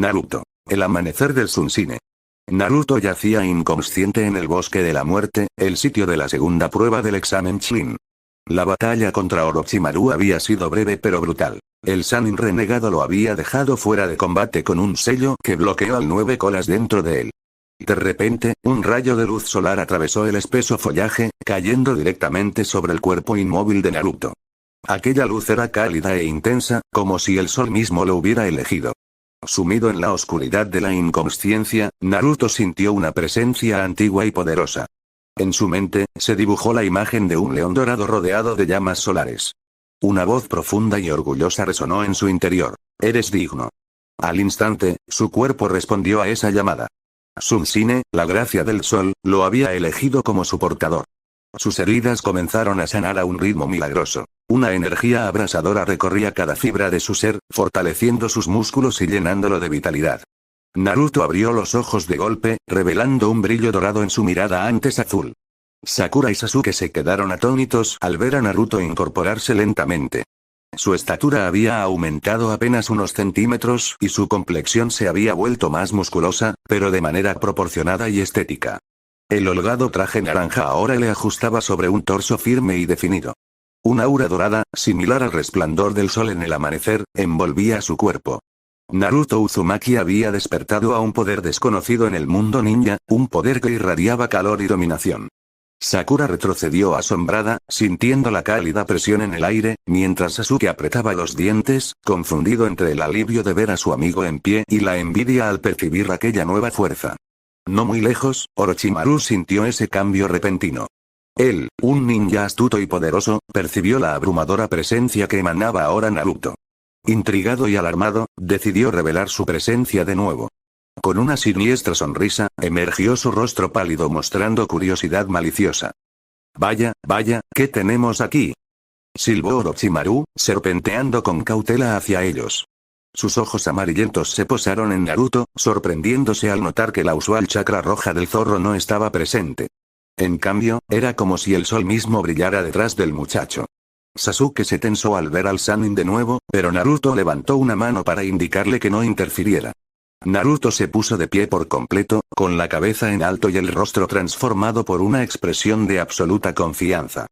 Naruto. El amanecer del Sunsine. Naruto yacía inconsciente en el bosque de la muerte, el sitio de la segunda prueba del examen Chunin. La batalla contra Orochimaru había sido breve pero brutal. El Sannin renegado lo había dejado fuera de combate con un sello que bloqueó al 9 colas dentro de él. De repente, un rayo de luz solar atravesó el espeso follaje, cayendo directamente sobre el cuerpo inmóvil de Naruto. Aquella luz era cálida e intensa, como si el sol mismo lo hubiera elegido. Sumido en la oscuridad de la inconsciencia, Naruto sintió una presencia antigua y poderosa. En su mente, se dibujó la imagen de un león dorado rodeado de llamas solares. Una voz profunda y orgullosa resonó en su interior. «Eres digno». Al instante, su cuerpo respondió a esa llamada. Sunsine, la gracia del sol, lo había elegido como su portador. Sus heridas comenzaron a sanar a un ritmo milagroso. Una energía abrasadora recorría cada fibra de su ser, fortaleciendo sus músculos y llenándolo de vitalidad. Naruto abrió los ojos de golpe, revelando un brillo dorado en su mirada antes azul. Sakura y Sasuke se quedaron atónitos al ver a Naruto incorporarse lentamente. Su estatura había aumentado apenas unos centímetros y su complexión se había vuelto más musculosa, pero de manera proporcionada y estética. El holgado traje naranja ahora le ajustaba sobre un torso firme y definido. Un aura dorada, similar al resplandor del sol en el amanecer, envolvía su cuerpo. Naruto Uzumaki había despertado a un poder desconocido en el mundo ninja, un poder que irradiaba calor y dominación. Sakura retrocedió asombrada, sintiendo la cálida presión en el aire, mientras Sasuke apretaba los dientes, confundido entre el alivio de ver a su amigo en pie y la envidia al percibir aquella nueva fuerza. No muy lejos, Orochimaru sintió ese cambio repentino. Él, un ninja astuto y poderoso, percibió la abrumadora presencia que emanaba ahora Naruto. Intrigado y alarmado, decidió revelar su presencia de nuevo. Con una siniestra sonrisa, emergió su rostro pálido mostrando curiosidad maliciosa. «Vaya, vaya, ¿qué tenemos aquí?», silbó Orochimaru, serpenteando con cautela hacia ellos. Sus ojos amarillentos se posaron en Naruto, sorprendiéndose al notar que la usual chakra roja del zorro no estaba presente. En cambio, era como si el sol mismo brillara detrás del muchacho. Sasuke se tensó al ver al Sannin de nuevo, pero Naruto levantó una mano para indicarle que no interfiriera. Naruto se puso de pie por completo, con la cabeza en alto y el rostro transformado por una expresión de absoluta confianza.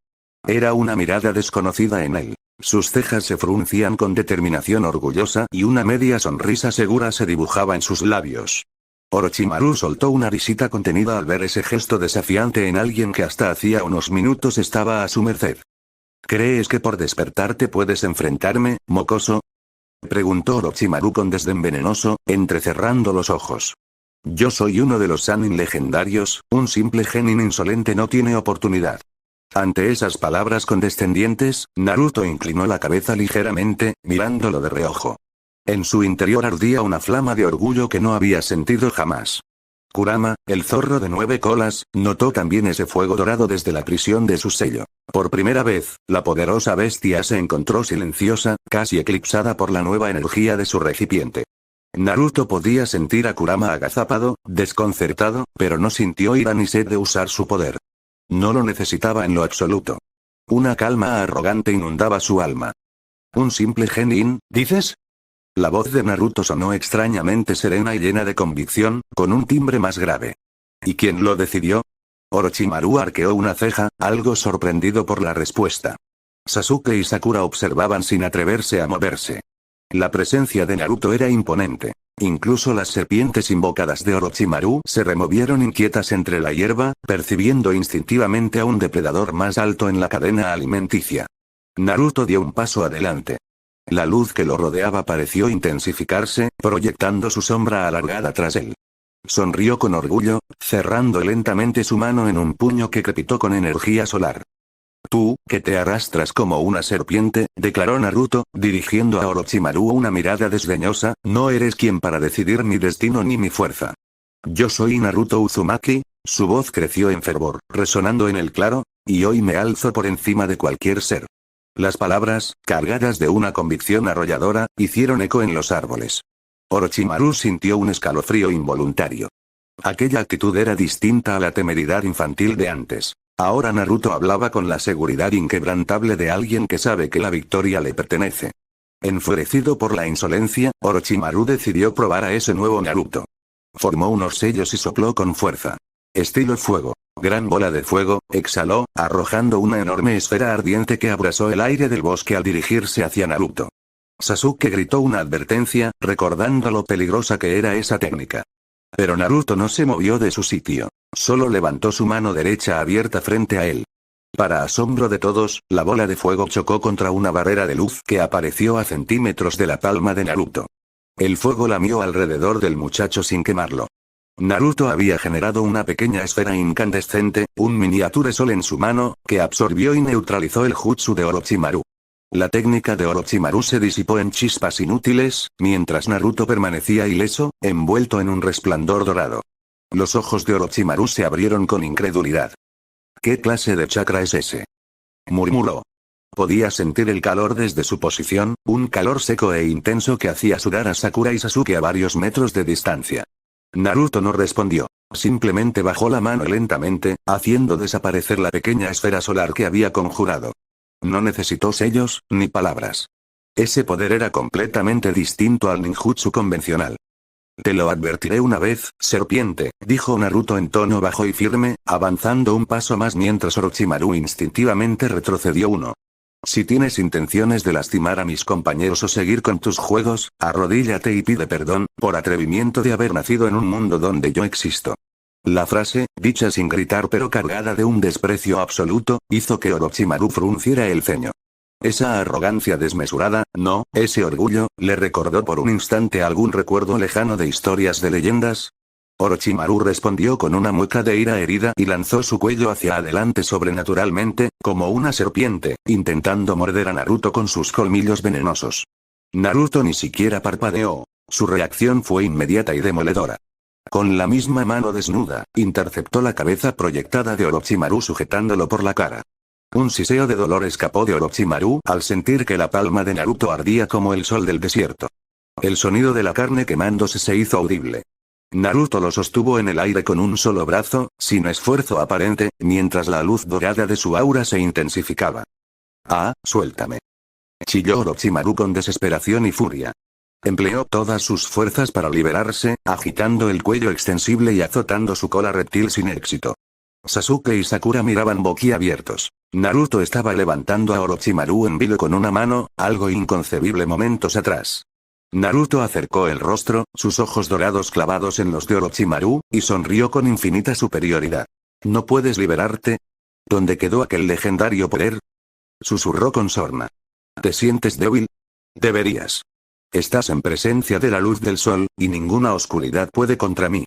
Era una mirada desconocida en él. Sus cejas se fruncían con determinación orgullosa y una media sonrisa segura se dibujaba en sus labios. Orochimaru soltó una risita contenida al ver ese gesto desafiante en alguien que hasta hacía unos minutos estaba a su merced. ¿Crees que por despertarte puedes enfrentarme, mocoso?, preguntó Orochimaru con desdén venenoso, entrecerrando los ojos. Yo soy uno de los Sannin legendarios, un simple genin insolente no tiene oportunidad. Ante esas palabras condescendientes, Naruto inclinó la cabeza ligeramente, mirándolo de reojo. En su interior ardía una flama de orgullo que no había sentido jamás. Kurama, el zorro de 9 colas, notó también ese fuego dorado desde la prisión de su sello. Por primera vez, la poderosa bestia se encontró silenciosa, casi eclipsada por la nueva energía de su recipiente. Naruto podía sentir a Kurama agazapado, desconcertado, pero no sintió ira ni sed de usar su poder. No lo necesitaba en lo absoluto. Una calma arrogante inundaba su alma. ¿Un simple genin, dices? La voz de Naruto sonó extrañamente serena y llena de convicción, con un timbre más grave. ¿Y quién lo decidió? Orochimaru arqueó una ceja, algo sorprendido por la respuesta. Sasuke y Sakura observaban sin atreverse a moverse. La presencia de Naruto era imponente. Incluso las serpientes invocadas de Orochimaru se removieron inquietas entre la hierba, percibiendo instintivamente a un depredador más alto en la cadena alimenticia. Naruto dio un paso adelante. La luz que lo rodeaba pareció intensificarse, proyectando su sombra alargada tras él. Sonrió con orgullo, cerrando lentamente su mano en un puño que crepitó con energía solar. Tú, que te arrastras como una serpiente, declaró Naruto, dirigiendo a Orochimaru una mirada desdeñosa, no eres quien para decidir mi destino ni mi fuerza. Yo soy Naruto Uzumaki, su voz creció en fervor, resonando en el claro, y hoy me alzo por encima de cualquier ser. Las palabras, cargadas de una convicción arrolladora, hicieron eco en los árboles. Orochimaru sintió un escalofrío involuntario. Aquella actitud era distinta a la temeridad infantil de antes. Ahora Naruto hablaba con la seguridad inquebrantable de alguien que sabe que la victoria le pertenece. Enfurecido por la insolencia, Orochimaru decidió probar a ese nuevo Naruto. Formó unos sellos y sopló con fuerza. Estilo fuego. Gran bola de fuego, exhaló, arrojando una enorme esfera ardiente que abrasó el aire del bosque al dirigirse hacia Naruto. Sasuke gritó una advertencia, recordando lo peligrosa que era esa técnica. Pero Naruto no se movió de su sitio. Solo levantó su mano derecha abierta frente a él. Para asombro de todos, la bola de fuego chocó contra una barrera de luz que apareció a centímetros de la palma de Naruto. El fuego lamió alrededor del muchacho sin quemarlo. Naruto había generado una pequeña esfera incandescente, un miniature sol en su mano, que absorbió y neutralizó el jutsu de Orochimaru. La técnica de Orochimaru se disipó en chispas inútiles, mientras Naruto permanecía ileso, envuelto en un resplandor dorado. Los ojos de Orochimaru se abrieron con incredulidad. ¿Qué clase de chakra es ese?, murmuró. Podía sentir el calor desde su posición, un calor seco e intenso que hacía sudar a Sakura y Sasuke a varios metros de distancia. Naruto no respondió. Simplemente bajó la mano lentamente, haciendo desaparecer la pequeña esfera solar que había conjurado. No necesitó sellos, ni palabras. Ese poder era completamente distinto al ninjutsu convencional. Te lo advertiré una vez, serpiente, dijo Naruto en tono bajo y firme, avanzando un paso más mientras Orochimaru instintivamente retrocedió uno. Si tienes intenciones de lastimar a mis compañeros o seguir con tus juegos, arrodíllate y pide perdón, por atrevimiento de haber nacido en un mundo donde yo existo. La frase, dicha sin gritar pero cargada de un desprecio absoluto, hizo que Orochimaru frunciera el ceño. Esa arrogancia desmesurada, no, ese orgullo, le recordó por un instante algún recuerdo lejano de historias de leyendas. Orochimaru respondió con una mueca de ira herida y lanzó su cuello hacia adelante sobrenaturalmente, como una serpiente, intentando morder a Naruto con sus colmillos venenosos. Naruto ni siquiera parpadeó. Su reacción fue inmediata y demoledora. Con la misma mano desnuda, interceptó la cabeza proyectada de Orochimaru sujetándolo por la cara. Un siseo de dolor escapó de Orochimaru al sentir que la palma de Naruto ardía como el sol del desierto. El sonido de la carne quemándose se hizo audible. Naruto lo sostuvo en el aire con un solo brazo, sin esfuerzo aparente, mientras la luz dorada de su aura se intensificaba. «Ah, suéltame», chilló Orochimaru con desesperación y furia. Empleó todas sus fuerzas para liberarse, agitando el cuello extensible y azotando su cola reptil sin éxito. Sasuke y Sakura miraban boquiabiertos. Naruto estaba levantando a Orochimaru en vilo con una mano, algo inconcebible momentos atrás. Naruto acercó el rostro, sus ojos dorados clavados en los de Orochimaru, y sonrió con infinita superioridad. ¿No puedes liberarte? ¿Dónde quedó aquel legendario poder?, susurró con sorna. ¿Te sientes débil? Deberías. Estás en presencia de la luz del sol, y ninguna oscuridad puede contra mí.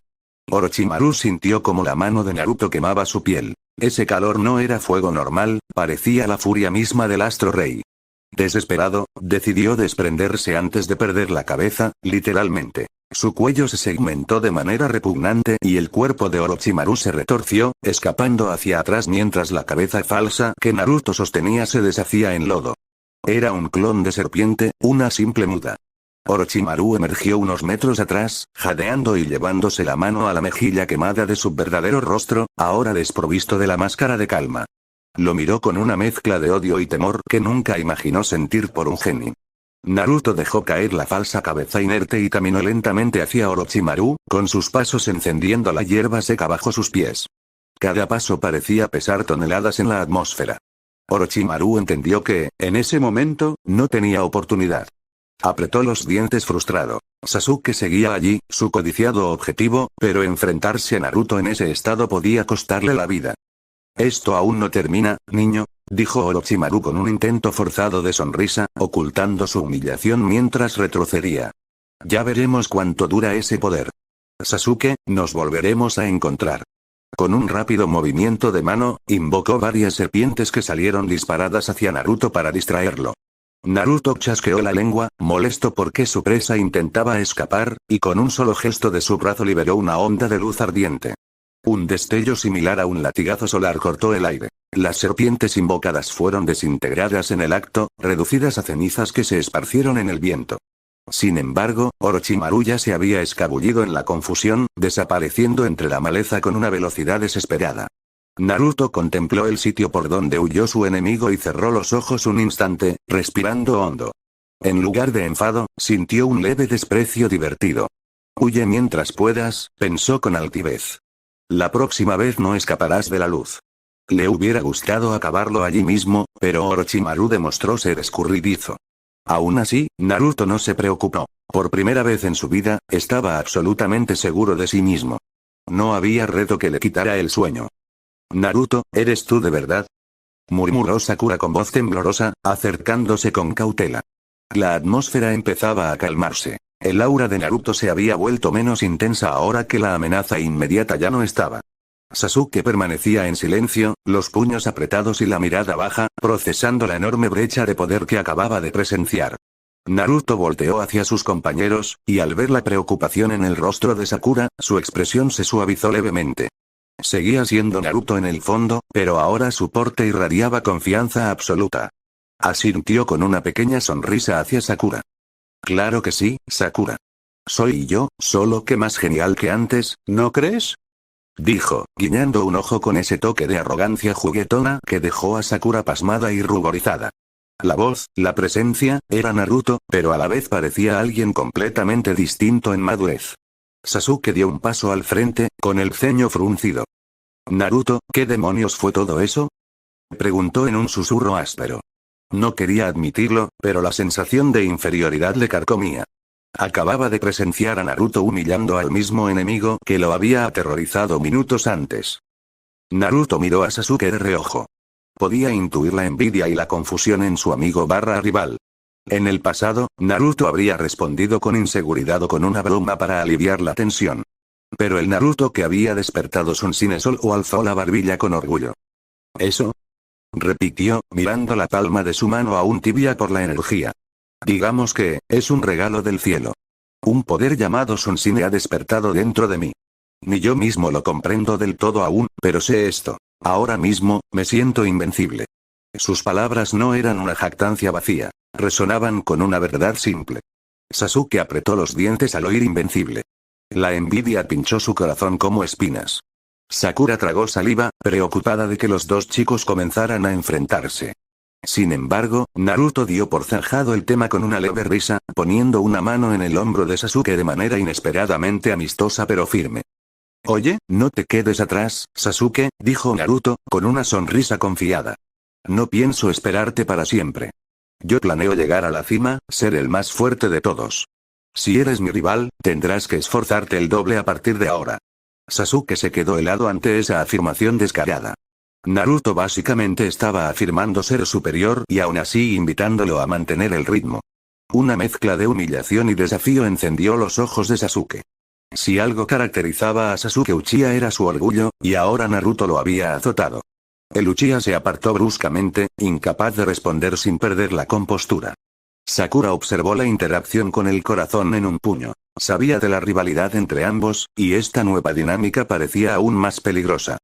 Orochimaru sintió como la mano de Naruto quemaba su piel. Ese calor no era fuego normal, parecía la furia misma del Astro Rey. Desesperado, decidió desprenderse antes de perder la cabeza, literalmente. Su cuello se segmentó de manera repugnante y el cuerpo de Orochimaru se retorció, escapando hacia atrás mientras la cabeza falsa que Naruto sostenía se deshacía en lodo. Era un clon de serpiente, una simple muda. Orochimaru emergió unos metros atrás, jadeando y llevándose la mano a la mejilla quemada de su verdadero rostro, ahora desprovisto de la máscara de calma. Lo miró con una mezcla de odio y temor que nunca imaginó sentir por un genin. Naruto dejó caer la falsa cabeza inerte y caminó lentamente hacia Orochimaru, con sus pasos encendiendo la hierba seca bajo sus pies. Cada paso parecía pesar toneladas en la atmósfera. Orochimaru entendió que, en ese momento, no tenía oportunidad. Apretó los dientes frustrado. Sasuke seguía allí, su codiciado objetivo, pero enfrentarse a Naruto en ese estado podía costarle la vida. Esto aún no termina, niño, dijo Orochimaru con un intento forzado de sonrisa, ocultando su humillación mientras retrocedía. Ya veremos cuánto dura ese poder. Sasuke, nos volveremos a encontrar. Con un rápido movimiento de mano, invocó varias serpientes que salieron disparadas hacia Naruto para distraerlo. Naruto chasqueó la lengua, molesto porque su presa intentaba escapar, y con un solo gesto de su brazo liberó una onda de luz ardiente. Un destello similar a un latigazo solar cortó el aire. Las serpientes invocadas fueron desintegradas en el acto, reducidas a cenizas que se esparcieron en el viento. Sin embargo, Orochimaru ya se había escabullido en la confusión, desapareciendo entre la maleza con una velocidad desesperada. Naruto contempló el sitio por donde huyó su enemigo y cerró los ojos un instante, respirando hondo. En lugar de enfado, sintió un leve desprecio divertido. Huye mientras puedas, pensó con altivez. La próxima vez no escaparás de la luz. Le hubiera gustado acabarlo allí mismo, pero Orochimaru demostró ser escurridizo. Aún así, Naruto no se preocupó. Por primera vez en su vida, estaba absolutamente seguro de sí mismo. No había reto que le quitara el sueño. Naruto, ¿eres tú de verdad? Murmuró Sakura con voz temblorosa, acercándose con cautela. La atmósfera empezaba a calmarse. El aura de Naruto se había vuelto menos intensa ahora que la amenaza inmediata ya no estaba. Sasuke permanecía en silencio, los puños apretados y la mirada baja, procesando la enorme brecha de poder que acababa de presenciar. Naruto volteó hacia sus compañeros, y al ver la preocupación en el rostro de Sakura, su expresión se suavizó levemente. Seguía siendo Naruto en el fondo, pero ahora su porte irradiaba confianza absoluta. Asintió con una pequeña sonrisa hacia Sakura. Claro que sí, Sakura. Soy yo, solo que más genial que antes, ¿no crees? Dijo, guiñando un ojo con ese toque de arrogancia juguetona que dejó a Sakura pasmada y ruborizada. La voz, la presencia, era Naruto, pero a la vez parecía alguien completamente distinto en madurez. Sasuke dio un paso al frente, con el ceño fruncido. Naruto, ¿qué demonios fue todo eso? Preguntó en un susurro áspero. No quería admitirlo, pero la sensación de inferioridad le carcomía. Acababa de presenciar a Naruto humillando al mismo enemigo que lo había aterrorizado minutos antes. Naruto miró a Sasuke de reojo. Podía intuir la envidia y la confusión en su amigo barra rival. En el pasado, Naruto habría respondido con inseguridad o con una broma para aliviar la tensión. Pero el Naruto que había despertado Sonsine solo alzó la barbilla con orgullo. ¿Eso? Repitió, mirando la palma de su mano aún tibia por la energía. Digamos que, es un regalo del cielo. Un poder llamado Sonsine ha despertado dentro de mí. Ni yo mismo lo comprendo del todo aún, pero sé esto. Ahora mismo, me siento invencible. Sus palabras no eran una jactancia vacía. Resonaban con una verdad simple. Sasuke apretó los dientes al oír invencible. La envidia pinchó su corazón como espinas. Sakura tragó saliva, preocupada de que los dos chicos comenzaran a enfrentarse. Sin embargo, Naruto dio por zanjado el tema con una leve risa, poniendo una mano en el hombro de Sasuke de manera inesperadamente amistosa pero firme. Oye, no te quedes atrás, Sasuke, dijo Naruto, con una sonrisa confiada. No pienso esperarte para siempre. Yo planeo llegar a la cima, ser el más fuerte de todos. Si eres mi rival, tendrás que esforzarte el doble a partir de ahora. Sasuke se quedó helado ante esa afirmación descarada. Naruto básicamente estaba afirmando ser superior y aún así invitándolo a mantener el ritmo. Una mezcla de humillación y desafío encendió los ojos de Sasuke. Si algo caracterizaba a Sasuke Uchiha era su orgullo, y ahora Naruto lo había azotado. El Uchiha se apartó bruscamente, incapaz de responder sin perder la compostura. Sakura observó la interacción con el corazón en un puño. Sabía de la rivalidad entre ambos, y esta nueva dinámica parecía aún más peligrosa.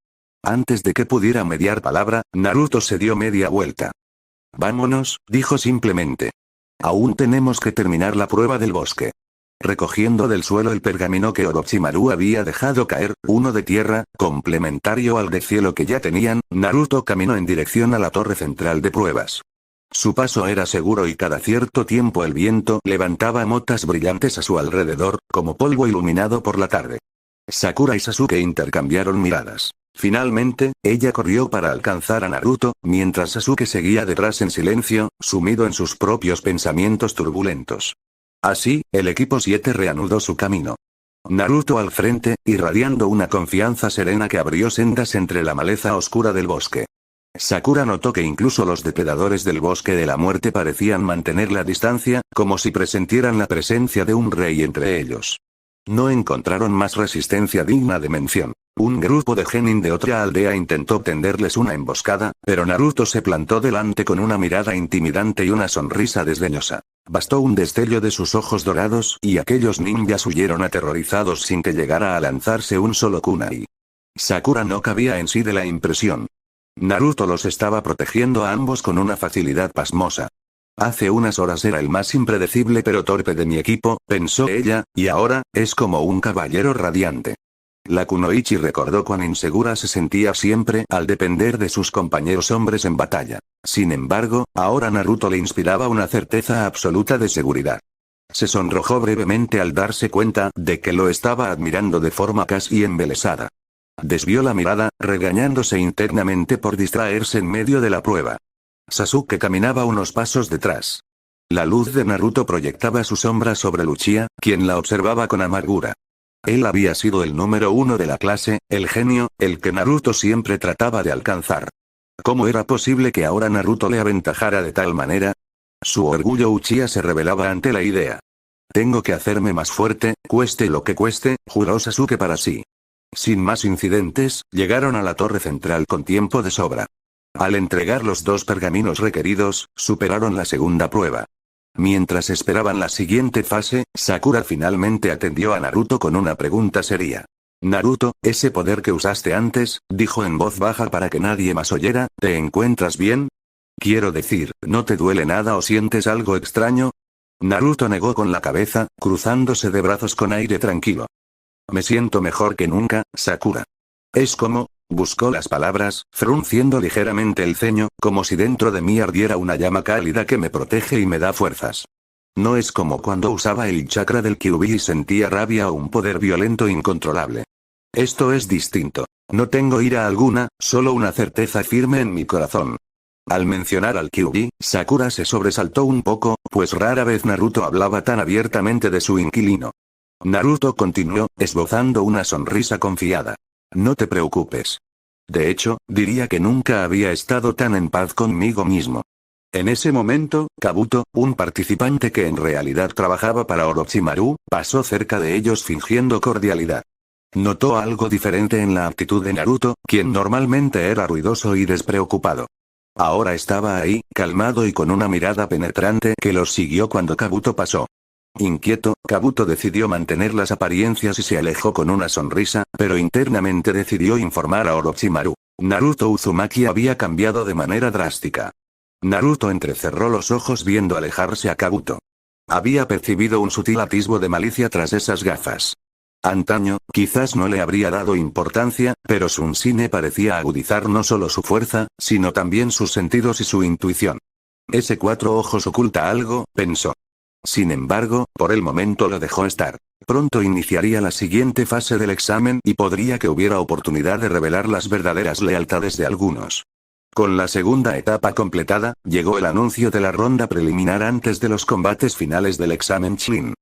Antes de que pudiera mediar palabra, Naruto se dio media vuelta. Vámonos, dijo simplemente. Aún tenemos que terminar la prueba del bosque. Recogiendo del suelo el pergamino que Orochimaru había dejado caer, uno de tierra, complementario al de cielo que ya tenían, Naruto caminó en dirección a la torre central de pruebas. Su paso era seguro y cada cierto tiempo el viento levantaba motas brillantes a su alrededor, como polvo iluminado por la tarde. Sakura y Sasuke intercambiaron miradas. Finalmente, ella corrió para alcanzar a Naruto, mientras Sasuke seguía detrás en silencio, sumido en sus propios pensamientos turbulentos. Así, el equipo 7 reanudó su camino. Naruto al frente, irradiando una confianza serena que abrió sendas entre la maleza oscura del bosque. Sakura notó que incluso los depredadores del bosque de la muerte parecían mantener la distancia, como si presintieran la presencia de un rey entre ellos. No encontraron más resistencia digna de mención. Un grupo de genin de otra aldea intentó tenderles una emboscada, pero Naruto se plantó delante con una mirada intimidante y una sonrisa desdeñosa. Bastó un destello de sus ojos dorados y aquellos ninjas huyeron aterrorizados sin que llegara a lanzarse un solo kunai. Sakura no cabía en sí de la impresión. Naruto los estaba protegiendo a ambos con una facilidad pasmosa. Hace unas horas era el más impredecible pero torpe de mi equipo, pensó ella, y ahora, es como un caballero radiante. La Kunoichi recordó cuán insegura se sentía siempre al depender de sus compañeros hombres en batalla. Sin embargo, ahora Naruto le inspiraba una certeza absoluta de seguridad. Se sonrojó brevemente al darse cuenta de que lo estaba admirando de forma casi embelesada. Desvió la mirada, regañándose internamente por distraerse en medio de la prueba. Sasuke caminaba unos pasos detrás. La luz de Naruto proyectaba su sombra sobre Uchiha, quien la observaba con amargura. Él había sido el número uno de la clase, el genio, el que Naruto siempre trataba de alcanzar. ¿Cómo era posible que ahora Naruto le aventajara de tal manera? Su orgullo Uchiha se rebelaba ante la idea. Tengo que hacerme más fuerte, cueste lo que cueste, juró Sasuke para sí. Sin más incidentes, llegaron a la torre central con tiempo de sobra. Al entregar los 2 pergaminos requeridos, superaron la segunda prueba. Mientras esperaban la siguiente fase, Sakura finalmente atendió a Naruto con una pregunta seria. Naruto, ese poder que usaste antes, dijo en voz baja para que nadie más oyera, ¿te encuentras bien? Quiero decir, ¿no te duele nada o sientes algo extraño? Naruto negó con la cabeza, cruzándose de brazos con aire tranquilo. Me siento mejor que nunca, Sakura. Es como... Buscó las palabras, frunciendo ligeramente el ceño, como si dentro de mí ardiera una llama cálida que me protege y me da fuerzas. No es como cuando usaba el chakra del Kyuubi y sentía rabia o un poder violento incontrolable. Esto es distinto. No tengo ira alguna, solo una certeza firme en mi corazón. Al mencionar al Kyuubi, Sakura se sobresaltó un poco, pues rara vez Naruto hablaba tan abiertamente de su inquilino. Naruto continuó, esbozando una sonrisa confiada. No te preocupes. De hecho, diría que nunca había estado tan en paz conmigo mismo. En ese momento, Kabuto, un participante que en realidad trabajaba para Orochimaru, pasó cerca de ellos fingiendo cordialidad. Notó algo diferente en la actitud de Naruto, quien normalmente era ruidoso y despreocupado. Ahora estaba ahí, calmado y con una mirada penetrante que los siguió cuando Kabuto pasó. Inquieto, Kabuto decidió mantener las apariencias y se alejó con una sonrisa, pero internamente decidió informar a Orochimaru. Naruto Uzumaki había cambiado de manera drástica. Naruto entrecerró los ojos viendo alejarse a Kabuto. Había percibido un sutil atisbo de malicia tras esas gafas. Antaño, quizás no le habría dado importancia, pero Sunsine parecía agudizar no solo su fuerza, sino también sus sentidos y su intuición. Ese 4 ojos oculta algo, pensó. Sin embargo, por el momento lo dejó estar. Pronto iniciaría la siguiente fase del examen y podría que hubiera oportunidad de revelar las verdaderas lealtades de algunos. Con la segunda etapa completada, llegó el anuncio de la ronda preliminar antes de los combates finales del examen Chunin.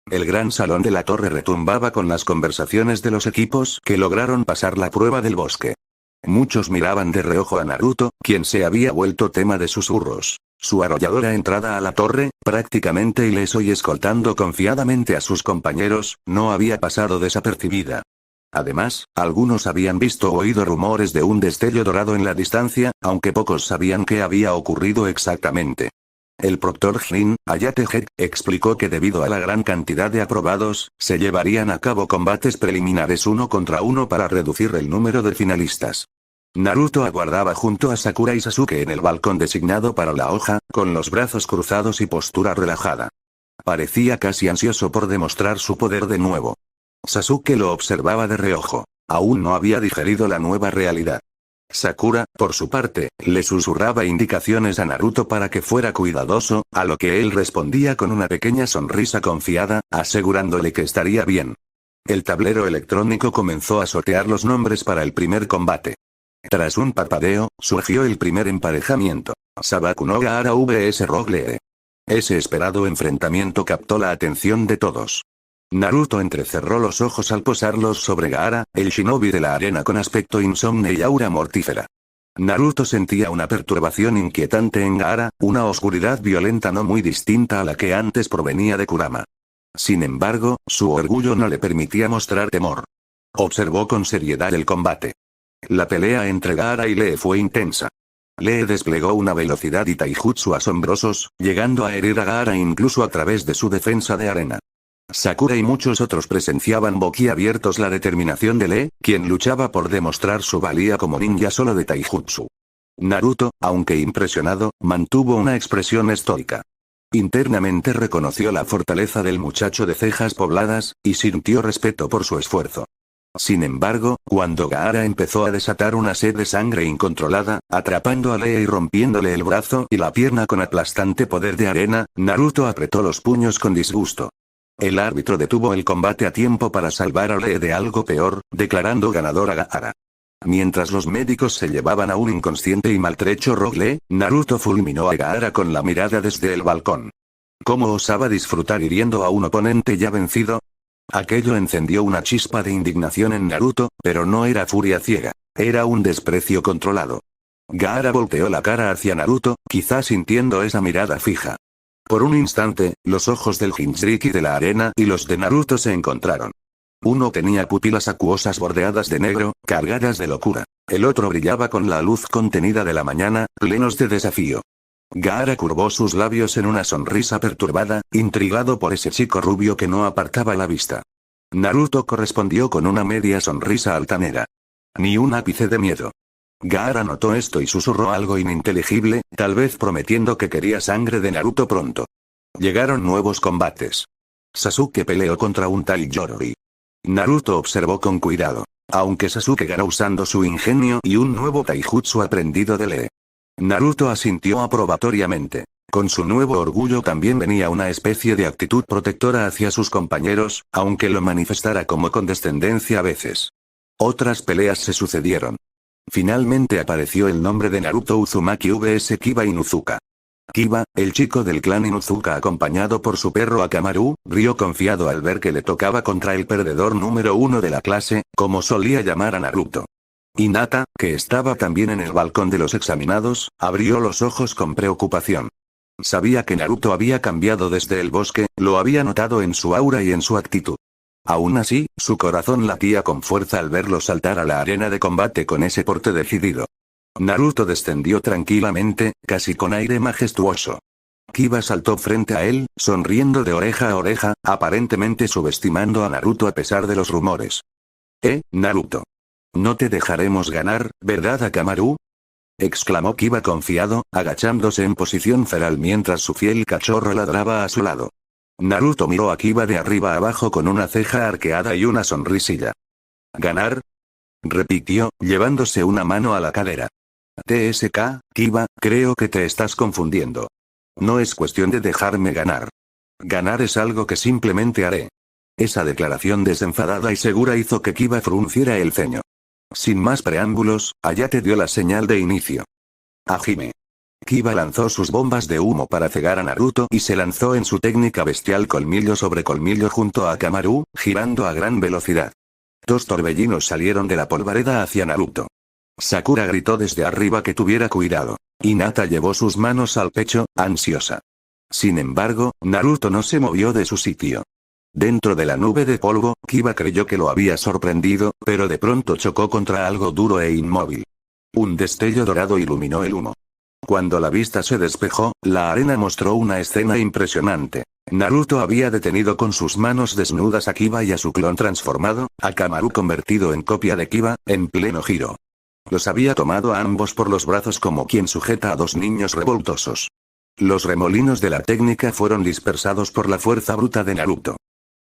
El gran salón de la torre retumbaba con las conversaciones de los equipos que lograron pasar la prueba del bosque. Muchos miraban de reojo a Naruto, quien se había vuelto tema de susurros. Su arrolladora entrada a la torre, prácticamente ileso y escoltando confiadamente a sus compañeros, no había pasado desapercibida. Además, algunos habían visto o oído rumores de un destello dorado en la distancia, aunque pocos sabían qué había ocurrido exactamente. El proctor Jin, Ayate-Hek, explicó que debido a la gran cantidad de aprobados, se llevarían a cabo combates preliminares 1 contra 1 para reducir el número de finalistas. Naruto aguardaba junto a Sakura y Sasuke en el balcón designado para la hoja, con los brazos cruzados y postura relajada. Parecía casi ansioso por demostrar su poder de nuevo. Sasuke lo observaba de reojo. Aún no había digerido la nueva realidad. Sakura, por su parte, le susurraba indicaciones a Naruto para que fuera cuidadoso, a lo que él respondía con una pequeña sonrisa confiada, asegurándole que estaría bien. El tablero electrónico comenzó a sortear los nombres para el primer combate. Tras un parpadeo, surgió el primer emparejamiento. Sabaku no Gaara vs Rogue Lee. Ese esperado enfrentamiento captó la atención de todos. Naruto entrecerró los ojos al posarlos sobre Gaara, el shinobi de la arena con aspecto insomne y aura mortífera. Naruto sentía una perturbación inquietante en Gaara, una oscuridad violenta no muy distinta a la que antes provenía de Kurama. Sin embargo, su orgullo no le permitía mostrar temor. Observó con seriedad el combate. La pelea entre Gaara y Lee fue intensa. Lee desplegó una velocidad y taijutsu asombrosos, llegando a herir a Gaara incluso a través de su defensa de arena. Sakura y muchos otros presenciaban boquiabiertos la determinación de Lee, quien luchaba por demostrar su valía como ninja solo de taijutsu. Naruto, aunque impresionado, mantuvo una expresión estoica. Internamente reconoció la fortaleza del muchacho de cejas pobladas, y sintió respeto por su esfuerzo. Sin embargo, cuando Gaara empezó a desatar una sed de sangre incontrolada, atrapando a Lee y rompiéndole el brazo y la pierna con aplastante poder de arena, Naruto apretó los puños con disgusto. El árbitro detuvo el combate a tiempo para salvar a Lee de algo peor, declarando ganador a Gaara. Mientras los médicos se llevaban a un inconsciente y maltrecho Rock Lee, Naruto fulminó a Gaara con la mirada desde el balcón. ¿Cómo osaba disfrutar hiriendo a un oponente ya vencido? Aquello encendió una chispa de indignación en Naruto, pero no era furia ciega. Era un desprecio controlado. Gaara volteó la cara hacia Naruto, quizás sintiendo esa mirada fija. Por un instante, los ojos del Jinchuriki de la arena y los de Naruto se encontraron. Uno tenía pupilas acuosas bordeadas de negro, cargadas de locura. El otro brillaba con la luz contenida de la mañana, plenos de desafío. Gaara curvó sus labios en una sonrisa perturbada, intrigado por ese chico rubio que no apartaba la vista. Naruto correspondió con una media sonrisa altanera. Ni un ápice de miedo. Gaara notó esto y susurró algo ininteligible, tal vez prometiendo que quería sangre de Naruto pronto. Llegaron nuevos combates. Sasuke peleó contra un tal Yoroi. Naruto observó con cuidado. Aunque Sasuke ganó usando su ingenio y un nuevo taijutsu aprendido de Lee. Naruto asintió aprobatoriamente. Con su nuevo orgullo también venía una especie de actitud protectora hacia sus compañeros, aunque lo manifestara como condescendencia a veces. Otras peleas se sucedieron. Finalmente apareció el nombre de Naruto Uzumaki vs Kiba Inuzuka. Kiba, el chico del clan Inuzuka acompañado por su perro Akamaru, rió confiado al ver que le tocaba contra el perdedor número 1 de la clase, como solía llamar a Naruto. Hinata, que estaba también en el balcón de los examinados, abrió los ojos con preocupación. Sabía que Naruto había cambiado desde el bosque, lo había notado en su aura y en su actitud. Aún así, su corazón latía con fuerza al verlo saltar a la arena de combate con ese porte decidido. Naruto descendió tranquilamente, casi con aire majestuoso. Kiba saltó frente a él, sonriendo de oreja a oreja, aparentemente subestimando a Naruto a pesar de los rumores. Naruto. No te dejaremos ganar, ¿verdad Akamaru? Exclamó Kiba confiado, agachándose en posición feral mientras su fiel cachorro ladraba a su lado. Naruto miró a Kiba de arriba abajo con una ceja arqueada y una sonrisilla. ¿Ganar? Repitió, llevándose una mano a la cadera. TSK, Kiba, creo que te estás confundiendo. No es cuestión de dejarme ganar. Ganar es algo que simplemente haré. Esa declaración desenfadada y segura hizo que Kiba frunciera el ceño. Sin más preámbulos, Hayate dio la señal de inicio. Hajime. Kiba lanzó sus bombas de humo para cegar a Naruto y se lanzó en su técnica bestial colmillo sobre colmillo junto a Akamaru, girando a gran velocidad. Dos torbellinos salieron de la polvareda hacia Naruto. Sakura gritó desde arriba que tuviera cuidado. Hinata llevó sus manos al pecho, ansiosa. Sin embargo, Naruto no se movió de su sitio. Dentro de la nube de polvo, Kiba creyó que lo había sorprendido, pero de pronto chocó contra algo duro e inmóvil. Un destello dorado iluminó el humo. Cuando la vista se despejó, la arena mostró una escena impresionante. Naruto había detenido con sus manos desnudas a Kiba y a su clon transformado, Akamaru convertido en copia de Kiba, en pleno giro. Los había tomado a ambos por los brazos como quien sujeta a dos niños revoltosos. Los remolinos de la técnica fueron dispersados por la fuerza bruta de Naruto.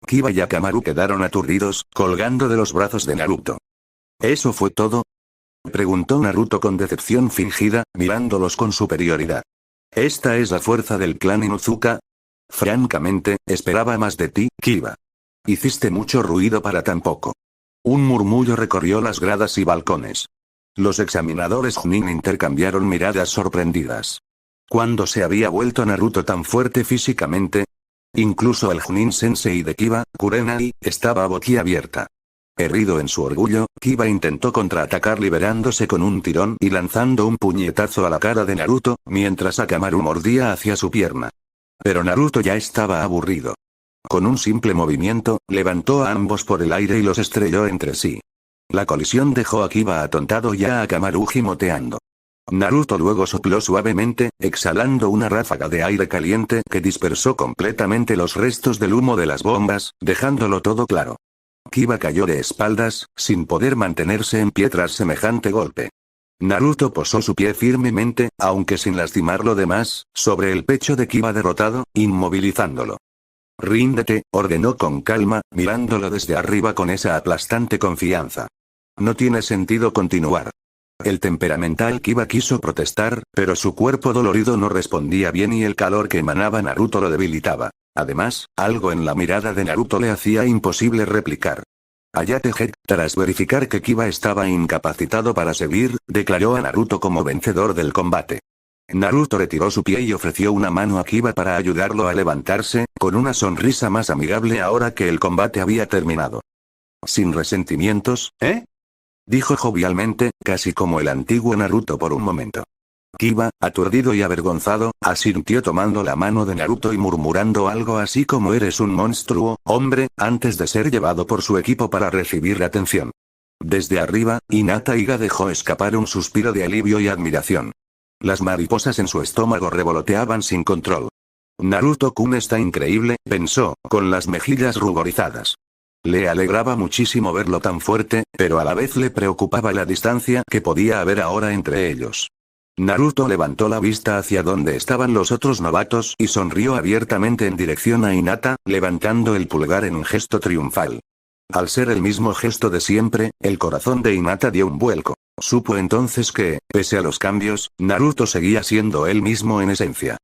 Kiba y Akamaru quedaron aturdidos, colgando de los brazos de Naruto. ¿Eso fue todo? Preguntó Naruto con decepción fingida, mirándolos con superioridad. ¿Esta es la fuerza del clan Inuzuka? Francamente, esperaba más de ti, Kiba. Hiciste mucho ruido para tan poco. Un murmullo recorrió las gradas y balcones. Los examinadores Chunin intercambiaron miradas sorprendidas. ¿Cuándo se había vuelto Naruto tan fuerte físicamente? Incluso el Chunin Sensei de Kiba, Kurenai, estaba boquiabierta. Herido en su orgullo, Kiba intentó contraatacar liberándose con un tirón y lanzando un puñetazo a la cara de Naruto, mientras Akamaru mordía hacia su pierna. Pero Naruto ya estaba aburrido. Con un simple movimiento, levantó a ambos por el aire y los estrelló entre sí. La colisión dejó a Kiba atontado y a Akamaru gimoteando. Naruto luego sopló suavemente, exhalando una ráfaga de aire caliente que dispersó completamente los restos del humo de las bombas, dejándolo todo claro. Kiba cayó de espaldas, sin poder mantenerse en pie tras semejante golpe. Naruto posó su pie firmemente, aunque sin lastimarlo de más, sobre el pecho de Kiba derrotado, inmovilizándolo. Ríndete, ordenó con calma, mirándolo desde arriba con esa aplastante confianza. No tiene sentido continuar. El temperamental Kiba quiso protestar, pero su cuerpo dolorido no respondía bien y el calor que emanaba Naruto lo debilitaba. Además, algo en la mirada de Naruto le hacía imposible replicar. Hayate Heck, tras verificar que Kiba estaba incapacitado para seguir, declaró a Naruto como vencedor del combate. Naruto retiró su pie y ofreció una mano a Kiba para ayudarlo a levantarse, con una sonrisa más amigable ahora que el combate había terminado. Sin resentimientos, ¿eh? Dijo jovialmente, casi como el antiguo Naruto por un momento. Kiba, aturdido y avergonzado, asintió tomando la mano de Naruto y murmurando algo así como eres un monstruo, hombre, antes de ser llevado por su equipo para recibir atención. Desde arriba, Hinata Iga dejó escapar un suspiro de alivio y admiración. Las mariposas en su estómago revoloteaban sin control. Naruto-kun está increíble, pensó, con las mejillas ruborizadas. Le alegraba muchísimo verlo tan fuerte, pero a la vez le preocupaba la distancia que podía haber ahora entre ellos. Naruto levantó la vista hacia donde estaban los otros novatos y sonrió abiertamente en dirección a Hinata, levantando el pulgar en un gesto triunfal. Al ser el mismo gesto de siempre, el corazón de Hinata dio un vuelco. Supo entonces que, pese a los cambios, Naruto seguía siendo él mismo en esencia.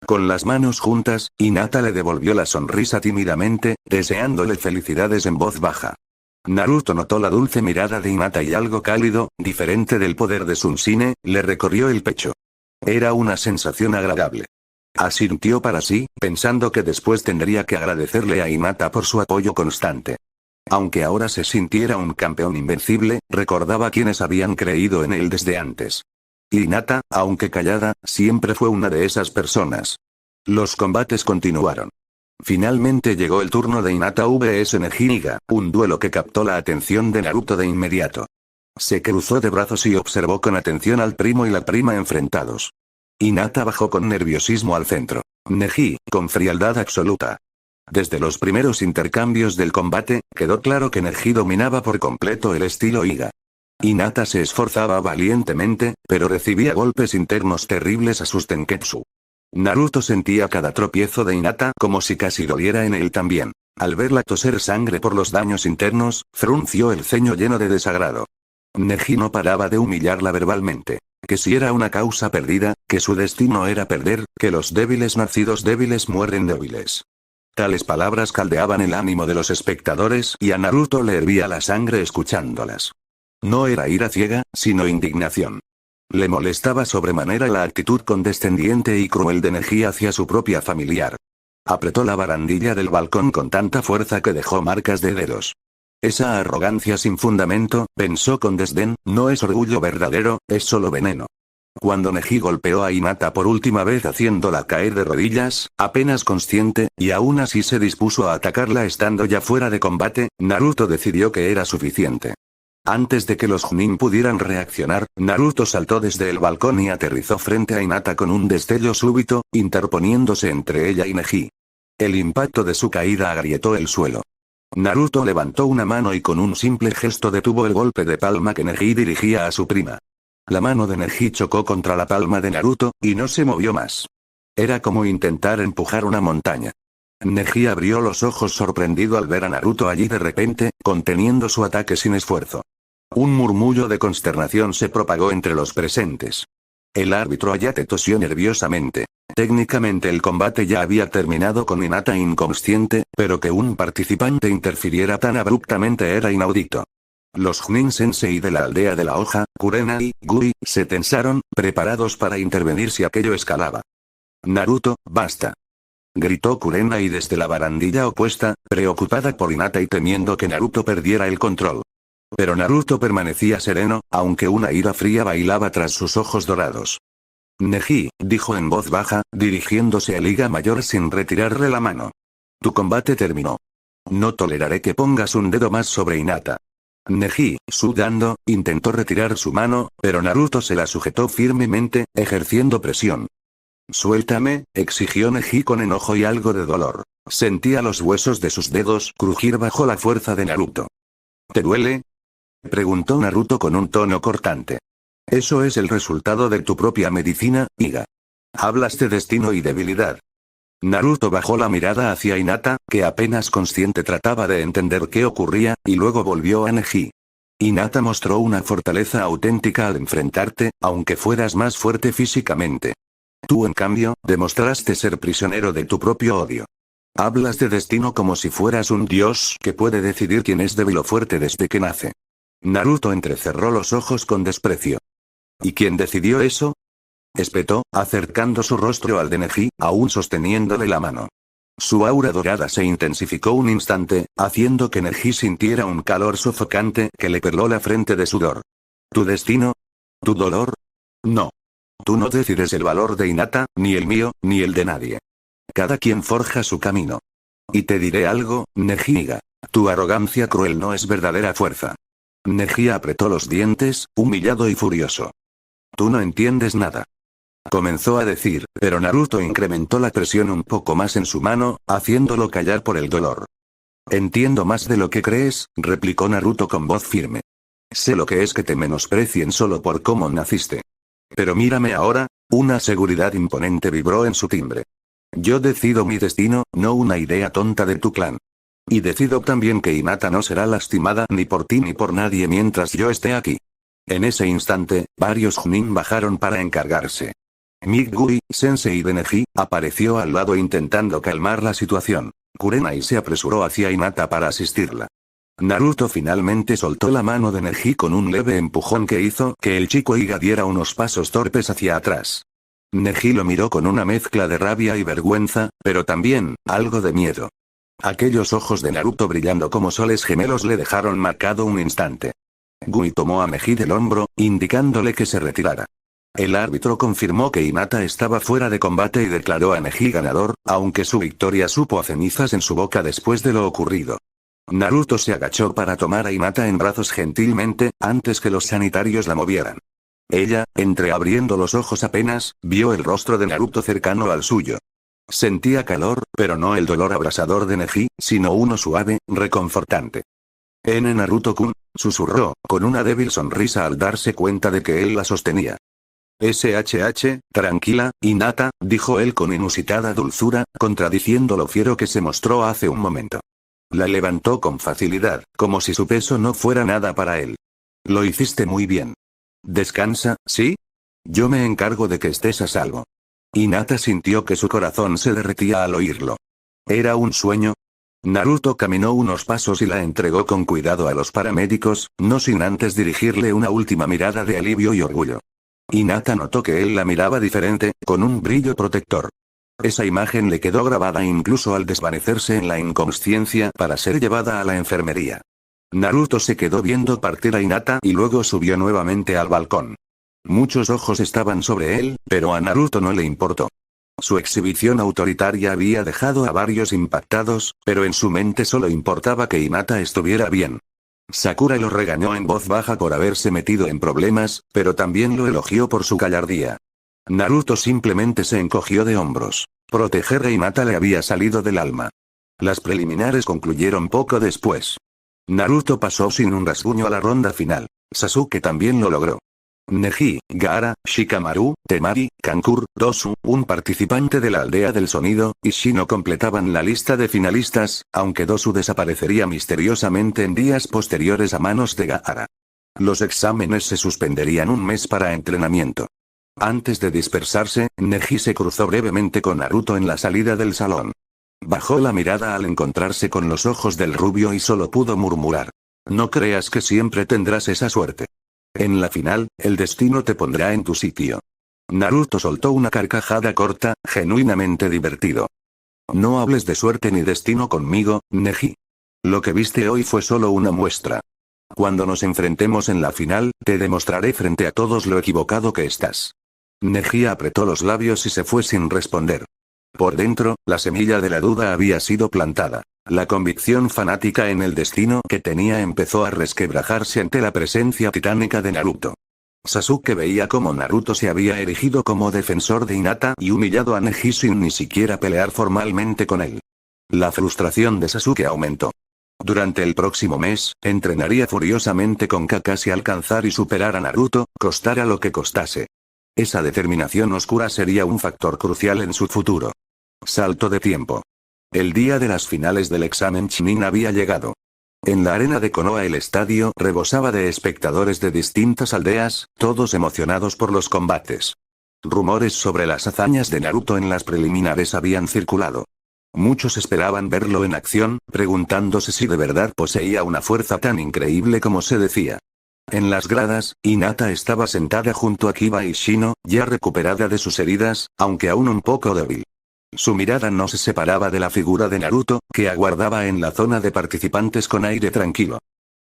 Con las manos juntas, Hinata le devolvió la sonrisa tímidamente, deseándole felicidades en voz baja. Naruto notó la dulce mirada de Hinata y algo cálido, diferente del poder de Sunsine, le recorrió el pecho. Era una sensación agradable. Asintió para sí, pensando que después tendría que agradecerle a Hinata por su apoyo constante. Aunque ahora se sintiera un campeón invencible, recordaba quienes habían creído en él desde antes. Hinata, aunque callada, siempre fue una de esas personas. Los combates continuaron. Finalmente llegó el turno de Hinata vs Neji-Iga, un duelo que captó la atención de Naruto de inmediato. Se cruzó de brazos y observó con atención al primo y la prima enfrentados. Hinata bajó con nerviosismo al centro. Neji, con frialdad absoluta. Desde los primeros intercambios del combate, quedó claro que Neji dominaba por completo el estilo Iga. Hinata se esforzaba valientemente, pero recibía golpes internos terribles a sus tenketsu. Naruto sentía cada tropiezo de Hinata como si casi doliera en él también. Al verla toser sangre por los daños internos, frunció el ceño lleno de desagrado. Neji no paraba de humillarla verbalmente. Que si era una causa perdida, que su destino era perder, que los débiles nacidos débiles mueren débiles. Tales palabras caldeaban el ánimo de los espectadores y a Naruto le hervía la sangre escuchándolas. No era ira ciega, sino indignación. Le molestaba sobremanera la actitud condescendiente y cruel de Neji hacia su propia familiar. Apretó la barandilla del balcón con tanta fuerza que dejó marcas de dedos. Esa arrogancia sin fundamento, pensó con desdén, no es orgullo verdadero, es solo veneno. Cuando Neji golpeó a Hinata por última vez haciéndola caer de rodillas, apenas consciente, y aún así se dispuso a atacarla estando ya fuera de combate, Naruto decidió que era suficiente. Antes de que los Chunin pudieran reaccionar, Naruto saltó desde el balcón y aterrizó frente a Hinata con un destello súbito, interponiéndose entre ella y Neji. El impacto de su caída agrietó el suelo. Naruto levantó una mano y con un simple gesto detuvo el golpe de palma que Neji dirigía a su prima. La mano de Neji chocó contra la palma de Naruto, y no se movió más. Era como intentar empujar una montaña. Neji abrió los ojos sorprendido al ver a Naruto allí de repente, conteniendo su ataque sin esfuerzo. Un murmullo de consternación se propagó entre los presentes. El árbitro Hayate tosió nerviosamente. Técnicamente el combate ya había terminado con Hinata inconsciente, pero que un participante interfiriera tan abruptamente era inaudito. Los Chunin Sensei de la aldea de la hoja, Kurenai, Gui, se tensaron, preparados para intervenir si aquello escalaba. Naruto, basta. Gritó Kurenai desde la barandilla opuesta, preocupada por Hinata y temiendo que Naruto perdiera el control. Pero Naruto permanecía sereno, aunque una ira fría bailaba tras sus ojos dorados. Neji, dijo en voz baja, dirigiéndose a Liga Mayor sin retirarle la mano. Tu combate terminó. No toleraré que pongas un dedo más sobre Hinata. Neji, sudando, intentó retirar su mano, pero Naruto se la sujetó firmemente, ejerciendo presión. Suéltame, exigió Neji con enojo y algo de dolor. Sentía los huesos de sus dedos crujir bajo la fuerza de Naruto. ¿Te duele?, preguntó Naruto con un tono cortante. Eso es el resultado de tu propia medicina, Iga. Hablas de destino y debilidad. Naruto bajó la mirada hacia Hinata, que apenas consciente trataba de entender qué ocurría, y luego volvió a Neji. Hinata mostró una fortaleza auténtica al enfrentarte, aunque fueras más fuerte físicamente. Tú en cambio, demostraste ser prisionero de tu propio odio. Hablas de destino como si fueras un dios que puede decidir quién es débil o fuerte desde que nace. Naruto entrecerró los ojos con desprecio. ¿Y quién decidió eso? Espetó, acercando su rostro al de Neji, aún sosteniéndole la mano. Su aura dorada se intensificó un instante, haciendo que Neji sintiera un calor sofocante que le perló la frente de sudor. ¿Tu destino? ¿Tu dolor? No. Tú no decides el valor de Hinata, ni el mío, ni el de nadie. Cada quien forja su camino. Y te diré algo, Nejiga. Tu arrogancia cruel no es verdadera fuerza. Neji apretó los dientes, humillado y furioso. Tú no entiendes nada. Comenzó a decir, pero Naruto incrementó la presión un poco más en su mano, haciéndolo callar por el dolor. Entiendo más de lo que crees, replicó Naruto con voz firme. Sé lo que es que te menosprecien solo por cómo naciste. Pero mírame ahora, una seguridad imponente vibró en su timbre. Yo decido mi destino, no una idea tonta de tu clan. Y decido también que Hinata no será lastimada ni por ti ni por nadie mientras yo esté aquí. En ese instante, varios Chunin bajaron para encargarse. Migui, sensei de Neji, apareció al lado intentando calmar la situación. Kurenai se apresuró hacia Hinata para asistirla. Naruto finalmente soltó la mano de Neji con un leve empujón que hizo que el chico Iga diera unos pasos torpes hacia atrás. Neji lo miró con una mezcla de rabia y vergüenza, pero también, algo de miedo. Aquellos ojos de Naruto brillando como soles gemelos le dejaron marcado un instante. Gui tomó a Neji del hombro, indicándole que se retirara. El árbitro confirmó que Hinata estaba fuera de combate y declaró a Neji ganador, aunque su victoria supo a cenizas en su boca después de lo ocurrido. Naruto se agachó para tomar a Hinata en brazos gentilmente, antes que los sanitarios la movieran. Ella, entreabriendo los ojos apenas, vio el rostro de Naruto cercano al suyo. Sentía calor, pero no el dolor abrasador de Neji, sino uno suave, reconfortante. Naruto-kun, susurró, con una débil sonrisa al darse cuenta de que él la sostenía. Tranquila, Hinata, dijo él con inusitada dulzura, contradiciendo lo fiero que se mostró hace un momento. La levantó con facilidad, como si su peso no fuera nada para él. Lo hiciste muy bien. Descansa, ¿sí? Yo me encargo de que estés a salvo. Hinata sintió que su corazón se derretía al oírlo. ¿Era un sueño? Naruto caminó unos pasos y la entregó con cuidado a los paramédicos, no sin antes dirigirle una última mirada de alivio y orgullo. Hinata notó que él la miraba diferente, con un brillo protector. Esa imagen le quedó grabada incluso al desvanecerse en la inconsciencia para ser llevada a la enfermería. Naruto se quedó viendo partir a Hinata y luego subió nuevamente al balcón. Muchos ojos estaban sobre él, pero a Naruto no le importó. Su exhibición autoritaria había dejado a varios impactados, pero en su mente solo importaba que Hinata estuviera bien. Sakura lo regañó en voz baja por haberse metido en problemas, pero también lo elogió por su gallardía. Naruto simplemente se encogió de hombros. Proteger a Hinata le había salido del alma. Las preliminares concluyeron poco después. Naruto pasó sin un rasguño a la ronda final. Sasuke también lo logró. Neji, Gaara, Shikamaru, Temari, Kankuro, Dosu, un participante de la aldea del sonido, y Shino completaban la lista de finalistas, aunque Dosu desaparecería misteriosamente en días posteriores a manos de Gaara. Los exámenes se suspenderían un mes para entrenamiento. Antes de dispersarse, Neji se cruzó brevemente con Naruto en la salida del salón. Bajó la mirada al encontrarse con los ojos del rubio y solo pudo murmurar. No creas que siempre tendrás esa suerte. En la final, el destino te pondrá en tu sitio. Naruto soltó una carcajada corta, genuinamente divertido. No hables de suerte ni destino conmigo, Neji. Lo que viste hoy fue solo una muestra. Cuando nos enfrentemos en la final, te demostraré frente a todos lo equivocado que estás. Neji apretó los labios y se fue sin responder. Por dentro, la semilla de la duda había sido plantada. La convicción fanática en el destino que tenía empezó a resquebrajarse ante la presencia titánica de Naruto. Sasuke veía cómo Naruto se había erigido como defensor de Hinata y humillado a Neji sin ni siquiera pelear formalmente con él. La frustración de Sasuke aumentó. Durante el próximo mes, entrenaría furiosamente con Kakashi alcanzar y superar a Naruto, costara lo que costase. Esa determinación oscura sería un factor crucial en su futuro. Salto de tiempo. El día de las finales del examen Chunin había llegado. En la arena de Konoha el estadio rebosaba de espectadores de distintas aldeas, todos emocionados por los combates. Rumores sobre las hazañas de Naruto en las preliminares habían circulado. Muchos esperaban verlo en acción, preguntándose si de verdad poseía una fuerza tan increíble como se decía. En las gradas, Hinata estaba sentada junto a Kiba y Shino, ya recuperada de sus heridas, aunque aún un poco débil. Su mirada no se separaba de la figura de Naruto, que aguardaba en la zona de participantes con aire tranquilo.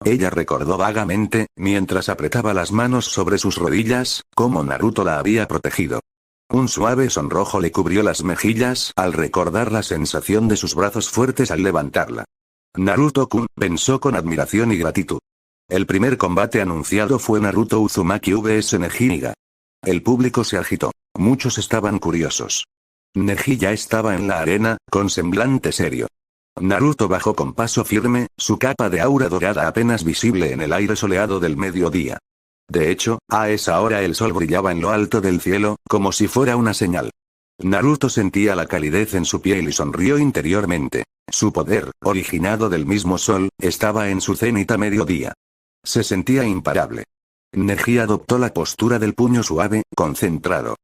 Ella recordó vagamente, mientras apretaba las manos sobre sus rodillas, cómo Naruto la había protegido. Un suave sonrojo le cubrió las mejillas al recordar la sensación de sus brazos fuertes al levantarla. Naruto-kun, pensó con admiración y gratitud. El primer combate anunciado fue Naruto Uzumaki vs Neji Niga. El público se agitó. Muchos estaban curiosos. Neji ya estaba en la arena, con semblante serio. Naruto bajó con paso firme, su capa de aura dorada apenas visible en el aire soleado del mediodía. De hecho, a esa hora el sol brillaba en lo alto del cielo, como si fuera una señal. Naruto sentía la calidez en su piel y sonrió interiormente. Su poder, originado del mismo sol, estaba en su cenit a mediodía. Se sentía imparable. Neji adoptó la postura del puño suave, concentrado.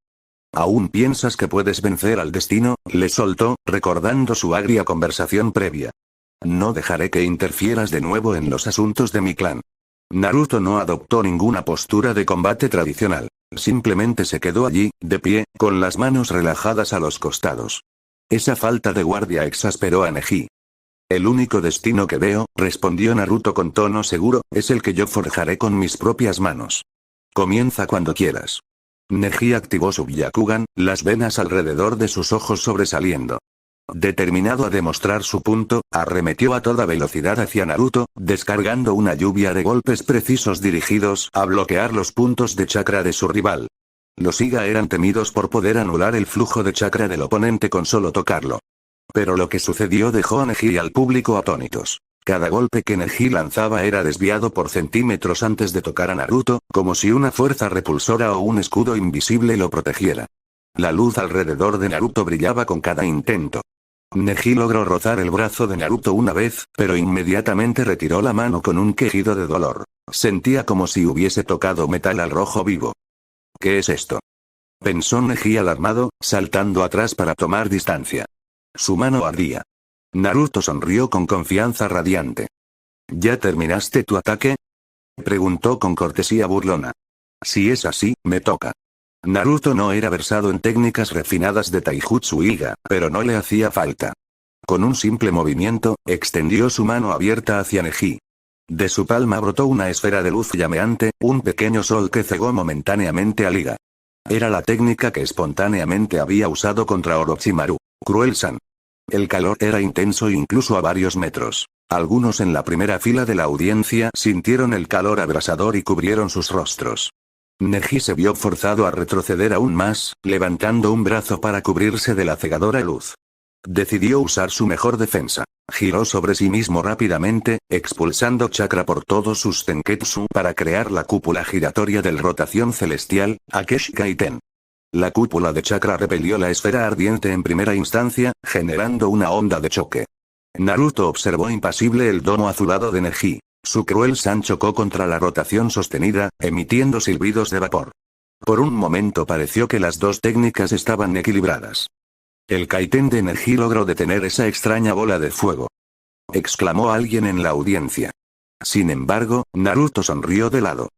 ¿Aún piensas que puedes vencer al destino?, le soltó, recordando su agria conversación previa. No dejaré que interfieras de nuevo en los asuntos de mi clan. Naruto no adoptó ninguna postura de combate tradicional. Simplemente se quedó allí, de pie, con las manos relajadas a los costados. Esa falta de guardia exasperó a Neji. El único destino que veo, respondió Naruto con tono seguro, es el que yo forjaré con mis propias manos. Comienza cuando quieras. Neji activó su Byakugan, las venas alrededor de sus ojos sobresaliendo. Determinado a demostrar su punto, arremetió a toda velocidad hacia Naruto, descargando una lluvia de golpes precisos dirigidos a bloquear los puntos de chakra de su rival. Los Iga eran temidos por poder anular el flujo de chakra del oponente con solo tocarlo. Pero lo que sucedió dejó a Neji y al público atónitos. Cada golpe que Neji lanzaba era desviado por centímetros antes de tocar a Naruto, como si una fuerza repulsora o un escudo invisible lo protegiera. La luz alrededor de Naruto brillaba con cada intento. Neji logró rozar el brazo de Naruto una vez, pero inmediatamente retiró la mano con un quejido de dolor. Sentía como si hubiese tocado metal al rojo vivo. ¿Qué es esto?, pensó Neji alarmado, saltando atrás para tomar distancia. Su mano ardía. Naruto sonrió con confianza radiante. ¿Ya terminaste tu ataque?, preguntó con cortesía burlona. Si es así, me toca. Naruto no era versado en técnicas refinadas de Taijutsu Iga, pero no le hacía falta. Con un simple movimiento, extendió su mano abierta hacia Neji. De su palma brotó una esfera de luz llameante, un pequeño sol que cegó momentáneamente a Iga. Era la técnica que espontáneamente había usado contra Orochimaru. Cruel-san. El calor era intenso incluso a varios metros. Algunos en la primera fila de la audiencia sintieron el calor abrasador y cubrieron sus rostros. Neji se vio forzado a retroceder aún más, levantando un brazo para cubrirse de la cegadora luz. Decidió usar su mejor defensa. Giró sobre sí mismo rápidamente, expulsando chakra por todos sus tenketsu para crear la cúpula giratoria del rotación celestial, Akeshi Kaiten. La cúpula de chakra repelió la esfera ardiente en primera instancia, generando una onda de choque. Naruto observó impasible el domo azulado de Neji. Su Cruel-san chocó contra la rotación sostenida, emitiendo silbidos de vapor. Por un momento pareció que las dos técnicas estaban equilibradas. El Kaiten de Neji logró detener esa extraña bola de fuego, exclamó alguien en la audiencia. Sin embargo, Naruto sonrió de lado.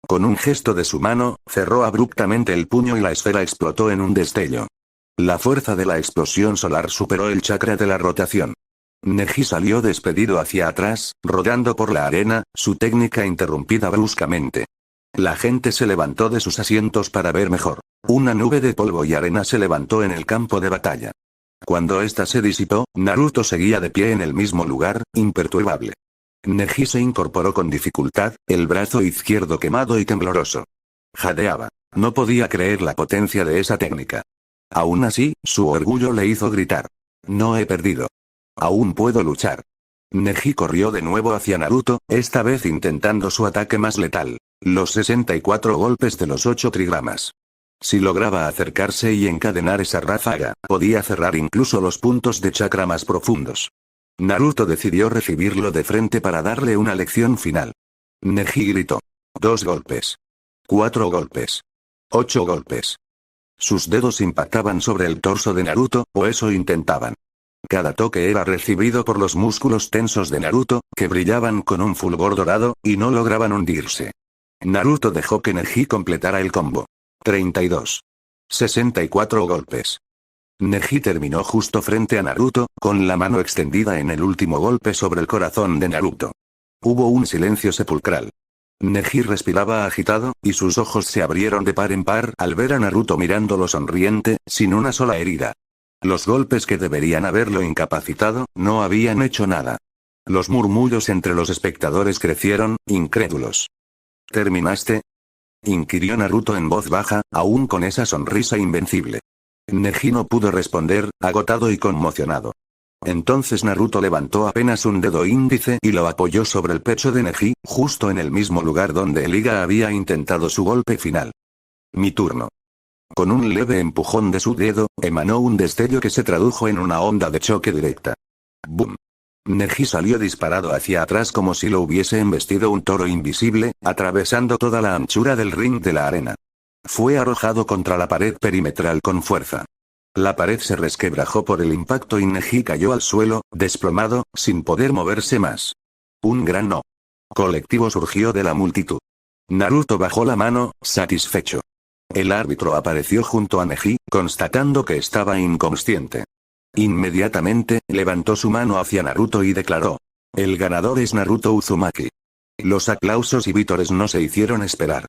Con un gesto de su mano, cerró abruptamente el puño y la esfera explotó en un destello. La fuerza de la explosión solar superó el chakra de la rotación. Neji salió despedido hacia atrás, rodando por la arena, su técnica interrumpida bruscamente. La gente se levantó de sus asientos para ver mejor. Una nube de polvo y arena se levantó en el campo de batalla. Cuando ésta se disipó, Naruto seguía de pie en el mismo lugar, imperturbable. Neji se incorporó con dificultad, el brazo izquierdo quemado y tembloroso. Jadeaba. No podía creer la potencia de esa técnica. Aún así, su orgullo le hizo gritar. No he perdido. Aún puedo luchar. Neji corrió de nuevo hacia Naruto, esta vez intentando su ataque más letal. Los 64 golpes de los 8 trigramas. Si lograba acercarse y encadenar esa ráfaga, podía cerrar incluso los puntos de chakra más profundos. Naruto decidió recibirlo de frente para darle una lección final. Neji gritó. 2 golpes. 4 golpes. 8 golpes. Sus dedos impactaban sobre el torso de Naruto, o eso intentaban. Cada toque era recibido por los músculos tensos de Naruto, que brillaban con un fulgor dorado, y no lograban hundirse. Naruto dejó que Neji completara el combo. 32. 64 golpes. Neji terminó justo frente a Naruto, con la mano extendida en el último golpe sobre el corazón de Naruto. Hubo un silencio sepulcral. Neji respiraba agitado, y sus ojos se abrieron de par en par al ver a Naruto mirándolo sonriente, sin una sola herida. Los golpes que deberían haberlo incapacitado, no habían hecho nada. Los murmullos entre los espectadores crecieron, incrédulos. ¿Terminaste?, inquirió Naruto en voz baja, aún con esa sonrisa invencible. Neji no pudo responder, agotado y conmocionado. Entonces Naruto levantó apenas un dedo índice y lo apoyó sobre el pecho de Neji, justo en el mismo lugar donde el Iga había intentado su golpe final. Mi turno. Con un leve empujón de su dedo, emanó un destello que se tradujo en una onda de choque directa. ¡Bum! Neji salió disparado hacia atrás como si lo hubiese embestido un toro invisible, atravesando toda la anchura del ring de la arena. Fue arrojado contra la pared perimetral con fuerza. La pared se resquebrajó por el impacto y Neji cayó al suelo, desplomado, sin poder moverse más. Un gran no colectivo surgió de la multitud. Naruto bajó la mano, satisfecho. El árbitro apareció junto a Neji, constatando que estaba inconsciente. Inmediatamente, levantó su mano hacia Naruto y declaró. El ganador es Naruto Uzumaki. Los aplausos y vítores no se hicieron esperar.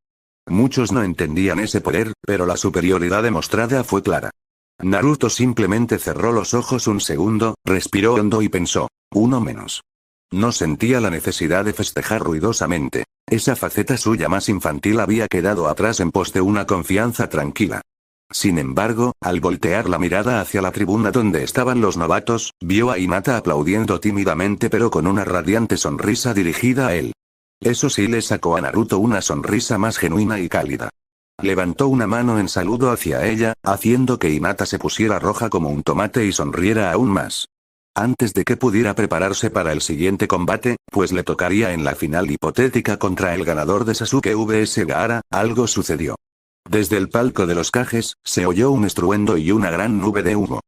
Muchos no entendían ese poder, pero la superioridad demostrada fue clara. Naruto simplemente cerró los ojos un segundo, respiró hondo y pensó. Uno menos. No sentía la necesidad de festejar ruidosamente. Esa faceta suya más infantil había quedado atrás en pos de una confianza tranquila. Sin embargo, al voltear la mirada hacia la tribuna donde estaban los novatos, vio a Hinata aplaudiendo tímidamente pero con una radiante sonrisa dirigida a él. Eso sí le sacó a Naruto una sonrisa más genuina y cálida. Levantó una mano en saludo hacia ella, haciendo que Hinata se pusiera roja como un tomate y sonriera aún más. Antes de que pudiera prepararse para el siguiente combate, pues le tocaría en la final hipotética contra el ganador de Sasuke vs Gaara, algo sucedió. Desde el palco de los Kages, se oyó un estruendo y una gran nube de humo.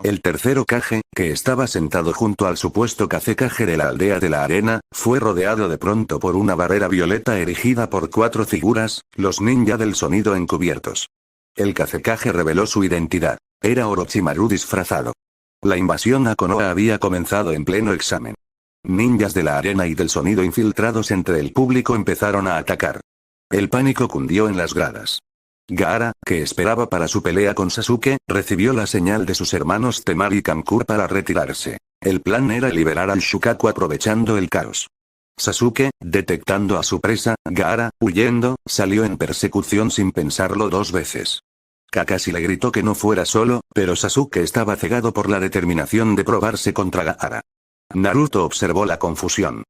El tercer Hokage, que estaba sentado junto al supuesto Kazekage de la aldea de la arena, fue rodeado de pronto por una barrera violeta erigida por 4 figuras, los ninja del sonido encubiertos. El Kazekage reveló su identidad. Era Orochimaru disfrazado. La invasión a Konoha había comenzado en pleno examen. Ninjas de la arena y del sonido infiltrados entre el público empezaron a atacar. El pánico cundió en las gradas. Gaara, que esperaba para su pelea con Sasuke, recibió la señal de sus hermanos Temari y Kankuro para retirarse. El plan era liberar al Shukaku aprovechando el caos. Sasuke, detectando a su presa, Gaara, huyendo, salió en persecución sin pensarlo 2 veces. Kakashi le gritó que no fuera solo, pero Sasuke estaba cegado por la determinación de probarse contra Gaara. Naruto observó la confusión.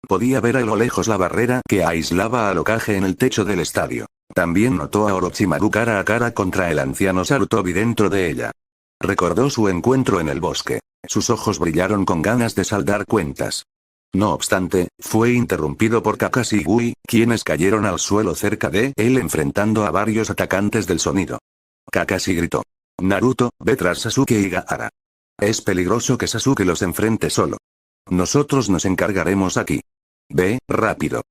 Podía ver a lo lejos la barrera que aislaba al Hokage en el techo del estadio. También notó a Orochimaru cara a cara contra el anciano Sarutobi dentro de ella. Recordó su encuentro en el bosque. Sus ojos brillaron con ganas de saldar cuentas. No obstante, fue interrumpido por Kakashi y Gui, quienes cayeron al suelo cerca de él enfrentando a varios atacantes del sonido. Kakashi gritó. Naruto, ve tras Sasuke y Gaara. Es peligroso que Sasuke los enfrente solo. Nosotros nos encargaremos aquí. Ve, rápido.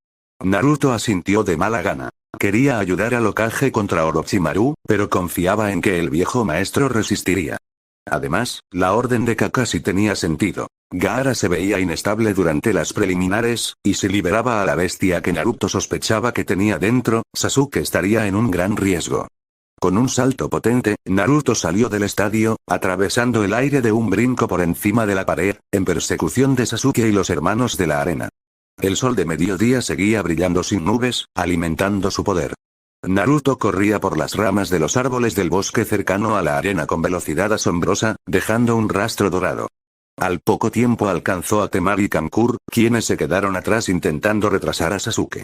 Naruto asintió de mala gana. Quería ayudar al Hokage contra Orochimaru, pero confiaba en que el viejo maestro resistiría. Además, la orden de Kakashi tenía sentido. Gaara se veía inestable durante las preliminares, y si liberaba a la bestia que Naruto sospechaba que tenía dentro, Sasuke estaría en un gran riesgo. Con un salto potente, Naruto salió del estadio, atravesando el aire de un brinco por encima de la pared, en persecución de Sasuke y los hermanos de la arena. El sol de mediodía seguía brillando sin nubes, alimentando su poder. Naruto corría por las ramas de los árboles del bosque cercano a la arena con velocidad asombrosa, dejando un rastro dorado. Al poco tiempo alcanzó a Temari y Kankuro, quienes se quedaron atrás intentando retrasar a Sasuke.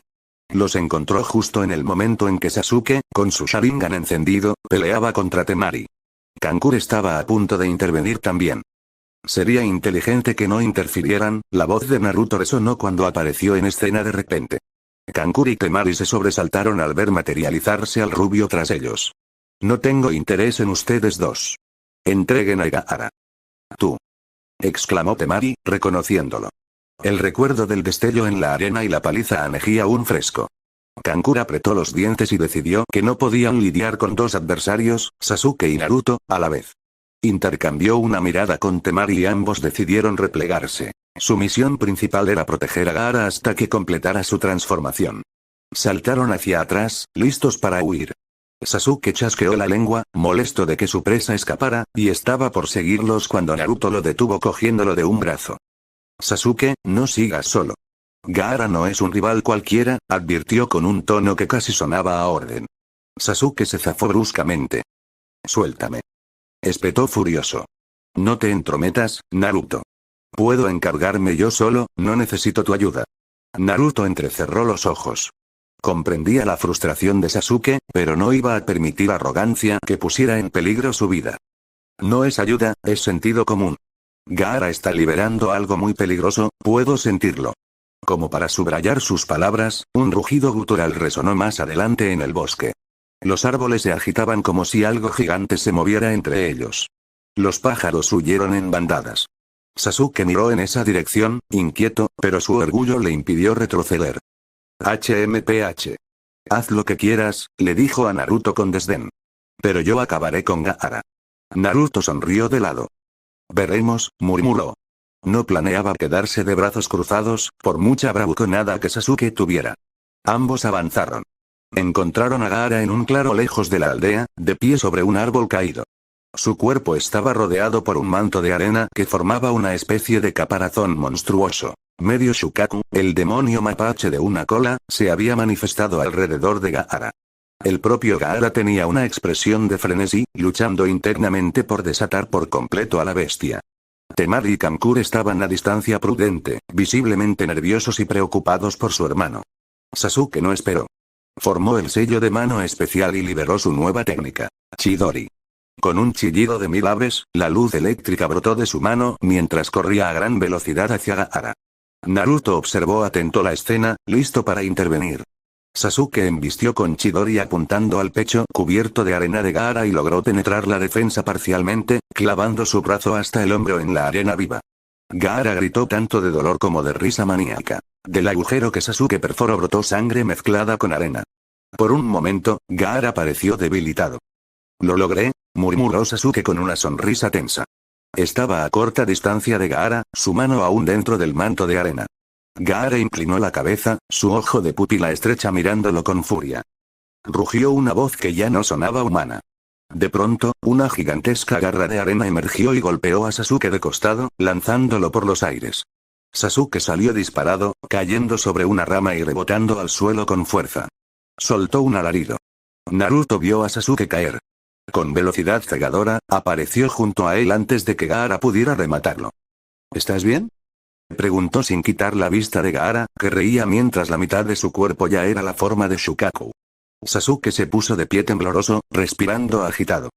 Los encontró justo en el momento en que Sasuke, con su Sharingan encendido, peleaba contra Temari. Kankuro estaba a punto de intervenir también. Sería inteligente que no interfirieran. La voz de Naruto resonó cuando apareció en escena de repente. Kankuro y Temari se sobresaltaron al ver materializarse al rubio tras ellos. No tengo interés en ustedes dos. Entreguen a Gaara. Tú. Exclamó Temari, reconociéndolo. El recuerdo del destello en la arena y la paliza a Neji aún fresco. Kankuro apretó los dientes y decidió que no podían lidiar con dos adversarios, Sasuke y Naruto, a la vez. Intercambió una mirada con Temari y ambos decidieron replegarse. Su misión principal era proteger a Gaara hasta que completara su transformación. Saltaron hacia atrás, listos para huir. Sasuke chasqueó la lengua, molesto de que su presa escapara, y estaba por seguirlos cuando Naruto lo detuvo cogiéndolo de un brazo. Sasuke, no sigas solo. Gaara no es un rival cualquiera, advirtió con un tono que casi sonaba a orden. Sasuke se zafó bruscamente. Suéltame. Espetó furioso. No te entrometas, Naruto. Puedo encargarme yo solo, no necesito tu ayuda. Naruto entrecerró los ojos. Comprendía la frustración de Sasuke, pero no iba a permitir arrogancia que pusiera en peligro su vida. No es ayuda, es sentido común. Gaara está liberando algo muy peligroso, puedo sentirlo. Como para subrayar sus palabras, un rugido gutural resonó más adelante en el bosque. Los árboles se agitaban como si algo gigante se moviera entre ellos. Los pájaros huyeron en bandadas. Sasuke miró en esa dirección, inquieto, pero su orgullo le impidió retroceder. HMPH. Haz lo que quieras, le dijo a Naruto con desdén. Pero yo acabaré con Gaara. Naruto sonrió de lado. Veremos, murmuró. No planeaba quedarse de brazos cruzados, por mucha bravuconada que Sasuke tuviera. Ambos avanzaron. Encontraron a Gaara en un claro lejos de la aldea, de pie sobre un árbol caído. Su cuerpo estaba rodeado por un manto de arena que formaba una especie de caparazón monstruoso. Medio Shukaku, el demonio mapache de una cola, se había manifestado alrededor de Gaara. El propio Gaara tenía una expresión de frenesí, luchando internamente por desatar por completo a la bestia. Temari y Kankuro estaban a distancia prudente, visiblemente nerviosos y preocupados por su hermano. Sasuke no esperó. Formó el sello de mano especial y liberó su nueva técnica, Chidori. Con un chillido de 1000 aves, la luz eléctrica brotó de su mano mientras corría a gran velocidad hacia Gaara. Naruto observó atento la escena, listo para intervenir. Sasuke embistió con Chidori apuntando al pecho cubierto de arena de Gaara y logró penetrar la defensa parcialmente, clavando su brazo hasta el hombro en la arena viva. Gaara gritó tanto de dolor como de risa maníaca. Del agujero que Sasuke perforó brotó sangre mezclada con arena. Por un momento, Gaara pareció debilitado. Lo logré, murmuró Sasuke con una sonrisa tensa. Estaba a corta distancia de Gaara, su mano aún dentro del manto de arena. Gaara inclinó la cabeza, su ojo de pupila estrecha mirándolo con furia. Rugió una voz que ya no sonaba humana. De pronto, una gigantesca garra de arena emergió y golpeó a Sasuke de costado, lanzándolo por los aires. Sasuke salió disparado, cayendo sobre una rama y rebotando al suelo con fuerza. Soltó un alarido. Naruto vio a Sasuke caer. Con velocidad cegadora, apareció junto a él antes de que Gaara pudiera rematarlo. ¿Estás bien?, preguntó sin quitar la vista de Gaara, que reía mientras la mitad de su cuerpo ya era la forma de Shukaku. Sasuke se puso de pie tembloroso, respirando agitado.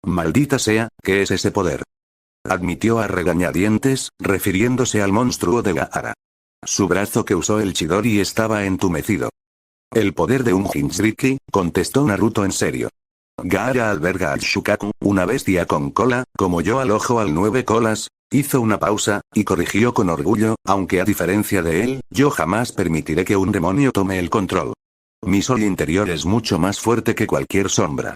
Maldita sea, ¿qué es ese poder?, admitió a regañadientes, refiriéndose al monstruo de Gaara. Su brazo que usó el Chidori estaba entumecido. El poder de un Jinchuriki, contestó Naruto en serio. Gaara alberga al Shukaku, una bestia con cola, como yo al ojo al 9 colas. Hizo una pausa, y corrigió con orgullo, aunque a diferencia de él, yo jamás permitiré que un demonio tome el control. Mi sol interior es mucho más fuerte que cualquier sombra.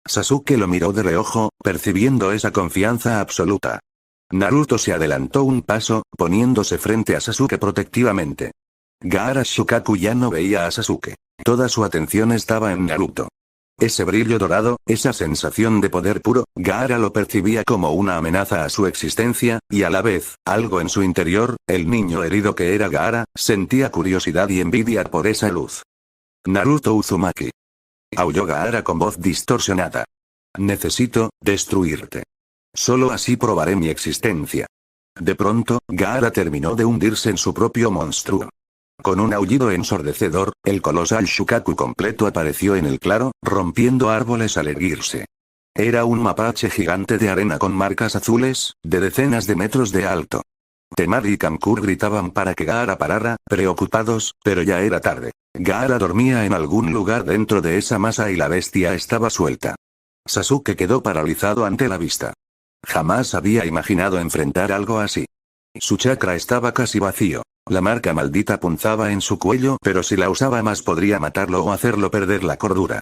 Sasuke lo miró de reojo, percibiendo esa confianza absoluta. Naruto se adelantó un paso, poniéndose frente a Sasuke protectivamente. Gaara Shukaku ya no veía a Sasuke. Toda su atención estaba en Naruto. Ese brillo dorado, esa sensación de poder puro, Gaara lo percibía como una amenaza a su existencia, y a la vez, algo en su interior, el niño herido que era Gaara, sentía curiosidad y envidia por esa luz. Naruto Uzumaki. Aulló Gaara con voz distorsionada. Necesito destruirte. Solo así probaré mi existencia. De pronto, Gaara terminó de hundirse en su propio monstruo. Con un aullido ensordecedor, el colosal Shukaku completo apareció en el claro, rompiendo árboles al erguirse. Era un mapache gigante de arena con marcas azules, de decenas de metros de alto. Temari y Kamkur gritaban para que Gaara parara, preocupados, pero ya era tarde. Gaara dormía en algún lugar dentro de esa masa y la bestia estaba suelta. Sasuke quedó paralizado ante la vista. Jamás había imaginado enfrentar algo así. Su chakra estaba casi vacío. La marca maldita punzaba en su cuello, pero si la usaba más podría matarlo o hacerlo perder la cordura.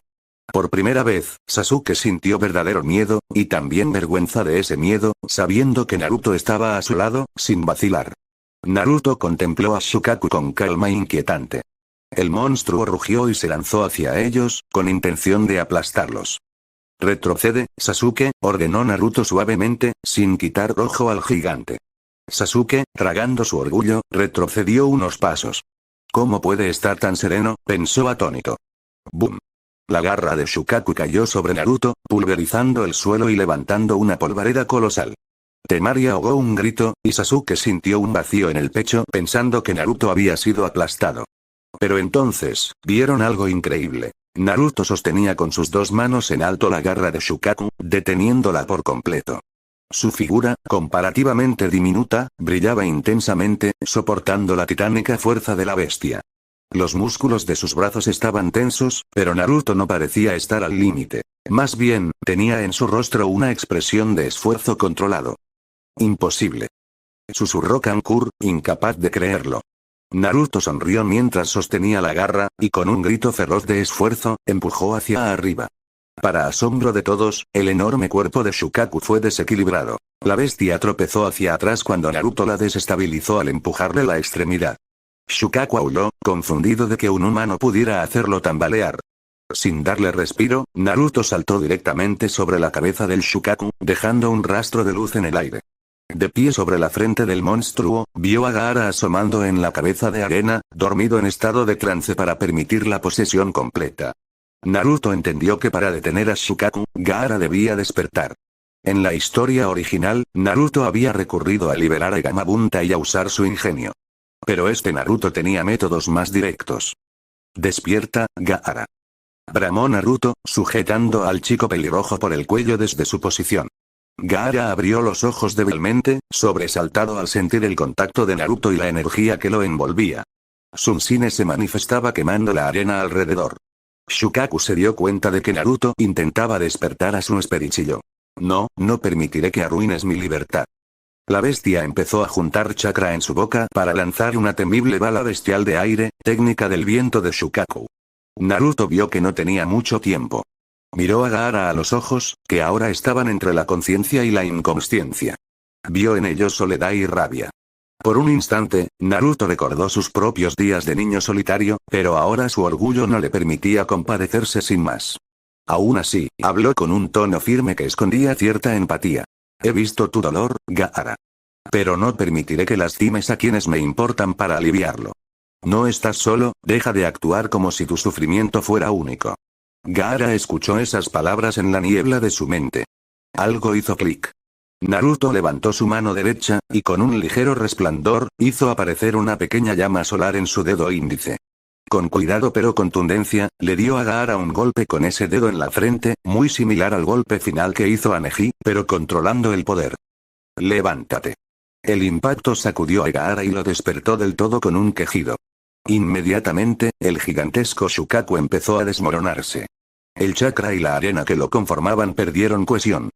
Por primera vez, Sasuke sintió verdadero miedo, y también vergüenza de ese miedo, sabiendo que Naruto estaba a su lado, sin vacilar. Naruto contempló a Shukaku con calma inquietante. El monstruo rugió y se lanzó hacia ellos, con intención de aplastarlos. Retrocede, Sasuke, ordenó Naruto suavemente, sin quitar ojo al gigante. Sasuke, tragando su orgullo, retrocedió unos pasos. ¿Cómo puede estar tan sereno?, pensó atónito. ¡Bum! La garra de Shukaku cayó sobre Naruto, pulverizando el suelo y levantando una polvareda colosal. Temari ahogó un grito, y Sasuke sintió un vacío en el pecho pensando que Naruto había sido aplastado. Pero entonces, vieron algo increíble. Naruto sostenía con sus dos manos en alto la garra de Shukaku, deteniéndola por completo. Su figura, comparativamente diminuta, brillaba intensamente, soportando la titánica fuerza de la bestia. Los músculos de sus brazos estaban tensos, pero Naruto no parecía estar al límite. Más bien, tenía en su rostro una expresión de esfuerzo controlado. Imposible. Susurró Kankuro, incapaz de creerlo. Naruto sonrió mientras sostenía la garra, y con un grito feroz de esfuerzo, empujó hacia arriba. Para asombro de todos, el enorme cuerpo de Shukaku fue desequilibrado. La bestia tropezó hacia atrás cuando Naruto la desestabilizó al empujarle la extremidad. Shukaku aulló, confundido de que un humano pudiera hacerlo tambalear. Sin darle respiro, Naruto saltó directamente sobre la cabeza del Shukaku, dejando un rastro de luz en el aire. De pie sobre la frente del monstruo, vio a Gaara asomando en la cabeza de arena, dormido en estado de trance para permitir la posesión completa. Naruto entendió que para detener a Shukaku, Gaara debía despertar. En la historia original, Naruto había recurrido a liberar a Gamabunta y a usar su ingenio. Pero este Naruto tenía métodos más directos. «Despierta, Gaara», bramó Naruto, sujetando al chico pelirrojo por el cuello desde su posición. Gaara abrió los ojos débilmente, sobresaltado al sentir el contacto de Naruto y la energía que lo envolvía. Sunsine se manifestaba quemando la arena alrededor. Shukaku se dio cuenta de que Naruto intentaba despertar a su esperichillo. No, no permitiré que arruines mi libertad. La bestia empezó a juntar chakra en su boca para lanzar una temible bala bestial de aire, técnica del viento de Shukaku. Naruto vio que no tenía mucho tiempo. Miró a Gaara a los ojos, que ahora estaban entre la conciencia y la inconsciencia. Vio en ellos soledad y rabia. Por un instante, Naruto recordó sus propios días de niño solitario, pero ahora su orgullo no le permitía compadecerse sin más. Aún así, habló con un tono firme que escondía cierta empatía. He visto tu dolor, Gaara. Pero no permitiré que lastimes a quienes me importan para aliviarlo. No estás solo, deja de actuar como si tu sufrimiento fuera único. Gaara escuchó esas palabras en la niebla de su mente. Algo hizo clic. Naruto levantó su mano derecha, y con un ligero resplandor, hizo aparecer una pequeña llama solar en su dedo índice. Con cuidado pero contundencia, le dio a Gaara un golpe con ese dedo en la frente, muy similar al golpe final que hizo a Neji, pero controlando el poder. Levántate. El impacto sacudió a Gaara y lo despertó del todo con un quejido. Inmediatamente, el gigantesco Shukaku empezó a desmoronarse. El chakra y la arena que lo conformaban perdieron cohesión.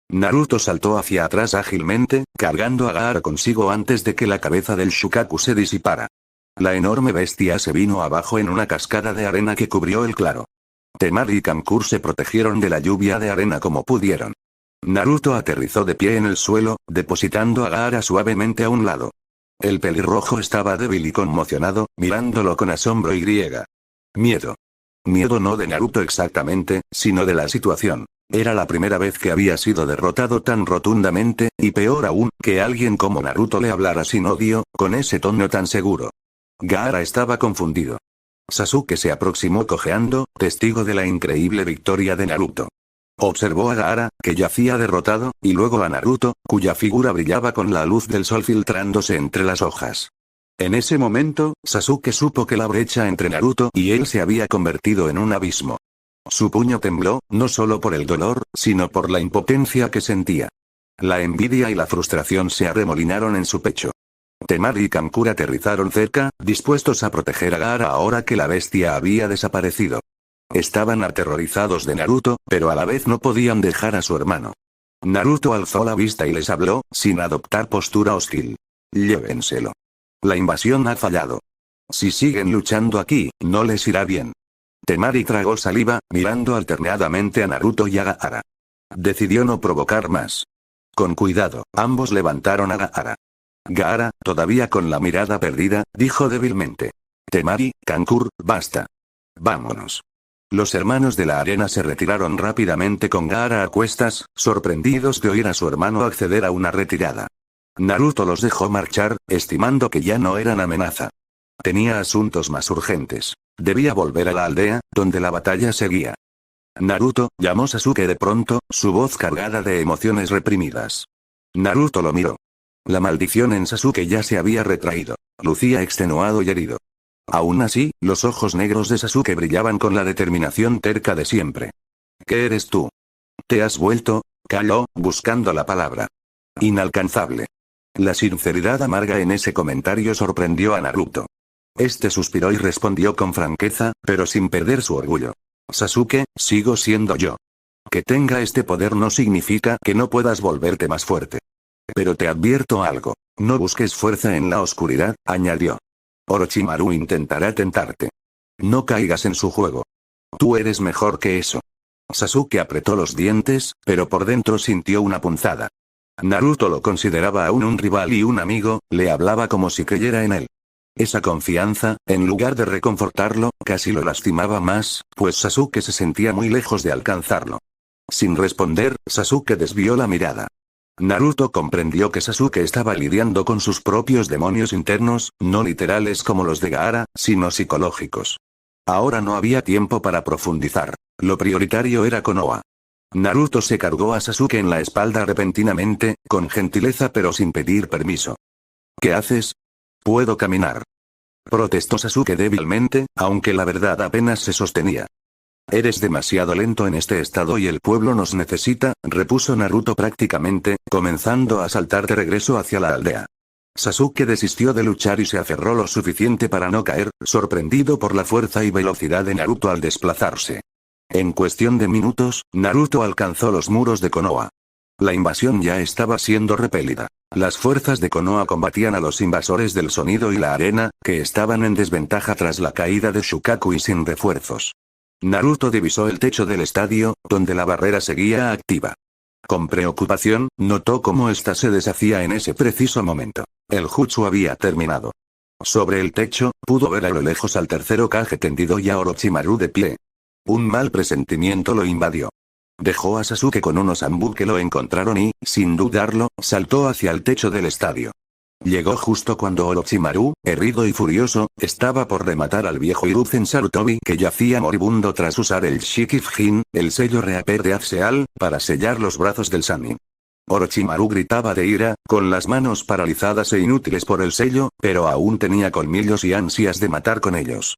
Naruto saltó hacia atrás ágilmente, cargando a Gaara consigo antes de que la cabeza del Shukaku se disipara. La enorme bestia se vino abajo en una cascada de arena que cubrió el claro. Temari y Kankuro se protegieron de la lluvia de arena como pudieron. Naruto aterrizó de pie en el suelo, depositando a Gaara suavemente a un lado. El pelirrojo estaba débil y conmocionado, mirándolo con asombro y griega. Miedo. Miedo no de Naruto exactamente, sino de la situación. Era la primera vez que había sido derrotado tan rotundamente, y peor aún, que alguien como Naruto le hablara sin odio, con ese tono tan seguro. Gaara estaba confundido. Sasuke se aproximó cojeando, testigo de la increíble victoria de Naruto. Observó a Gaara, que yacía derrotado, y luego a Naruto, cuya figura brillaba con la luz del sol filtrándose entre las hojas. En ese momento, Sasuke supo que la brecha entre Naruto y él se había convertido en un abismo. Su puño tembló, no solo por el dolor, sino por la impotencia que sentía. La envidia y la frustración se arremolinaron en su pecho. Temari y Kankura aterrizaron cerca, dispuestos a proteger a Gaara ahora que la bestia había desaparecido. Estaban aterrorizados de Naruto, pero a la vez no podían dejar a su hermano. Naruto alzó la vista y les habló, sin adoptar postura hostil. Llévenselo. La invasión ha fallado. Si siguen luchando aquí, no les irá bien. Temari tragó saliva, mirando alternadamente a Naruto y a Gaara. Decidió no provocar más. Con cuidado, ambos levantaron a Gaara. Gaara, todavía con la mirada perdida, dijo débilmente. Temari, Kankura, basta. Vámonos. Los hermanos de la arena se retiraron rápidamente con Gaara a cuestas, sorprendidos de oír a su hermano acceder a una retirada. Naruto los dejó marchar, estimando que ya no eran amenaza. Tenía asuntos más urgentes. Debía volver a la aldea, donde la batalla seguía. Naruto, llamó Sasuke de pronto, su voz cargada de emociones reprimidas. Naruto lo miró. La maldición en Sasuke ya se había retraído. Lucía extenuado y herido. Aún así, los ojos negros de Sasuke brillaban con la determinación terca de siempre. ¿Qué eres tú? ¿Te has vuelto? Calló, buscando la palabra. Inalcanzable. La sinceridad amarga en ese comentario sorprendió a Naruto. Este suspiró y respondió con franqueza, pero sin perder su orgullo. Sasuke, sigo siendo yo. Que tenga este poder no significa que no puedas volverte más fuerte. Pero te advierto algo. No busques fuerza en la oscuridad, añadió. Orochimaru intentará tentarte. No caigas en su juego. Tú eres mejor que eso. Sasuke apretó los dientes, pero por dentro sintió una punzada. Naruto lo consideraba aún un rival y un amigo, le hablaba como si creyera en él. Esa confianza, en lugar de reconfortarlo, casi lo lastimaba más, pues Sasuke se sentía muy lejos de alcanzarlo. Sin responder, Sasuke desvió la mirada. Naruto comprendió que Sasuke estaba lidiando con sus propios demonios internos, no literales como los de Gaara, sino psicológicos. Ahora no había tiempo para profundizar. Lo prioritario era Konoha. Naruto se cargó a Sasuke en la espalda repentinamente, con gentileza pero sin pedir permiso. ¿Qué haces? Puedo caminar. Protestó Sasuke débilmente, aunque la verdad apenas se sostenía. Eres demasiado lento en este estado y el pueblo nos necesita, repuso Naruto prácticamente, comenzando a saltar de regreso hacia la aldea. Sasuke desistió de luchar y se aferró lo suficiente para no caer, sorprendido por la fuerza y velocidad de Naruto al desplazarse. En cuestión de minutos, Naruto alcanzó los muros de Konoha. La invasión ya estaba siendo repelida. Las fuerzas de Konoha combatían a los invasores del sonido y la arena, que estaban en desventaja tras la caída de Shukaku y sin refuerzos. Naruto divisó el techo del estadio, donde la barrera seguía activa. Con preocupación, notó cómo ésta se deshacía en ese preciso momento. El jutsu había terminado. Sobre el techo, pudo ver a lo lejos al tercer Hokage tendido y a Orochimaru de pie. Un mal presentimiento lo invadió. Dejó a Sasuke con unos Anbu que lo encontraron y, sin dudarlo, saltó hacia el techo del estadio. Llegó justo cuando Orochimaru, herido y furioso, estaba por rematar al viejo Hiruzen Sarutobi que yacía moribundo tras usar el Shikifujin, el sello Reaper de Afseal, para sellar los brazos del Sannin. Orochimaru gritaba de ira, con las manos paralizadas e inútiles por el sello, pero aún tenía colmillos y ansias de matar con ellos.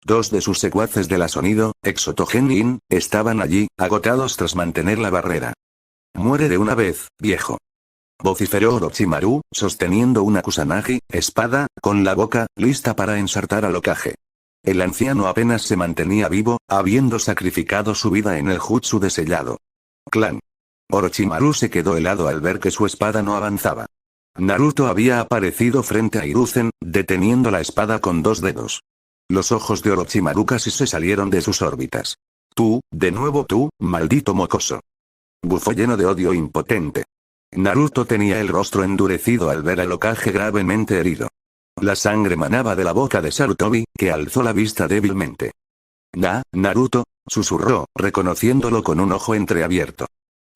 Dos de sus secuaces de la sonido, Exoto Genin, estaban allí, agotados tras mantener la barrera. Muere de una vez, viejo. Vociferó Orochimaru, sosteniendo una Kusanagi, espada, con la boca, lista para ensartar al Hokage. El anciano apenas se mantenía vivo, habiendo sacrificado su vida en el jutsu de sellado. Clan. Orochimaru se quedó helado al ver que su espada no avanzaba. Naruto había aparecido frente a Hiruzen, deteniendo la espada con dos dedos. Los ojos de Orochimaru casi se salieron de sus órbitas. Tú, de nuevo tú, maldito mocoso. Bufó lleno de odio impotente. Naruto tenía el rostro endurecido al ver al Hokage gravemente herido. La sangre manaba de la boca de Sarutobi, que alzó la vista débilmente. Naruto, susurró, reconociéndolo con un ojo entreabierto.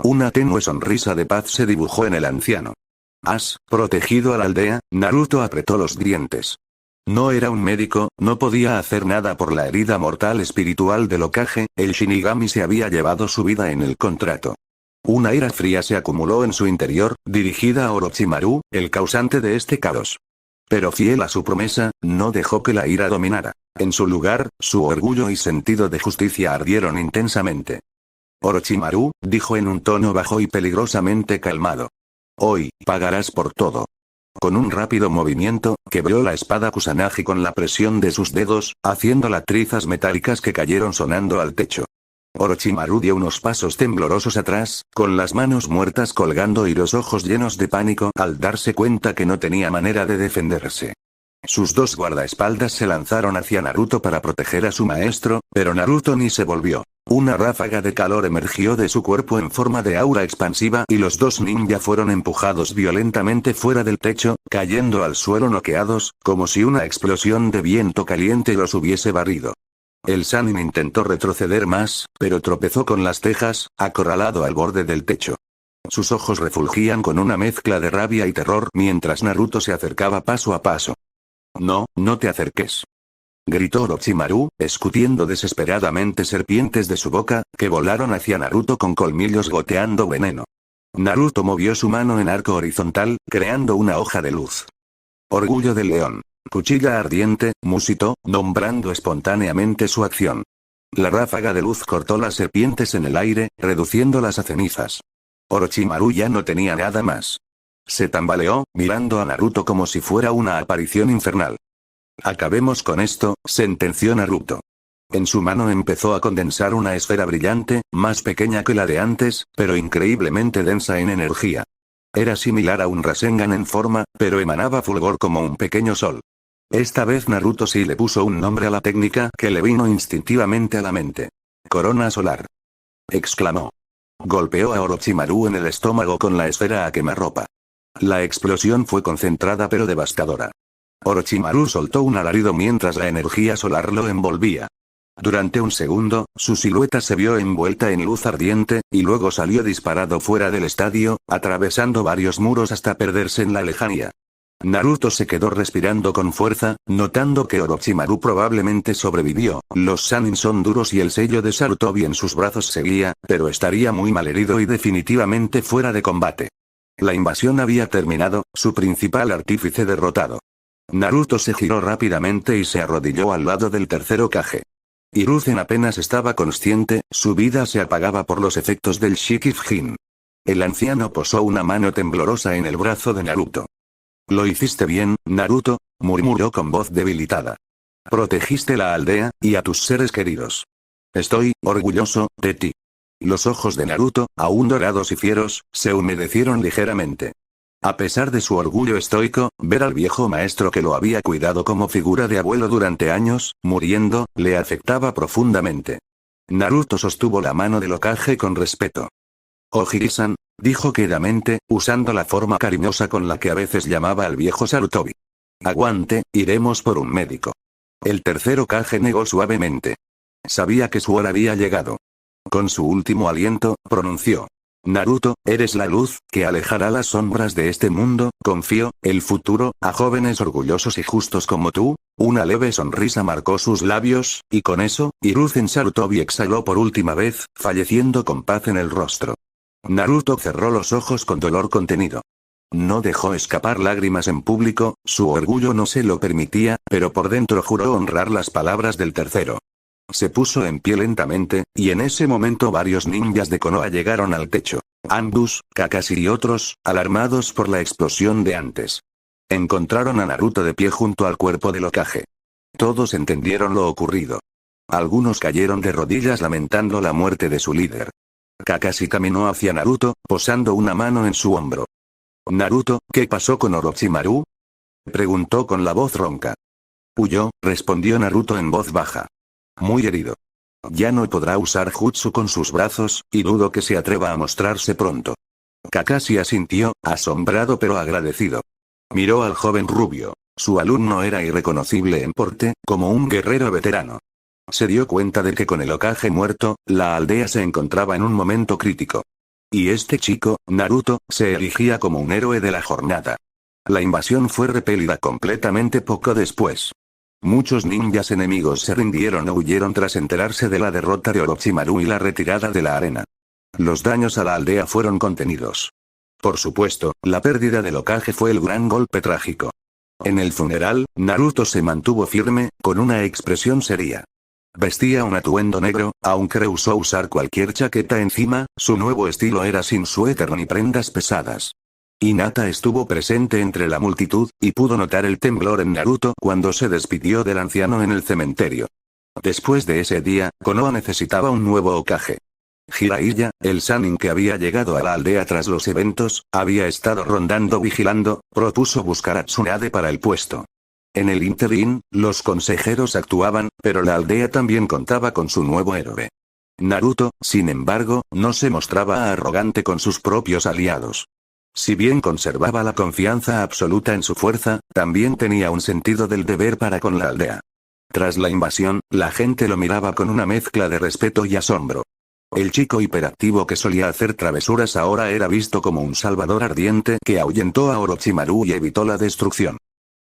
Una tenue sonrisa de paz se dibujó en el anciano. ¿Has protegido a la aldea? Naruto apretó los dientes. No era un médico, no podía hacer nada por la herida mortal espiritual del Hokage, el Shinigami se había llevado su vida en el contrato. Una ira fría se acumuló en su interior, dirigida a Orochimaru, el causante de este caos. Pero fiel a su promesa, no dejó que la ira dominara. En su lugar, su orgullo y sentido de justicia ardieron intensamente. Orochimaru, dijo en un tono bajo y peligrosamente calmado. Hoy, pagarás por todo. Con un rápido movimiento, quebró la espada Kusanagi con la presión de sus dedos, haciéndola trizas metálicas que cayeron sonando al techo. Orochimaru dio unos pasos temblorosos atrás, con las manos muertas colgando y los ojos llenos de pánico al darse cuenta que no tenía manera de defenderse. Sus dos guardaespaldas se lanzaron hacia Naruto para proteger a su maestro, pero Naruto ni se volvió. Una ráfaga de calor emergió de su cuerpo en forma de aura expansiva y los dos ninja fueron empujados violentamente fuera del techo, cayendo al suelo noqueados, como si una explosión de viento caliente los hubiese barrido. El Sannin intentó retroceder más, pero tropezó con las tejas, acorralado al borde del techo. Sus ojos refulgían con una mezcla de rabia y terror mientras Naruto se acercaba paso a paso. No, no te acerques. Gritó Orochimaru, escutiendo desesperadamente serpientes de su boca, que volaron hacia Naruto con colmillos goteando veneno. Naruto movió su mano en arco horizontal, creando una hoja de luz. Orgullo del león. Cuchilla ardiente, musitó, nombrando espontáneamente su acción. La ráfaga de luz cortó las serpientes en el aire, reduciéndolas a cenizas. Orochimaru ya no tenía nada más. Se tambaleó, mirando a Naruto como si fuera una aparición infernal. Acabemos con esto, sentenció Naruto. En su mano empezó a condensar una esfera brillante, más pequeña que la de antes, pero increíblemente densa en energía. Era similar a un Rasengan en forma, pero emanaba fulgor como un pequeño sol. Esta vez Naruto sí le puso un nombre a la técnica que le vino instintivamente a la mente. Corona solar. Exclamó. Golpeó a Orochimaru en el estómago con la esfera a quemarropa. La explosión fue concentrada pero devastadora. Orochimaru soltó un alarido mientras la energía solar lo envolvía. Durante un segundo, su silueta se vio envuelta en luz ardiente, y luego salió disparado fuera del estadio, atravesando varios muros hasta perderse en la lejanía. Naruto se quedó respirando con fuerza, notando que Orochimaru probablemente sobrevivió. Los Sannin son duros y el sello de Sarutobi en sus brazos seguía, pero estaría muy malherido y definitivamente fuera de combate. La invasión había terminado, su principal artífice derrotado. Naruto se giró rápidamente y se arrodilló al lado del tercer Hokage. Hiruzen apenas estaba consciente, su vida se apagaba por los efectos del Shikifujin. El anciano posó una mano temblorosa en el brazo de Naruto. Lo hiciste bien, Naruto, murmuró con voz debilitada. Protegiste la aldea, y a tus seres queridos. Estoy orgulloso de ti. Los ojos de Naruto, aún dorados y fieros, se humedecieron ligeramente. A pesar de su orgullo estoico, ver al viejo maestro que lo había cuidado como figura de abuelo durante años, muriendo, le afectaba profundamente. Naruto sostuvo la mano del Hokage con respeto. Ojiri-san, dijo quedamente, usando la forma cariñosa con la que a veces llamaba al viejo Sarutobi. Aguante, iremos por un médico. El tercer Hokage negó suavemente. Sabía que su hora había llegado. Con su último aliento, pronunció. Naruto, eres la luz, que alejará las sombras de este mundo, confío, el futuro, a jóvenes orgullosos y justos como tú. Una leve sonrisa marcó sus labios, y con eso, Hiruzen Sarutobi exhaló por última vez, falleciendo con paz en el rostro. Naruto cerró los ojos con dolor contenido. No dejó escapar lágrimas en público, su orgullo no se lo permitía, pero por dentro juró honrar las palabras del tercero. Se puso en pie lentamente, y en ese momento varios ninjas de Konoha llegaron al techo. Anbus, Kakashi y otros, alarmados por la explosión de antes. Encontraron a Naruto de pie junto al cuerpo del Hokage. Todos entendieron lo ocurrido. Algunos cayeron de rodillas lamentando la muerte de su líder. Kakashi caminó hacia Naruto, posando una mano en su hombro. Naruto, ¿qué pasó con Orochimaru? Preguntó con la voz ronca. Huyó, respondió Naruto en voz baja. Muy herido. Ya no podrá usar jutsu con sus brazos, y dudo que se atreva a mostrarse pronto. Kakashi asintió, asombrado pero agradecido. Miró al joven rubio. Su alumno era irreconocible en porte, como un guerrero veterano. Se dio cuenta de que con el Hokage muerto, la aldea se encontraba en un momento crítico. Y este chico, Naruto, se erigía como un héroe de la jornada. La invasión fue repelida completamente poco después. Muchos ninjas enemigos se rindieron o huyeron tras enterarse de la derrota de Orochimaru y la retirada de la arena. Los daños a la aldea fueron contenidos. Por supuesto, la pérdida del Hokage fue el gran golpe trágico. En el funeral, Naruto se mantuvo firme, con una expresión seria. Vestía un atuendo negro, aunque rehusó usar cualquier chaqueta encima, su nuevo estilo era sin suéter ni prendas pesadas. Hinata estuvo presente entre la multitud, y pudo notar el temblor en Naruto cuando se despidió del anciano en el cementerio. Después de ese día, Konoha necesitaba un nuevo Hokage. Jiraiya, el Sannin que había llegado a la aldea tras los eventos, había estado rondando vigilando, propuso buscar a Tsunade para el puesto. En el interín, los consejeros actuaban, pero la aldea también contaba con su nuevo héroe. Naruto, sin embargo, no se mostraba arrogante con sus propios aliados. Si bien conservaba la confianza absoluta en su fuerza, también tenía un sentido del deber para con la aldea. Tras la invasión, la gente lo miraba con una mezcla de respeto y asombro. El chico hiperactivo que solía hacer travesuras ahora era visto como un salvador ardiente que ahuyentó a Orochimaru y evitó la destrucción.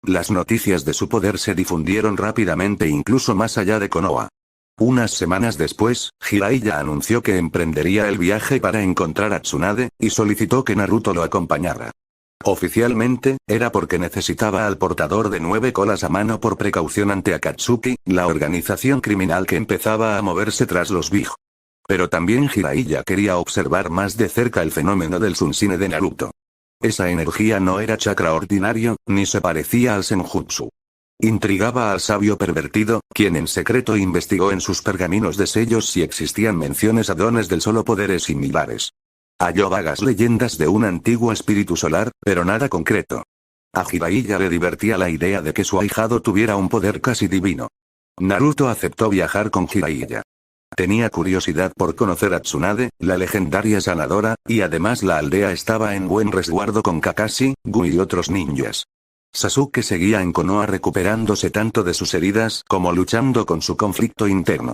Las noticias de su poder se difundieron rápidamente incluso más allá de Konoha. Unas semanas después, Jiraiya anunció que emprendería el viaje para encontrar a Tsunade, y solicitó que Naruto lo acompañara. Oficialmente, era porque necesitaba al portador de 9 colas a mano por precaución ante Akatsuki, la organización criminal que empezaba a moverse tras los Big. Pero también Jiraiya quería observar más de cerca el fenómeno del Sunsine de Naruto. Esa energía no era chakra ordinario, ni se parecía al Senjutsu. Intrigaba al sabio pervertido, quien en secreto investigó en sus pergaminos de sellos si existían menciones a dones del solo poderes similares. Halló vagas leyendas de un antiguo espíritu solar, pero nada concreto. A Jiraiya le divertía la idea de que su ahijado tuviera un poder casi divino. Naruto aceptó viajar con Jiraiya. Tenía curiosidad por conocer a Tsunade, la legendaria sanadora, y además la aldea estaba en buen resguardo con Kakashi, Gu y otros ninjas. Sasuke seguía en Konoha recuperándose tanto de sus heridas como luchando con su conflicto interno.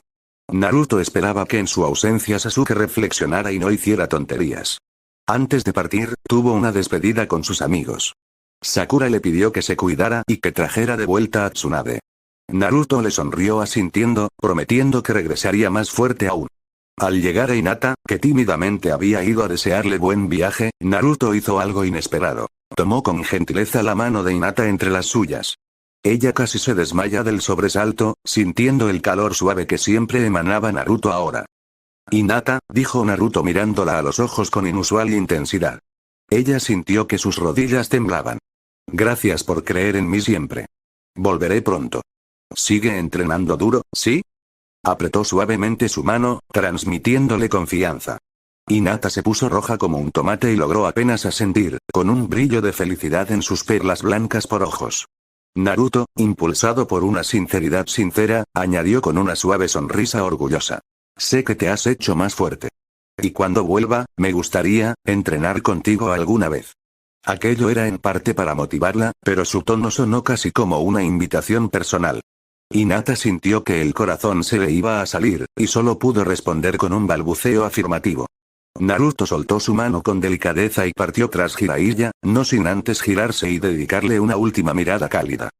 Naruto esperaba que en su ausencia Sasuke reflexionara y no hiciera tonterías. Antes de partir, tuvo una despedida con sus amigos. Sakura le pidió que se cuidara y que trajera de vuelta a Tsunade. Naruto le sonrió asintiendo, prometiendo que regresaría más fuerte aún. Al llegar a Hinata, que tímidamente había ido a desearle buen viaje, Naruto hizo algo inesperado. Tomó con gentileza la mano de Hinata entre las suyas. Ella casi se desmaya del sobresalto, sintiendo el calor suave que siempre emanaba Naruto ahora. Hinata, dijo Naruto mirándola a los ojos con inusual intensidad. Ella sintió que sus rodillas temblaban. Gracias por creer en mí siempre. Volveré pronto. ¿Sigue entrenando duro, sí? Apretó suavemente su mano, transmitiéndole confianza. Hinata se puso roja como un tomate y logró apenas asentir, con un brillo de felicidad en sus perlas blancas por ojos. Naruto, impulsado por una sinceridad sincera, añadió con una suave sonrisa orgullosa. Sé que te has hecho más fuerte. Y cuando vuelva, me gustaría entrenar contigo alguna vez. Aquello era en parte para motivarla, pero su tono sonó casi como una invitación personal. Hinata sintió que el corazón se le iba a salir, y solo pudo responder con un balbuceo afirmativo. Naruto soltó su mano con delicadeza y partió tras Jiraiya, no sin antes girarse y dedicarle una última mirada cálida.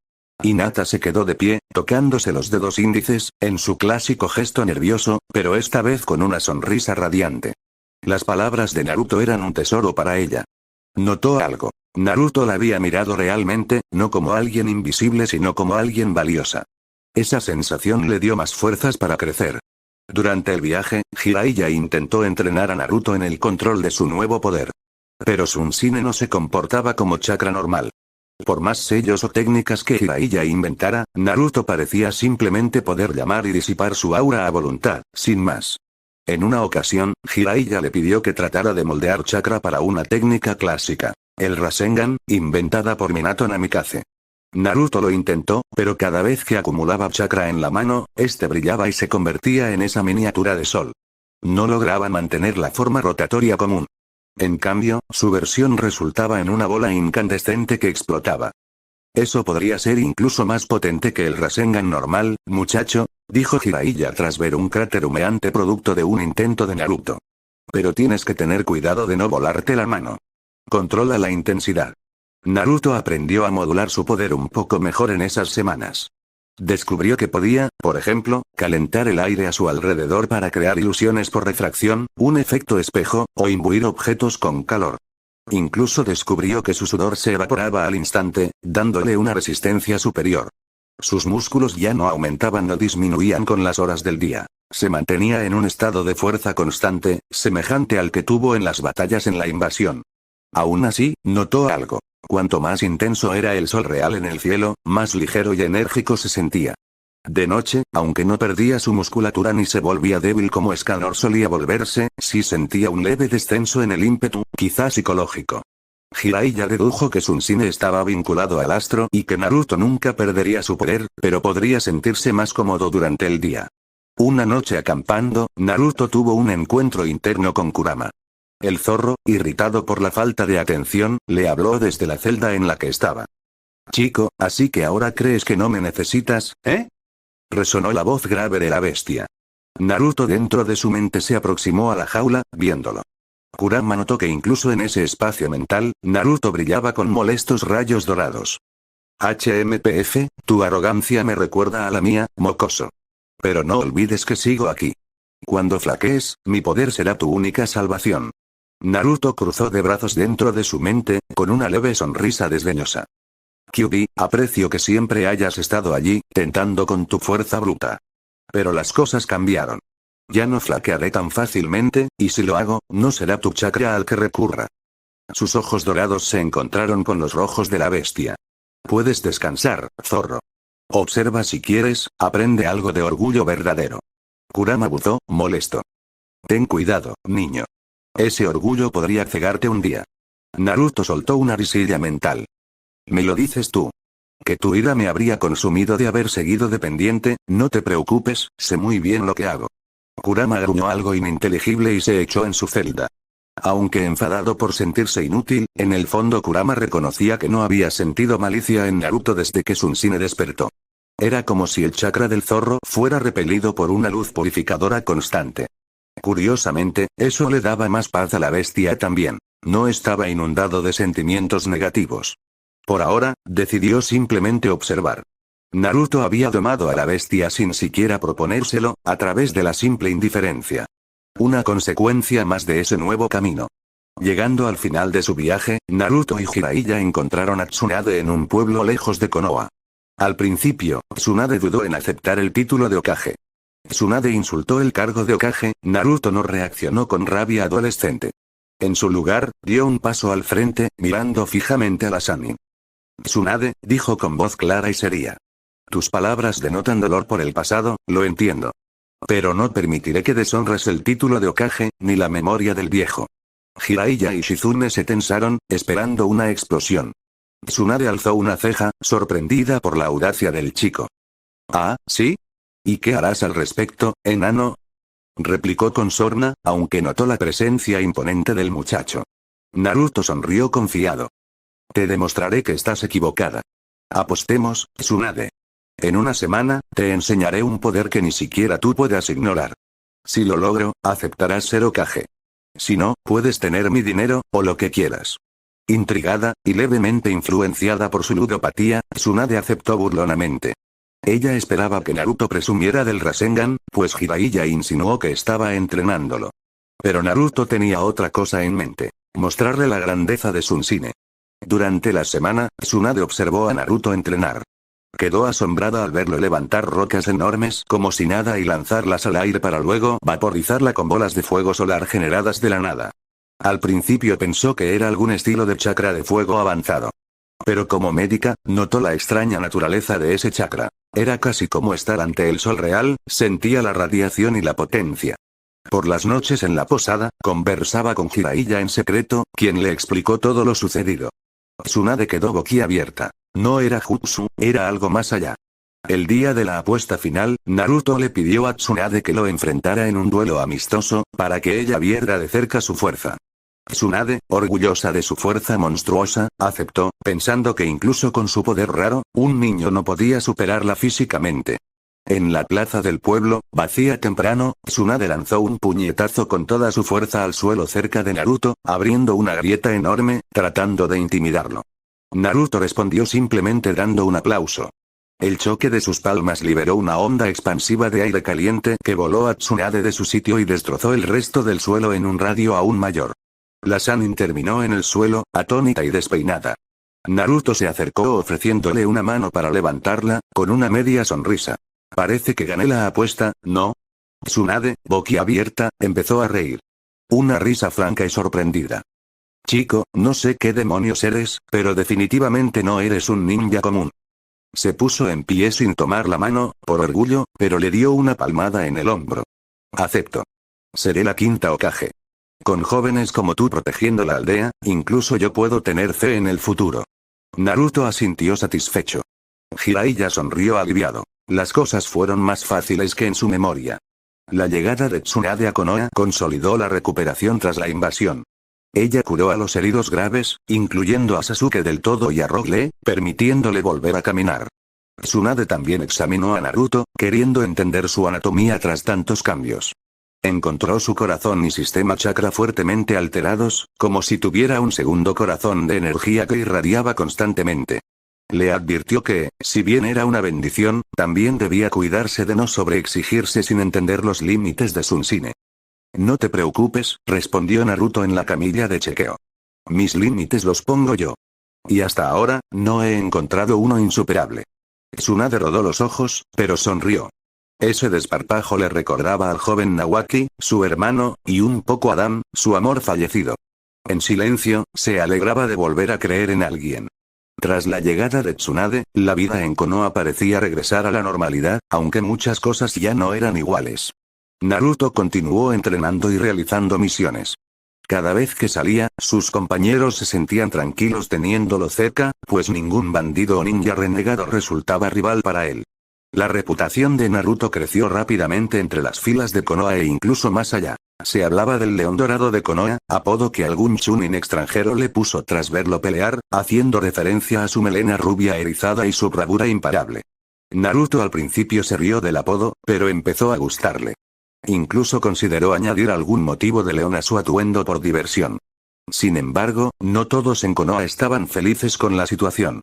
Hinata se quedó de pie, tocándose los dedos índices, en su clásico gesto nervioso, pero esta vez con una sonrisa radiante. Las palabras de Naruto eran un tesoro para ella. Notó algo. Naruto la había mirado realmente, no como alguien invisible sino como alguien valiosa. Esa sensación le dio más fuerzas para crecer. Durante el viaje, Jiraiya intentó entrenar a Naruto en el control de su nuevo poder. Pero Sunsine no se comportaba como chakra normal. Por más sellos o técnicas que Jiraiya inventara, Naruto parecía simplemente poder llamar y disipar su aura a voluntad, sin más. En una ocasión, Jiraiya le pidió que tratara de moldear chakra para una técnica clásica, el Rasengan, inventada por Minato Namikaze. Naruto lo intentó, pero cada vez que acumulaba chakra en la mano, este brillaba y se convertía en esa miniatura de sol. No lograba mantener la forma rotatoria común. En cambio, su versión resultaba en una bola incandescente que explotaba. Eso podría ser incluso más potente que el Rasengan normal, muchacho, dijo Jiraiya tras ver un cráter humeante producto de un intento de Naruto. Pero tienes que tener cuidado de no volarte la mano. Controla la intensidad. Naruto aprendió a modular su poder un poco mejor en esas semanas. Descubrió que podía, por ejemplo, calentar el aire a su alrededor para crear ilusiones por refracción, un efecto espejo, o imbuir objetos con calor. Incluso descubrió que su sudor se evaporaba al instante, dándole una resistencia superior. Sus músculos ya no aumentaban o disminuían con las horas del día. Se mantenía en un estado de fuerza constante, semejante al que tuvo en las batallas en la invasión. Aún así, notó algo. Cuanto más intenso era el sol real en el cielo, más ligero y enérgico se sentía. De noche, aunque no perdía su musculatura ni se volvía débil como Escanor solía volverse, sí sentía un leve descenso en el ímpetu, quizá psicológico. Jiraiya dedujo que Sunsine estaba vinculado al astro y que Naruto nunca perdería su poder, pero podría sentirse más cómodo durante el día. Una noche acampando, Naruto tuvo un encuentro interno con Kurama. El zorro, irritado por la falta de atención, le habló desde la celda en la que estaba. «Chico, así que ahora crees que no me necesitas, ¿eh?», resonó la voz grave de la bestia. Naruto dentro de su mente se aproximó a la jaula, viéndolo. Kurama notó que incluso en ese espacio mental, Naruto brillaba con molestos rayos dorados. HMPF, tu arrogancia me recuerda a la mía, mocoso. Pero no olvides que sigo aquí. Cuando flaquees, mi poder será tu única salvación. Naruto cruzó de brazos dentro de su mente, con una leve sonrisa desdeñosa. Kyuubi, aprecio que siempre hayas estado allí, tentando con tu fuerza bruta. Pero las cosas cambiaron. Ya no flaquearé tan fácilmente, y si lo hago, no será tu chakra al que recurra. Sus ojos dorados se encontraron con los rojos de la bestia. Puedes descansar, zorro. Observa si quieres, aprende algo de orgullo verdadero. Kurama buzó, molesto. Ten cuidado, niño. Ese orgullo podría cegarte un día. Naruto soltó una risilla mental. ¿Me lo dices tú? Que tu ira me habría consumido de haber seguido dependiente, no te preocupes, sé muy bien lo que hago. Kurama gruñó algo ininteligible y se echó en su celda. Aunque enfadado por sentirse inútil, en el fondo Kurama reconocía que no había sentido malicia en Naruto desde que Sunsine despertó. Era como si el chakra del zorro fuera repelido por una luz purificadora constante. Curiosamente, eso le daba más paz a la bestia también. No estaba inundado de sentimientos negativos. Por ahora, decidió simplemente observar. Naruto había domado a la bestia sin siquiera proponérselo, a través de la simple indiferencia. Una consecuencia más de ese nuevo camino. Llegando al final de su viaje, Naruto y Jiraiya encontraron a Tsunade en un pueblo lejos de Konoha. Al principio, Tsunade dudó en aceptar el título de Hokage. Tsunade insultó el cargo de Hokage, Naruto no reaccionó con rabia adolescente. En su lugar, dio un paso al frente, mirando fijamente a la Sannin. Tsunade, dijo con voz clara y seria. Tus palabras denotan dolor por el pasado, lo entiendo. Pero no permitiré que deshonres el título de Hokage, ni la memoria del viejo. Jiraiya y Shizune se tensaron, esperando una explosión. Tsunade alzó una ceja, sorprendida por la audacia del chico. ¿Ah, sí? ¿Y qué harás al respecto, enano? Replicó con sorna, aunque notó la presencia imponente del muchacho. Naruto sonrió confiado. Te demostraré que estás equivocada. Apostemos, Tsunade. En una semana, te enseñaré un poder que ni siquiera tú puedas ignorar. Si lo logro, aceptarás ser Hokage. Si no, puedes tener mi dinero, o lo que quieras. Intrigada, y levemente influenciada por su ludopatía, Tsunade aceptó burlonamente. Ella esperaba que Naruto presumiera del Rasengan, pues Jiraiya insinuó que estaba entrenándolo. Pero Naruto tenía otra cosa en mente. Mostrarle la grandeza de Sunsine. Durante la semana, Tsunade observó a Naruto entrenar. Quedó asombrada al verlo levantar rocas enormes como si nada y lanzarlas al aire para luego vaporizarla con bolas de fuego solar generadas de la nada. Al principio pensó que era algún estilo de chakra de fuego avanzado. Pero como médica, notó la extraña naturaleza de ese chakra. Era casi como estar ante el sol real, sentía la radiación y la potencia. Por las noches en la posada, conversaba con Jiraiya en secreto, quien le explicó todo lo sucedido. Tsunade quedó boquiabierta. No era jutsu, era algo más allá. El día de la apuesta final, Naruto le pidió a Tsunade que lo enfrentara en un duelo amistoso, para que ella viera de cerca su fuerza. Tsunade, orgullosa de su fuerza monstruosa, aceptó, pensando que incluso con su poder raro, un niño no podía superarla físicamente. En la plaza del pueblo, vacía temprano, Tsunade lanzó un puñetazo con toda su fuerza al suelo cerca de Naruto, abriendo una grieta enorme, tratando de intimidarlo. Naruto respondió simplemente dando un aplauso. El choque de sus palmas liberó una onda expansiva de aire caliente que voló a Tsunade de su sitio y destrozó el resto del suelo en un radio aún mayor. La Sannin terminó en el suelo, atónita y despeinada. Naruto se acercó ofreciéndole una mano para levantarla, con una media sonrisa. Parece que gané la apuesta, ¿no? Tsunade, boquiabierta, empezó a reír. Una risa franca y sorprendida. Chico, no sé qué demonios eres, pero definitivamente no eres un ninja común. Se puso en pie sin tomar la mano, por orgullo, pero le dio una palmada en el hombro. Acepto. Seré la quinta Hokage. Con jóvenes como tú protegiendo la aldea, incluso yo puedo tener fe en el futuro. Naruto asintió satisfecho. Jiraiya sonrió aliviado. Las cosas fueron más fáciles que en su memoria. La llegada de Tsunade a Konoha consolidó la recuperación tras la invasión. Ella curó a los heridos graves, incluyendo a Sasuke del todo y a Rock Lee, permitiéndole volver a caminar. Tsunade también examinó a Naruto, queriendo entender su anatomía tras tantos cambios. Encontró su corazón y sistema chakra fuertemente alterados, como si tuviera un segundo corazón de energía que irradiaba constantemente. Le advirtió que, si bien era una bendición, también debía cuidarse de no sobreexigirse sin entender los límites de Sunsine. No te preocupes, respondió Naruto en la camilla de chequeo. Mis límites los pongo yo. Y hasta ahora, no he encontrado uno insuperable. Tsunade rodó los ojos, pero sonrió. Ese desparpajo le recordaba al joven Nawaki, su hermano, y un poco a Adam, su amor fallecido. En silencio, se alegraba de volver a creer en alguien. Tras la llegada de Tsunade, la vida en Konoha parecía regresar a la normalidad, aunque muchas cosas ya no eran iguales. Naruto continuó entrenando y realizando misiones. Cada vez que salía, sus compañeros se sentían tranquilos teniéndolo cerca, pues ningún bandido o ninja renegado resultaba rival para él. La reputación de Naruto creció rápidamente entre las filas de Konoha e incluso más allá. Se hablaba del León Dorado de Konoha, apodo que algún chunin extranjero le puso tras verlo pelear, haciendo referencia a su melena rubia erizada y su bravura imparable. Naruto al principio se rió del apodo, pero empezó a gustarle. Incluso consideró añadir algún motivo de león a su atuendo por diversión. Sin embargo, no todos en Konoha estaban felices con la situación.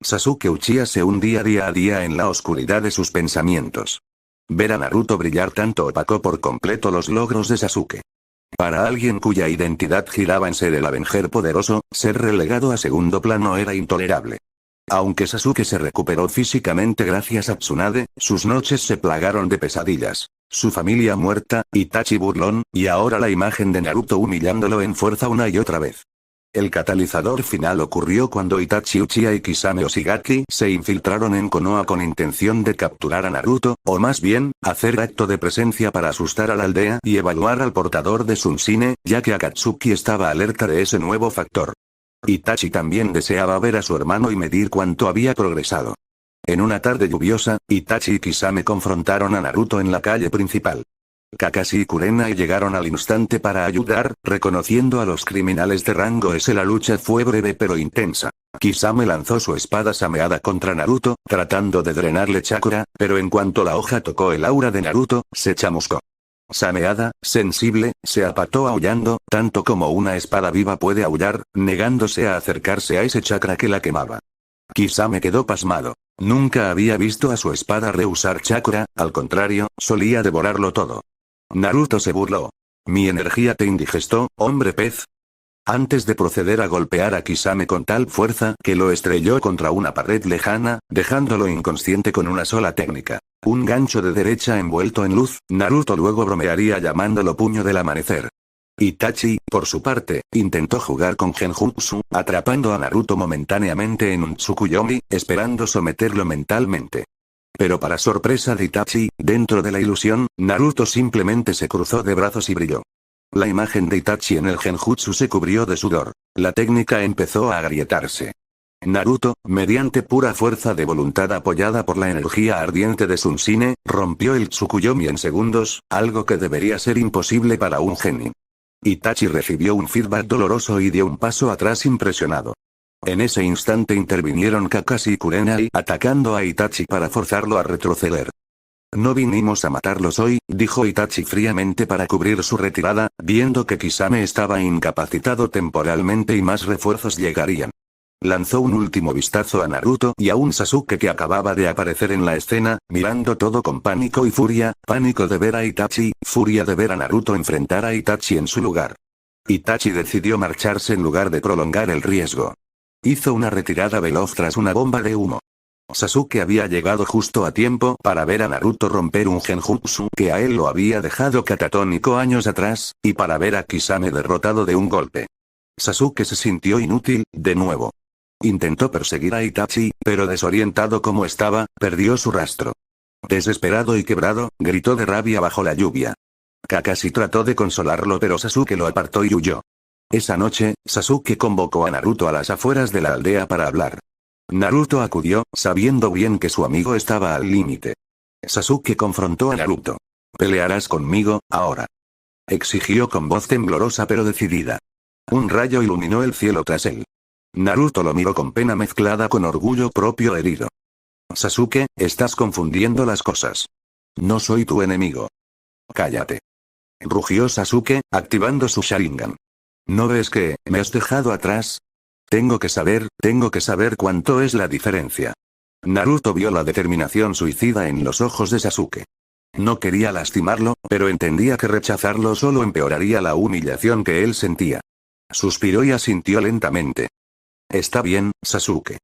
Sasuke Uchiha se hundía día a día en la oscuridad de sus pensamientos. Ver a Naruto brillar tanto opacó por completo los logros de Sasuke. Para alguien cuya identidad giraba en ser el Avenger poderoso, ser relegado a segundo plano era intolerable. Aunque Sasuke se recuperó físicamente gracias a Tsunade, sus noches se plagaron de pesadillas. Su familia muerta, Itachi burlón, y ahora la imagen de Naruto humillándolo en fuerza una y otra vez. El catalizador final ocurrió cuando Itachi Uchiha y Kisame Oshigaki se infiltraron en Konoha con intención de capturar a Naruto, o más bien, hacer acto de presencia para asustar a la aldea y evaluar al portador de Sunsine, ya que Akatsuki estaba alerta de ese nuevo factor. Itachi también deseaba ver a su hermano y medir cuánto había progresado. En una tarde lluviosa, Itachi y Kisame confrontaron a Naruto en la calle principal. Kakashi y Kurenai llegaron al instante para ayudar, reconociendo a los criminales de rango S. La lucha fue breve pero intensa. Kisame lanzó su espada sameada contra Naruto, tratando de drenarle chakra, pero en cuanto la hoja tocó el aura de Naruto, se chamuscó. Sameada, sensible, se apató aullando, tanto como una espada viva puede aullar, negándose a acercarse a ese chakra que la quemaba. Kisame quedó pasmado. Nunca había visto a su espada rehusar chakra, al contrario, solía devorarlo todo. Naruto se burló. ¿Mi energía te indigestó, hombre pez? Antes de proceder a golpear a Kisame con tal fuerza que lo estrelló contra una pared lejana, dejándolo inconsciente con una sola técnica. Un gancho de derecha envuelto en luz, Naruto luego bromearía llamándolo puño del amanecer. Itachi, por su parte, intentó jugar con Genjutsu, atrapando a Naruto momentáneamente en un Tsukuyomi, esperando someterlo mentalmente. Pero para sorpresa de Itachi, dentro de la ilusión, Naruto simplemente se cruzó de brazos y brilló. La imagen de Itachi en el Genjutsu se cubrió de sudor. La técnica empezó a agrietarse. Naruto, mediante pura fuerza de voluntad apoyada por la energía ardiente de Sunsine, rompió el Tsukuyomi en segundos, algo que debería ser imposible para un genin. Itachi recibió un feedback doloroso y dio un paso atrás impresionado. En ese instante intervinieron Kakashi y Kurenai atacando a Itachi para forzarlo a retroceder. No vinimos a matarlos hoy, dijo Itachi fríamente para cubrir su retirada, viendo que Kisame estaba incapacitado temporalmente y más refuerzos llegarían. Lanzó un último vistazo a Naruto y a un Sasuke que acababa de aparecer en la escena, mirando todo con pánico y furia, pánico de ver a Itachi, furia de ver a Naruto enfrentar a Itachi en su lugar. Itachi decidió marcharse en lugar de prolongar el riesgo. Hizo una retirada veloz tras una bomba de humo. Sasuke había llegado justo a tiempo para ver a Naruto romper un genjutsu que a él lo había dejado catatónico años atrás, y para ver a Kisame derrotado de un golpe. Sasuke se sintió inútil, de nuevo. Intentó perseguir a Itachi, pero desorientado como estaba, perdió su rastro. Desesperado y quebrado, gritó de rabia bajo la lluvia. Kakashi trató de consolarlo pero Sasuke lo apartó y huyó. Esa noche, Sasuke convocó a Naruto a las afueras de la aldea para hablar. Naruto acudió, sabiendo bien que su amigo estaba al límite. Sasuke confrontó a Naruto. «¿Pelearás conmigo, ahora?», exigió con voz temblorosa pero decidida. Un rayo iluminó el cielo tras él. Naruto lo miró con pena mezclada con orgullo propio herido. «Sasuke, estás confundiendo las cosas. No soy tu enemigo». «Cállate», rugió Sasuke, activando su Sharingan. «¿No ves que me has dejado atrás? Tengo que saber cuánto es la diferencia». Naruto vio la determinación suicida en los ojos de Sasuke. No quería lastimarlo, pero entendía que rechazarlo solo empeoraría la humillación que él sentía. Suspiró y asintió lentamente. «Está bien, Sasuke.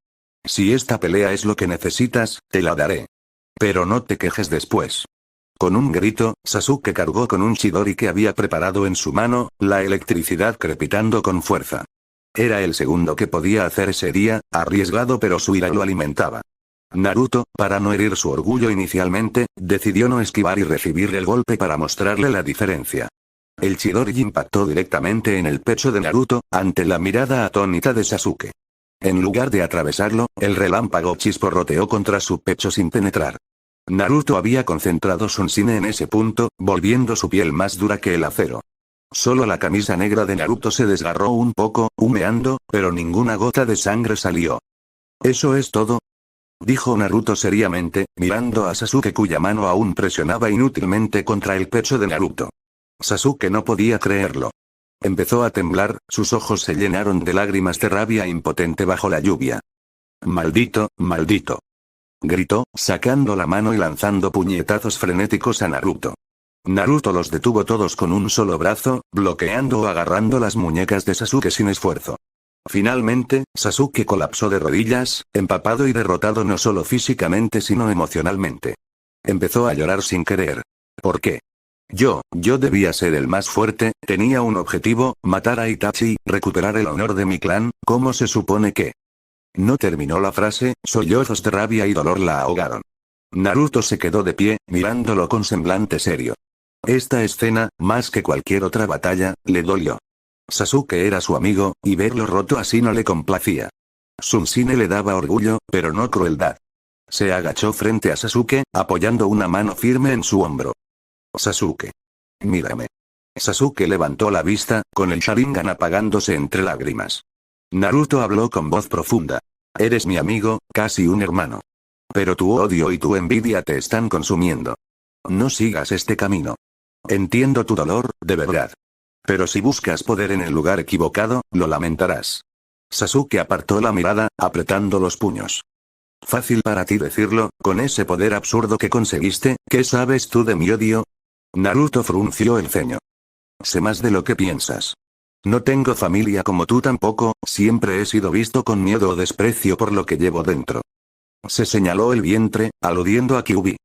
Si esta pelea es lo que necesitas, te la daré. Pero no te quejes después». Con un grito, Sasuke cargó con un Chidori que había preparado en su mano, la electricidad crepitando con fuerza. Era el segundo que podía hacer ese día, arriesgado pero su ira lo alimentaba. Naruto, para no herir su orgullo inicialmente, decidió no esquivar y recibir el golpe para mostrarle la diferencia. El Chidori impactó directamente en el pecho de Naruto, ante la mirada atónita de Sasuke. En lugar de atravesarlo, el relámpago chisporroteó contra su pecho sin penetrar. Naruto había concentrado su Nsine en ese punto, volviendo su piel más dura que el acero. Solo la camisa negra de Naruto se desgarró un poco, humeando, pero ninguna gota de sangre salió. «¿Eso es todo?», dijo Naruto seriamente, mirando a Sasuke cuya mano aún presionaba inútilmente contra el pecho de Naruto. Sasuke no podía creerlo. Empezó a temblar, sus ojos se llenaron de lágrimas de rabia impotente bajo la lluvia. «Maldito, maldito», gritó, sacando la mano y lanzando puñetazos frenéticos a Naruto. Naruto los detuvo todos con un solo brazo, bloqueando o agarrando las muñecas de Sasuke sin esfuerzo. Finalmente, Sasuke colapsó de rodillas, empapado y derrotado no solo físicamente sino emocionalmente. Empezó a llorar sin querer. ¿Por qué? Yo debía ser el más fuerte, tenía un objetivo, matar a Itachi, recuperar el honor de mi clan, ¿cómo se supone que? No terminó la frase, sollozos de rabia y dolor la ahogaron. Naruto se quedó de pie, mirándolo con semblante serio. Esta escena, más que cualquier otra batalla, le dolió. Sasuke era su amigo, y verlo roto así no le complacía. Su Nsine le daba orgullo, pero no crueldad. Se agachó frente a Sasuke, apoyando una mano firme en su hombro. «Sasuke. Mírame». Sasuke levantó la vista, con el Sharingan apagándose entre lágrimas. Naruto habló con voz profunda. «Eres mi amigo, casi un hermano. Pero tu odio y tu envidia te están consumiendo. No sigas este camino. Entiendo tu dolor, de verdad. Pero si buscas poder en el lugar equivocado, lo lamentarás». Sasuke apartó la mirada, apretando los puños. «Fácil para ti decirlo, con ese poder absurdo que conseguiste, ¿qué sabes tú de mi odio?». Naruto frunció el ceño. «Sé más de lo que piensas. No tengo familia como tú tampoco, siempre he sido visto con miedo o desprecio por lo que llevo dentro». Se señaló el vientre, aludiendo a Kyuubi.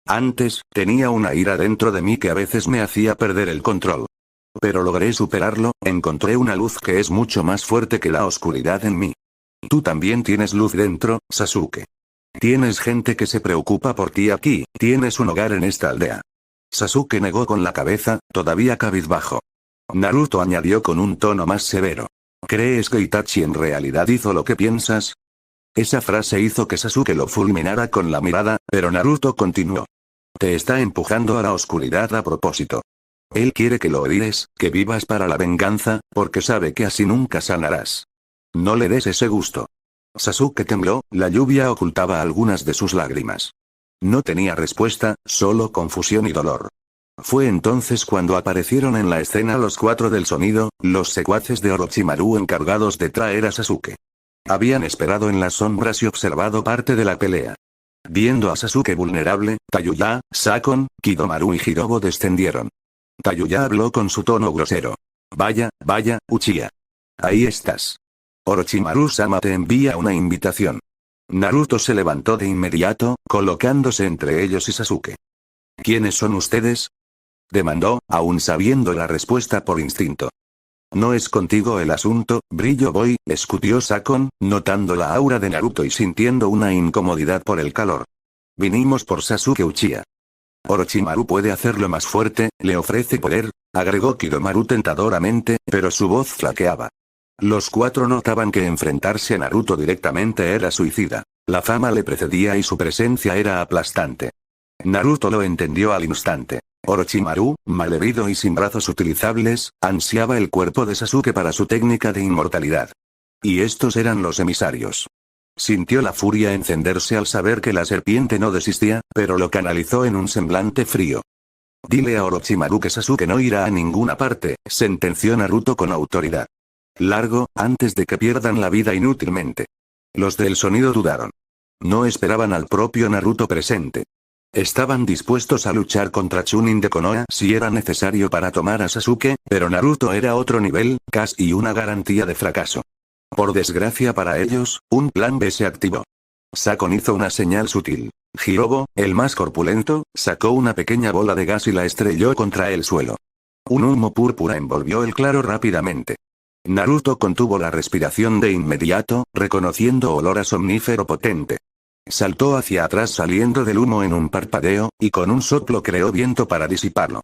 «Antes, tenía una ira dentro de mí que a veces me hacía perder el control. Pero logré superarlo, encontré una luz que es mucho más fuerte que la oscuridad en mí. Tú también tienes luz dentro, Sasuke. Tienes gente que se preocupa por ti aquí, tienes un hogar en esta aldea». Sasuke negó con la cabeza, todavía cabizbajo. Naruto añadió con un tono más severo. «¿Crees que Itachi en realidad hizo lo que piensas?». Esa frase hizo que Sasuke lo fulminara con la mirada, pero Naruto continuó. «Te está empujando a la oscuridad a propósito. Él quiere que lo odies, que vivas para la venganza, porque sabe que así nunca sanarás. No le des ese gusto». Sasuke tembló, la lluvia ocultaba algunas de sus lágrimas. No tenía respuesta, solo confusión y dolor. Fue entonces cuando aparecieron en la escena los 4 del sonido, los secuaces de Orochimaru encargados de traer a Sasuke. Habían esperado en las sombras y observado parte de la pelea. Viendo a Sasuke vulnerable, Tayuya, Sakon, Kidomaru y Hirobo descendieron. Tayuya habló con su tono grosero. Vaya, vaya, Uchiha. Ahí estás. Orochimaru-sama te envía una invitación. Naruto se levantó de inmediato, colocándose entre ellos y Sasuke. ¿Quiénes son ustedes?, demandó, aún sabiendo la respuesta por instinto. No es contigo el asunto, Brillo Boy, escutió Sakon, notando la aura de Naruto y sintiendo una incomodidad por el calor. Vinimos por Sasuke Uchiha. Orochimaru puede hacerlo más fuerte, le ofrece poder, agregó Kidomaru tentadoramente, pero su voz flaqueaba. Los cuatro notaban que enfrentarse a Naruto directamente era suicida. La fama le precedía y su presencia era aplastante. Naruto lo entendió al instante. Orochimaru, malherido y sin brazos utilizables, ansiaba el cuerpo de Sasuke para su técnica de inmortalidad. Y estos eran los emisarios. Sintió la furia encenderse al saber que la serpiente no desistía, pero lo canalizó en un semblante frío. Dile a Orochimaru que Sasuke no irá a ninguna parte, sentenció Naruto con autoridad. Largo, antes de que pierdan la vida inútilmente. Los del sonido dudaron. No esperaban al propio Naruto presente. Estaban dispuestos a luchar contra Chunin de Konoha si era necesario para tomar a Sasuke, pero Naruto era otro nivel, casi una garantía de fracaso. Por desgracia para ellos, un plan B se activó. Sakon hizo una señal sutil. Hirobo, el más corpulento, sacó una pequeña bola de gas y la estrelló contra el suelo. Un humo púrpura envolvió el claro rápidamente. Naruto contuvo la respiración de inmediato, reconociendo olor a somnífero potente. Saltó hacia atrás saliendo del humo en un parpadeo, y con un soplo creó viento para disiparlo.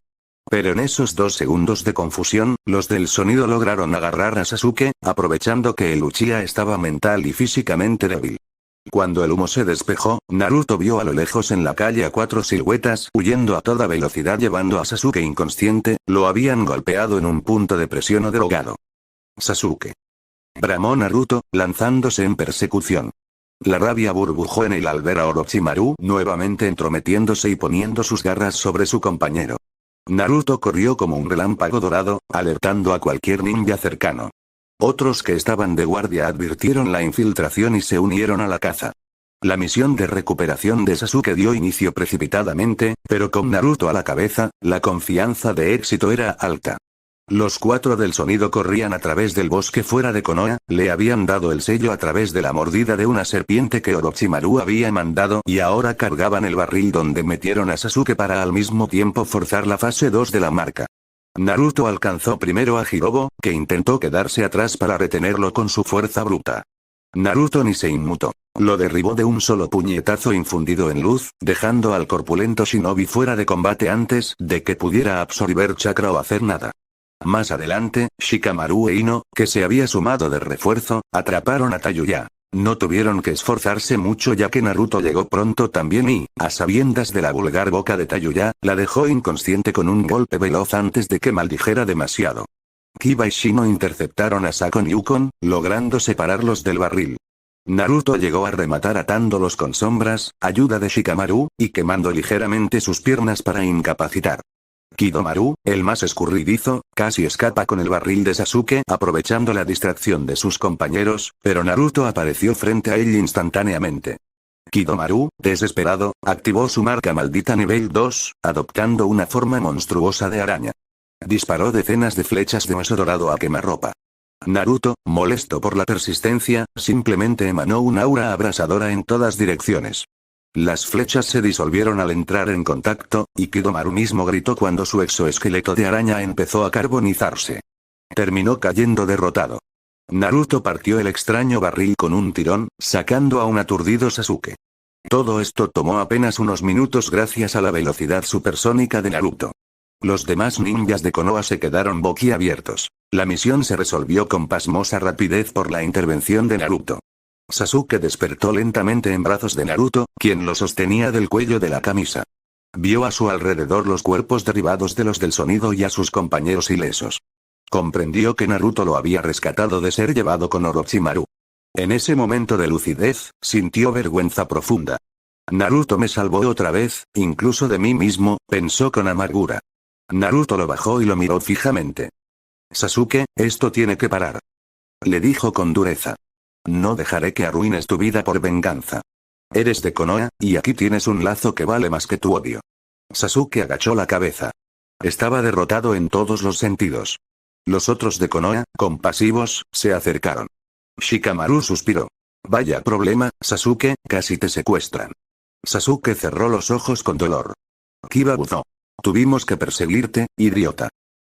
Pero en esos 2 segundos de confusión, los del sonido lograron agarrar a Sasuke, aprovechando que el Uchiha estaba mental y físicamente débil. Cuando el humo se despejó, Naruto vio a lo lejos en la calle a 4 siluetas huyendo a toda velocidad llevando a Sasuke inconsciente, lo habían golpeado en un punto de presión o drogado. Sasuke. Bramó Naruto, lanzándose en persecución. La rabia burbujó en él al ver a Orochimaru nuevamente entrometiéndose y poniendo sus garras sobre su compañero. Naruto corrió como un relámpago dorado, alertando a cualquier ninja cercano. Otros que estaban de guardia advirtieron la infiltración y se unieron a la caza. La misión de recuperación de Sasuke dio inicio precipitadamente, pero con Naruto a la cabeza, la confianza de éxito era alta. Los 4 del sonido corrían a través del bosque fuera de Konoha, le habían dado el sello a través de la mordida de una serpiente que Orochimaru había mandado y ahora cargaban el barril donde metieron a Sasuke para al mismo tiempo forzar la fase 2 de la marca. Naruto alcanzó primero a Hirobo, que intentó quedarse atrás para retenerlo con su fuerza bruta. Naruto ni se inmutó. Lo derribó de un solo puñetazo infundido en luz, dejando al corpulento shinobi fuera de combate antes de que pudiera absorber chakra o hacer nada. Más adelante, Shikamaru e Ino, que se había sumado de refuerzo, atraparon a Tayuya. No tuvieron que esforzarse mucho ya que Naruto llegó pronto también y, a sabiendas de la vulgar boca de Tayuya, la dejó inconsciente con un golpe veloz antes de que maldijera demasiado. Kiba y Shino interceptaron a Sakon y Ukon, logrando separarlos del barril. Naruto llegó a rematar atándolos con sombras, ayuda de Shikamaru, y quemando ligeramente sus piernas para incapacitar. Kidomaru, el más escurridizo, casi escapa con el barril de Sasuke aprovechando la distracción de sus compañeros, pero Naruto apareció frente a él instantáneamente. Kidomaru, desesperado, activó su marca maldita nivel 2, adoptando una forma monstruosa de araña. Disparó decenas de flechas de hueso dorado a quemarropa. Naruto, molesto por la persistencia, simplemente emanó un aura abrasadora en todas direcciones. Las flechas se disolvieron al entrar en contacto, y Kidomaru mismo gritó cuando su exoesqueleto de araña empezó a carbonizarse. Terminó cayendo derrotado. Naruto partió el extraño barril con un tirón, sacando a un aturdido Sasuke. Todo esto tomó apenas unos minutos gracias a la velocidad supersónica de Naruto. Los demás ninjas de Konoha se quedaron boquiabiertos. La misión se resolvió con pasmosa rapidez por la intervención de Naruto. Sasuke despertó lentamente en brazos de Naruto, quien lo sostenía del cuello de la camisa. Vio a su alrededor los cuerpos derribados de los del sonido y a sus compañeros ilesos. Comprendió que Naruto lo había rescatado de ser llevado con Orochimaru. En ese momento de lucidez, sintió vergüenza profunda. Naruto me salvó otra vez, incluso de mí mismo, pensó con amargura. Naruto lo bajó y lo miró fijamente. Sasuke, esto tiene que parar. Le dijo con dureza. No dejaré que arruines tu vida por venganza. Eres de Konoha, y aquí tienes un lazo que vale más que tu odio. Sasuke agachó la cabeza. Estaba derrotado en todos los sentidos. Los otros de Konoha, compasivos, se acercaron. Shikamaru suspiró. Vaya problema, Sasuke, casi te secuestran. Sasuke cerró los ojos con dolor. Kiba buzó. Tuvimos que perseguirte, idiota.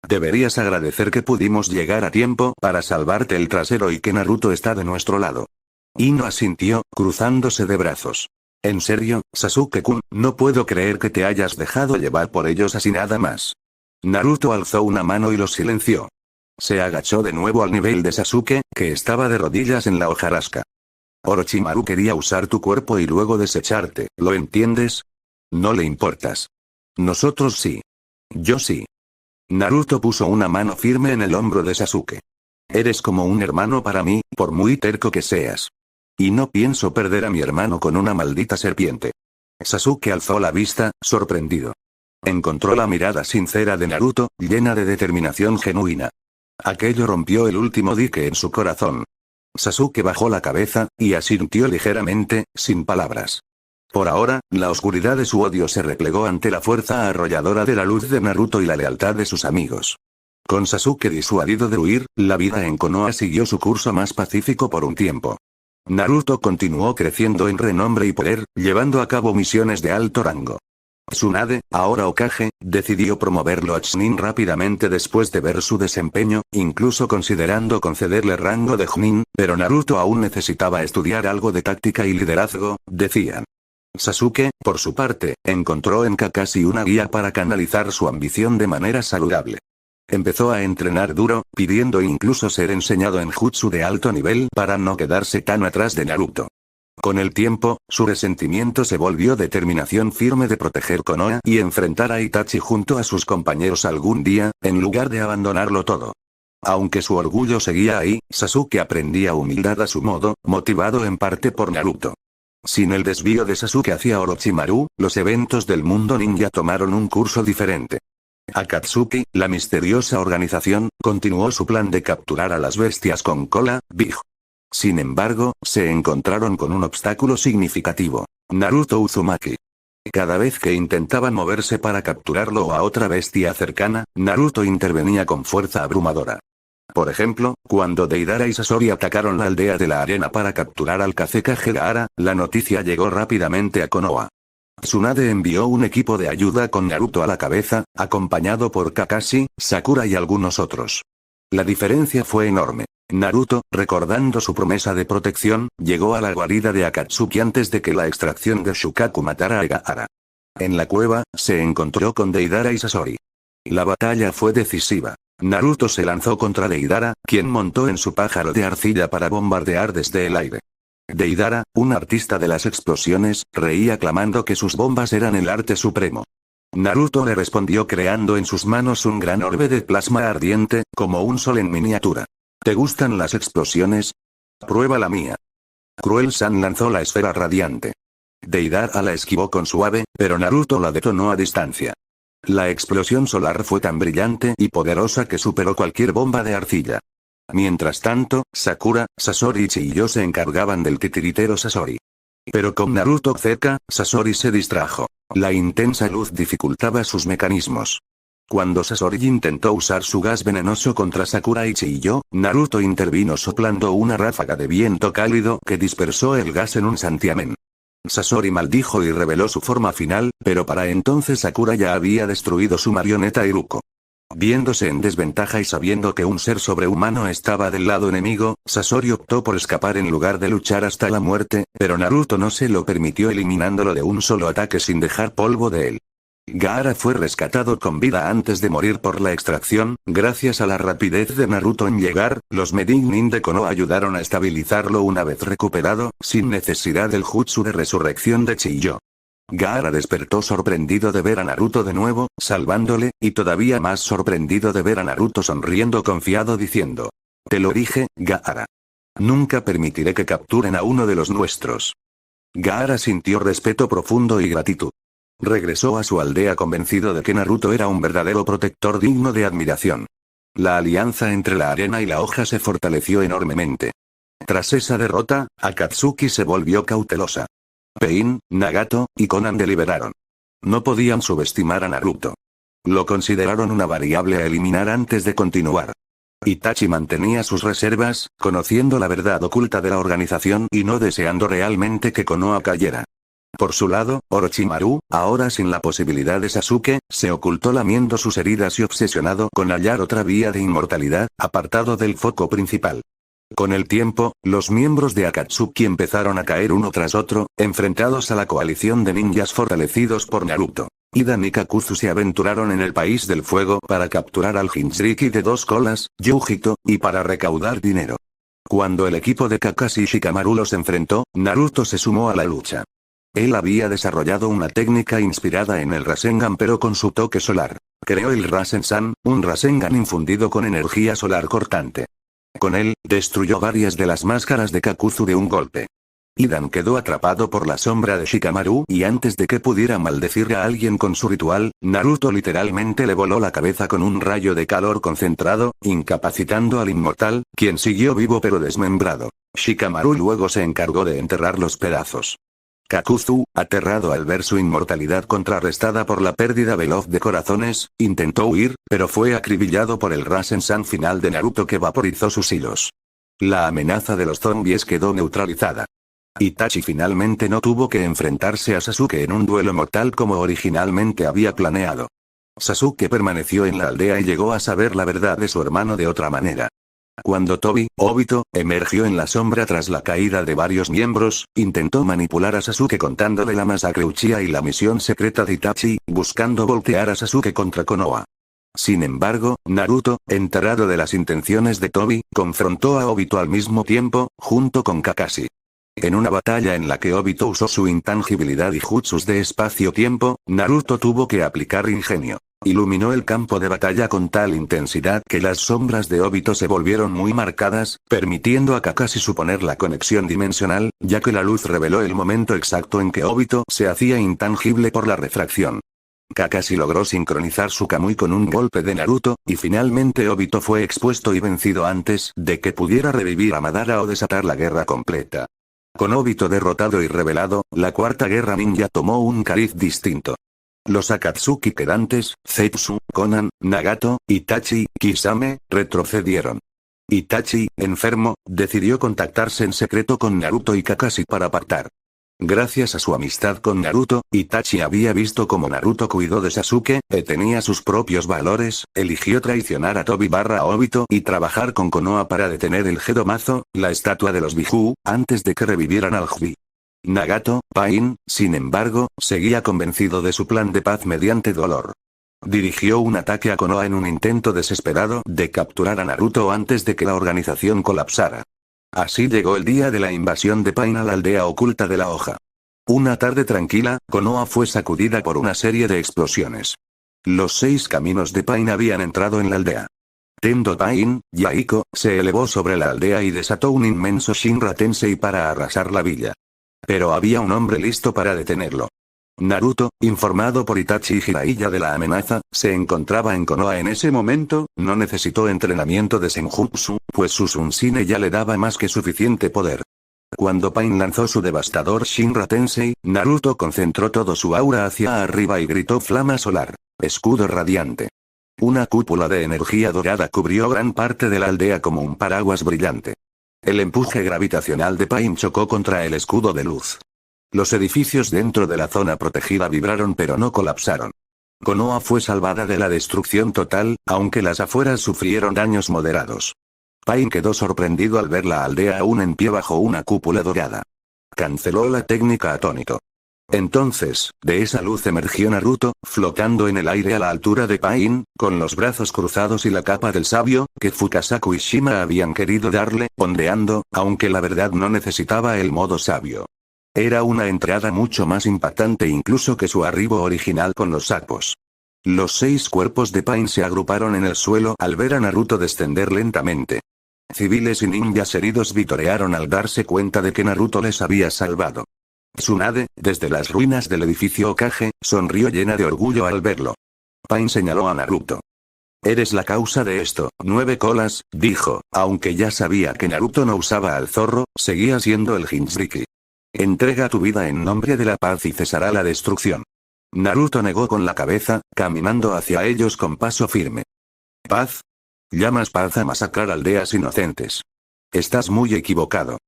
Deberías agradecer que pudimos llegar a tiempo para salvarte el trasero y que Naruto está de nuestro lado. Ino asintió, cruzándose de brazos. En serio, Sasuke-kun, no puedo creer que te hayas dejado llevar por ellos así nada más. Naruto alzó una mano y los silenció. Se agachó de nuevo al nivel de Sasuke, que estaba de rodillas en la hojarasca. Orochimaru quería usar tu cuerpo y luego desecharte, ¿lo entiendes? No le importas. Nosotros sí. Yo sí. Naruto puso una mano firme en el hombro de Sasuke. Eres como un hermano para mí, por muy terco que seas. Y no pienso perder a mi hermano con una maldita serpiente. Sasuke alzó la vista, sorprendido. Encontró la mirada sincera de Naruto, llena de determinación genuina. Aquello rompió el último dique en su corazón. Sasuke bajó la cabeza, y asintió ligeramente, sin palabras. Por ahora, la oscuridad de su odio se replegó ante la fuerza arrolladora de la luz de Naruto y la lealtad de sus amigos. Con Sasuke disuadido de huir, la vida en Konoha siguió su curso más pacífico por un tiempo. Naruto continuó creciendo en renombre y poder, llevando a cabo misiones de alto rango. Tsunade, ahora Hokage, decidió promoverlo a Chunin rápidamente después de ver su desempeño, incluso considerando concederle rango de Chunin, pero Naruto aún necesitaba estudiar algo de táctica y liderazgo, decían. Sasuke, por su parte, encontró en Kakashi una guía para canalizar su ambición de manera saludable. Empezó a entrenar duro, pidiendo incluso ser enseñado en jutsu de alto nivel para no quedarse tan atrás de Naruto. Con el tiempo, su resentimiento se volvió determinación firme de proteger Konoha y enfrentar a Itachi junto a sus compañeros algún día, en lugar de abandonarlo todo. Aunque su orgullo seguía ahí, Sasuke aprendía humildad a su modo, motivado en parte por Naruto. Sin el desvío de Sasuke hacia Orochimaru, los eventos del mundo ninja tomaron un curso diferente. Akatsuki, la misteriosa organización, continuó su plan de capturar a las bestias con cola, Big. Sin embargo, se encontraron con un obstáculo significativo. Naruto Uzumaki. Cada vez que intentaban moverse para capturarlo o a otra bestia cercana, Naruto intervenía con fuerza abrumadora. Por ejemplo, cuando Deidara y Sasori atacaron la aldea de la arena para capturar al Kazekage Gaara, la noticia llegó rápidamente a Konoha. Tsunade envió un equipo de ayuda con Naruto a la cabeza, acompañado por Kakashi, Sakura y algunos otros. La diferencia fue enorme. Naruto, recordando su promesa de protección, llegó a la guarida de Akatsuki antes de que la extracción de Shukaku matara a Gaara. En la cueva, se encontró con Deidara y Sasori. La batalla fue decisiva. Naruto se lanzó contra Deidara, quien montó en su pájaro de arcilla para bombardear desde el aire. Deidara, un artista de las explosiones, reía clamando que sus bombas eran el arte supremo. Naruto le respondió creando en sus manos un gran orbe de plasma ardiente, como un sol en miniatura. ¿Te gustan las explosiones? Prueba la mía. Cruel-san lanzó la esfera radiante. Deidara la esquivó con suave, pero Naruto la detonó a distancia. La explosión solar fue tan brillante y poderosa que superó cualquier bomba de arcilla. Mientras tanto, Sakura, Sasori y Chiyo se encargaban del titiritero Sasori. Pero con Naruto cerca, Sasori se distrajo. La intensa luz dificultaba sus mecanismos. Cuando Sasori intentó usar su gas venenoso contra Sakura y Chiyo, Naruto intervino soplando una ráfaga de viento cálido que dispersó el gas en un santiamén. Sasori maldijo y reveló su forma final, pero para entonces Sakura ya había destruido su marioneta Iruko. Viéndose en desventaja y sabiendo que un ser sobrehumano estaba del lado enemigo, Sasori optó por escapar en lugar de luchar hasta la muerte, pero Naruto no se lo permitió eliminándolo de un solo ataque sin dejar polvo de él. Gaara fue rescatado con vida antes de morir por la extracción, gracias a la rapidez de Naruto en llegar, los Medinnin de Konoha ayudaron a estabilizarlo una vez recuperado, sin necesidad del jutsu de resurrección de Chiyo. Gaara despertó sorprendido de ver a Naruto de nuevo, salvándole, y todavía más sorprendido de ver a Naruto sonriendo confiado diciendo: «Te lo dije, Gaara. Nunca permitiré que capturen a uno de los nuestros». Gaara sintió respeto profundo y gratitud. Regresó a su aldea convencido de que Naruto era un verdadero protector digno de admiración. La alianza entre la arena y la hoja se fortaleció enormemente. Tras esa derrota, Akatsuki se volvió cautelosa. Pain, Nagato, y Konan deliberaron. No podían subestimar a Naruto. Lo consideraron una variable a eliminar antes de continuar. Itachi mantenía sus reservas, conociendo la verdad oculta de la organización y no deseando realmente que Konoha cayera. Por su lado, Orochimaru, ahora sin la posibilidad de Sasuke, se ocultó lamiendo sus heridas y obsesionado con hallar otra vía de inmortalidad, apartado del foco principal. Con el tiempo, los miembros de Akatsuki empezaron a caer uno tras otro, enfrentados a la coalición de ninjas fortalecidos por Naruto. Hidan y Kakuzu se aventuraron en el País del Fuego para capturar al Jinchuriki de dos colas, Yujito, y para recaudar dinero. Cuando el equipo de Kakashi y Shikamaru los enfrentó, Naruto se sumó a la lucha. Él había desarrollado una técnica inspirada en el Rasengan pero con su toque solar. Creó el Rasensan, un Rasengan infundido con energía solar cortante. Con él, destruyó varias de las máscaras de Kakuzu de un golpe. Hidan quedó atrapado por la sombra de Shikamaru y antes de que pudiera maldecir a alguien con su ritual, Naruto literalmente le voló la cabeza con un rayo de calor concentrado, incapacitando al inmortal, quien siguió vivo pero desmembrado. Shikamaru luego se encargó de enterrar los pedazos. Kakuzu, aterrado al ver su inmortalidad contrarrestada por la pérdida veloz de corazones, intentó huir, pero fue acribillado por el Rasensan final de Naruto que vaporizó sus hilos. La amenaza de los zombies quedó neutralizada. Itachi finalmente no tuvo que enfrentarse a Sasuke en un duelo mortal como originalmente había planeado. Sasuke permaneció en la aldea y llegó a saber la verdad de su hermano de otra manera. Cuando Tobi, Obito, emergió en la sombra tras la caída de varios miembros, intentó manipular a Sasuke contándole la masacre Uchiha y la misión secreta de Itachi, buscando voltear a Sasuke contra Konoha. Sin embargo, Naruto, enterado de las intenciones de Tobi, confrontó a Obito al mismo tiempo, junto con Kakashi. En una batalla en la que Obito usó su intangibilidad y jutsus de espacio-tiempo, Naruto tuvo que aplicar ingenio. Iluminó el campo de batalla con tal intensidad que las sombras de Obito se volvieron muy marcadas, permitiendo a Kakashi suponer la conexión dimensional, ya que la luz reveló el momento exacto en que Obito se hacía intangible por la refracción. Kakashi logró sincronizar su Kamui con un golpe de Naruto, y finalmente Obito fue expuesto y vencido antes de que pudiera revivir a Madara o desatar la guerra completa. Con Obito derrotado y revelado, la cuarta guerra ninja tomó un cariz distinto. Los Akatsuki quedantes, Zetsu, Konan, Nagato, Itachi, Kisame, retrocedieron. Itachi, enfermo, decidió contactarse en secreto con Naruto y Kakashi para pactar. Gracias a su amistad con Naruto, Itachi había visto cómo Naruto cuidó de Sasuke, tenía sus propios valores, eligió traicionar a Tobi/Obito y trabajar con Konoha para detener el Gedomazo, la estatua de los Biju, antes de que revivieran al Hbi. Nagato, Pain, sin embargo, seguía convencido de su plan de paz mediante dolor. Dirigió un ataque a Konoha en un intento desesperado de capturar a Naruto antes de que la organización colapsara. Así llegó el día de la invasión de Pain a la aldea oculta de la hoja. Una tarde tranquila, Konoha fue sacudida por una serie de explosiones. Los 6 caminos de Pain habían entrado en la aldea. Tendo Pain, Yaiko, se elevó sobre la aldea y desató un inmenso Shinra Tensei para arrasar la villa. Pero había un hombre listo para detenerlo. Naruto, informado por Itachi y Jiraiya de la amenaza, se encontraba en Konoha en ese momento, no necesitó entrenamiento de Senjutsu, pues su Sunsine ya le daba más que suficiente poder. Cuando Pain lanzó su devastador Shinra Tensei, Naruto concentró todo su aura hacia arriba y gritó flama solar. Escudo radiante. Una cúpula de energía dorada cubrió gran parte de la aldea como un paraguas brillante. El empuje gravitacional de Pain chocó contra el escudo de luz. Los edificios dentro de la zona protegida vibraron pero no colapsaron. Konoha fue salvada de la destrucción total, aunque las afueras sufrieron daños moderados. Pain quedó sorprendido al ver la aldea aún en pie bajo una cúpula dorada. Canceló la técnica atónito. Entonces, de esa luz emergió Naruto, flotando en el aire a la altura de Pain, con los brazos cruzados y la capa del sabio, que Fukasaku y Shima habían querido darle, ondeando, aunque la verdad no necesitaba el modo sabio. Era una entrada mucho más impactante incluso que su arribo original con los sapos. Los 6 cuerpos de Pain se agruparon en el suelo al ver a Naruto descender lentamente. Civiles y ninjas heridos vitorearon al darse cuenta de que Naruto les había salvado. Tsunade, desde las ruinas del edificio Hokage, sonrió llena de orgullo al verlo. Pain señaló a Naruto. Eres la causa de esto, 9 colas, dijo, aunque ya sabía que Naruto no usaba al zorro, seguía siendo el Jinchuriki. Entrega tu vida en nombre de la paz y cesará la destrucción. Naruto negó con la cabeza, caminando hacia ellos con paso firme. ¿Paz? Llamas paz a masacrar aldeas inocentes. Estás muy equivocado.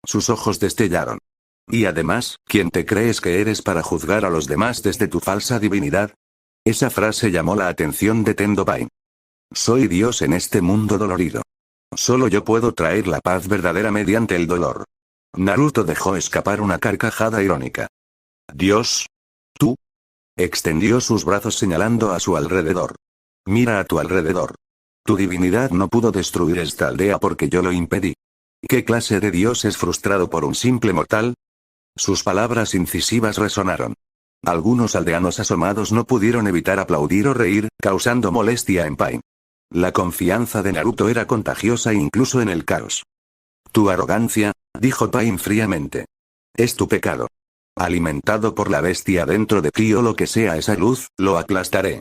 Sus ojos destellaron. Y además, ¿quién te crees que eres para juzgar a los demás desde tu falsa divinidad? Esa frase llamó la atención de Tendo Pain. Soy Dios en este mundo dolorido. Solo yo puedo traer la paz verdadera mediante el dolor. Naruto dejó escapar una carcajada irónica. ¿Dios? ¿Tú? Extendió sus brazos señalando a su alrededor. Mira a tu alrededor. Tu divinidad no pudo destruir esta aldea porque yo lo impedí. ¿Qué clase de Dios es frustrado por un simple mortal? Sus palabras incisivas resonaron. Algunos aldeanos asomados no pudieron evitar aplaudir o reír, causando molestia en Pain. La confianza de Naruto era contagiosa incluso en el caos. Tu arrogancia, dijo Pain fríamente. Es tu pecado. Alimentado por la bestia dentro de ti o lo que sea esa luz, lo aplastaré.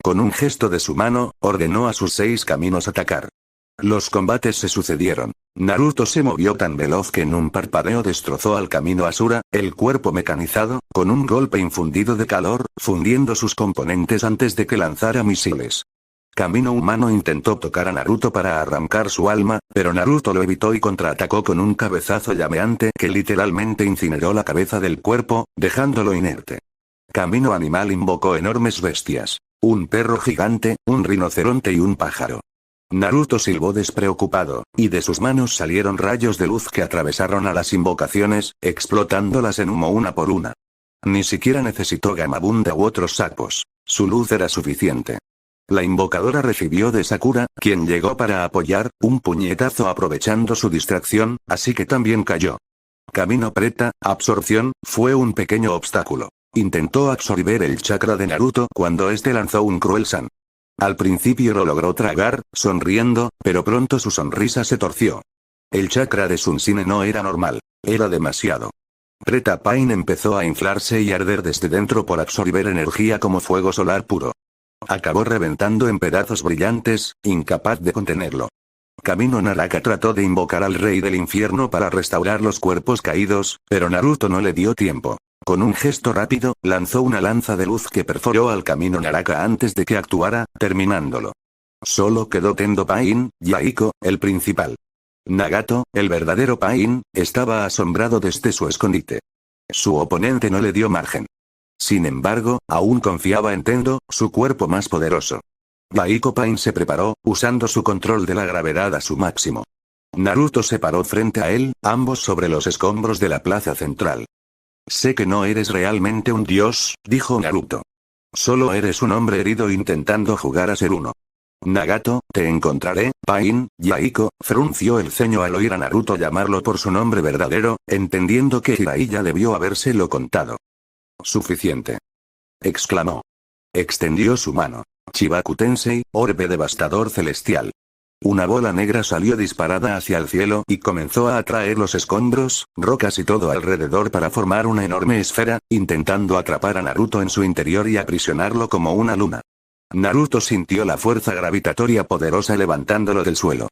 Con un gesto de su mano, ordenó a sus 6 caminos atacar. Los combates se sucedieron. Naruto se movió tan veloz que en un parpadeo destrozó al camino Asura, el cuerpo mecanizado, con un golpe infundido de calor, fundiendo sus componentes antes de que lanzara misiles. Camino humano intentó tocar a Naruto para arrancar su alma, pero Naruto lo evitó y contraatacó con un cabezazo llameante que literalmente incineró la cabeza del cuerpo, dejándolo inerte. Camino animal invocó enormes bestias. Un perro gigante, un rinoceronte y un pájaro. Naruto silbó despreocupado, y de sus manos salieron rayos de luz que atravesaron a las invocaciones, explotándolas en humo una por una. Ni siquiera necesitó Gamabunda u otros sapos. Su luz era suficiente. La invocadora recibió de Sakura, quien llegó para apoyar, un puñetazo aprovechando su distracción, así que también cayó. Camino Preta, absorción, fue un pequeño obstáculo. Intentó absorber el chakra de Naruto cuando este lanzó un cruel san. Al principio lo logró tragar, sonriendo, pero pronto su sonrisa se torció. El chakra de Sunsine no era normal, era demasiado. Preta Pain empezó a inflarse y arder desde dentro por absorber energía como fuego solar puro. Acabó reventando en pedazos brillantes, incapaz de contenerlo. Camino Naraka trató de invocar al rey del infierno para restaurar los cuerpos caídos, pero Naruto no le dio tiempo. Con un gesto rápido, lanzó una lanza de luz que perforó al camino Naraka antes de que actuara, terminándolo. Solo quedó Tendo Pain, Yaiko, el principal. Nagato, el verdadero Pain, estaba asombrado desde su escondite. Su oponente no le dio margen. Sin embargo, aún confiaba en Tendo, su cuerpo más poderoso. Yaiko Pain se preparó, usando su control de la gravedad a su máximo. Naruto se paró frente a él, ambos sobre los escombros de la plaza central. Sé que no eres realmente un dios, dijo Naruto. Solo eres un hombre herido intentando jugar a ser uno. Nagato, te encontraré, Pain. Yaiko, frunció el ceño al oír a Naruto llamarlo por su nombre verdadero, entendiendo que Jiraiya debió habérselo contado. Suficiente. Exclamó. Extendió su mano. Chibaku Tensei, orbe devastador celestial. Una bola negra salió disparada hacia el cielo y comenzó a atraer los escombros, rocas y todo alrededor para formar una enorme esfera, intentando atrapar a Naruto en su interior y aprisionarlo como una luna. Naruto sintió la fuerza gravitatoria poderosa levantándolo del suelo.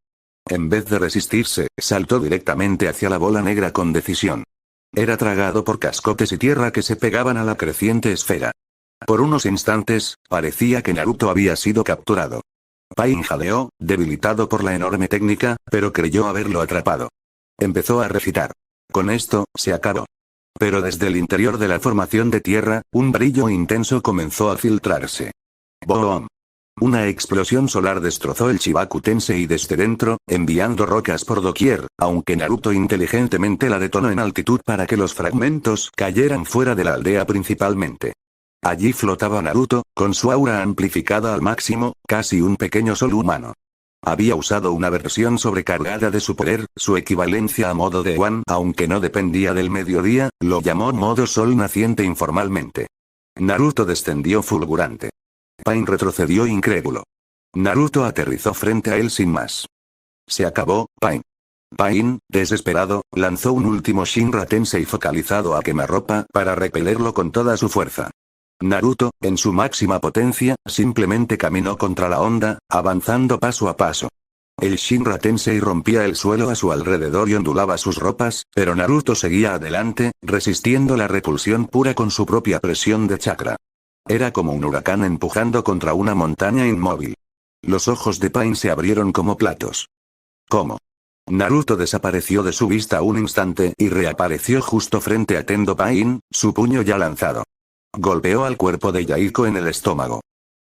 En vez de resistirse, saltó directamente hacia la bola negra con decisión. Era tragado por cascotes y tierra que se pegaban a la creciente esfera. Por unos instantes, parecía que Naruto había sido capturado. Pain jadeó, debilitado por la enorme técnica, pero creyó haberlo atrapado. Empezó a recitar. Con esto, se acabó. Pero desde el interior de la formación de tierra, un brillo intenso comenzó a filtrarse. ¡Boom! Una explosión solar destrozó el Chibaku Tensei desde dentro, enviando rocas por doquier, aunque Naruto inteligentemente la detonó en altitud para que los fragmentos cayeran fuera de la aldea principalmente. Allí flotaba Naruto, con su aura amplificada al máximo, casi un pequeño sol humano. Había usado una versión sobrecargada de su poder, su equivalencia a modo de One, aunque no dependía del mediodía, lo llamó modo sol naciente informalmente. Naruto descendió fulgurante. Pain retrocedió incrédulo. Naruto aterrizó frente a él sin más. Se acabó, Pain. Pain, desesperado, lanzó un último Shinra Tensei focalizado a quemarropa para repelerlo con toda su fuerza. Naruto, en su máxima potencia, simplemente caminó contra la onda, avanzando paso a paso. El Shinra Tensei rompía el suelo a su alrededor y ondulaba sus ropas, pero Naruto seguía adelante, resistiendo la repulsión pura con su propia presión de chakra. Era como un huracán empujando contra una montaña inmóvil. Los ojos de Pain se abrieron como platos. ¿Cómo? Naruto desapareció de su vista un instante y reapareció justo frente a Tendo Pain, su puño ya lanzado. Golpeó al cuerpo de Yaiko en el estómago.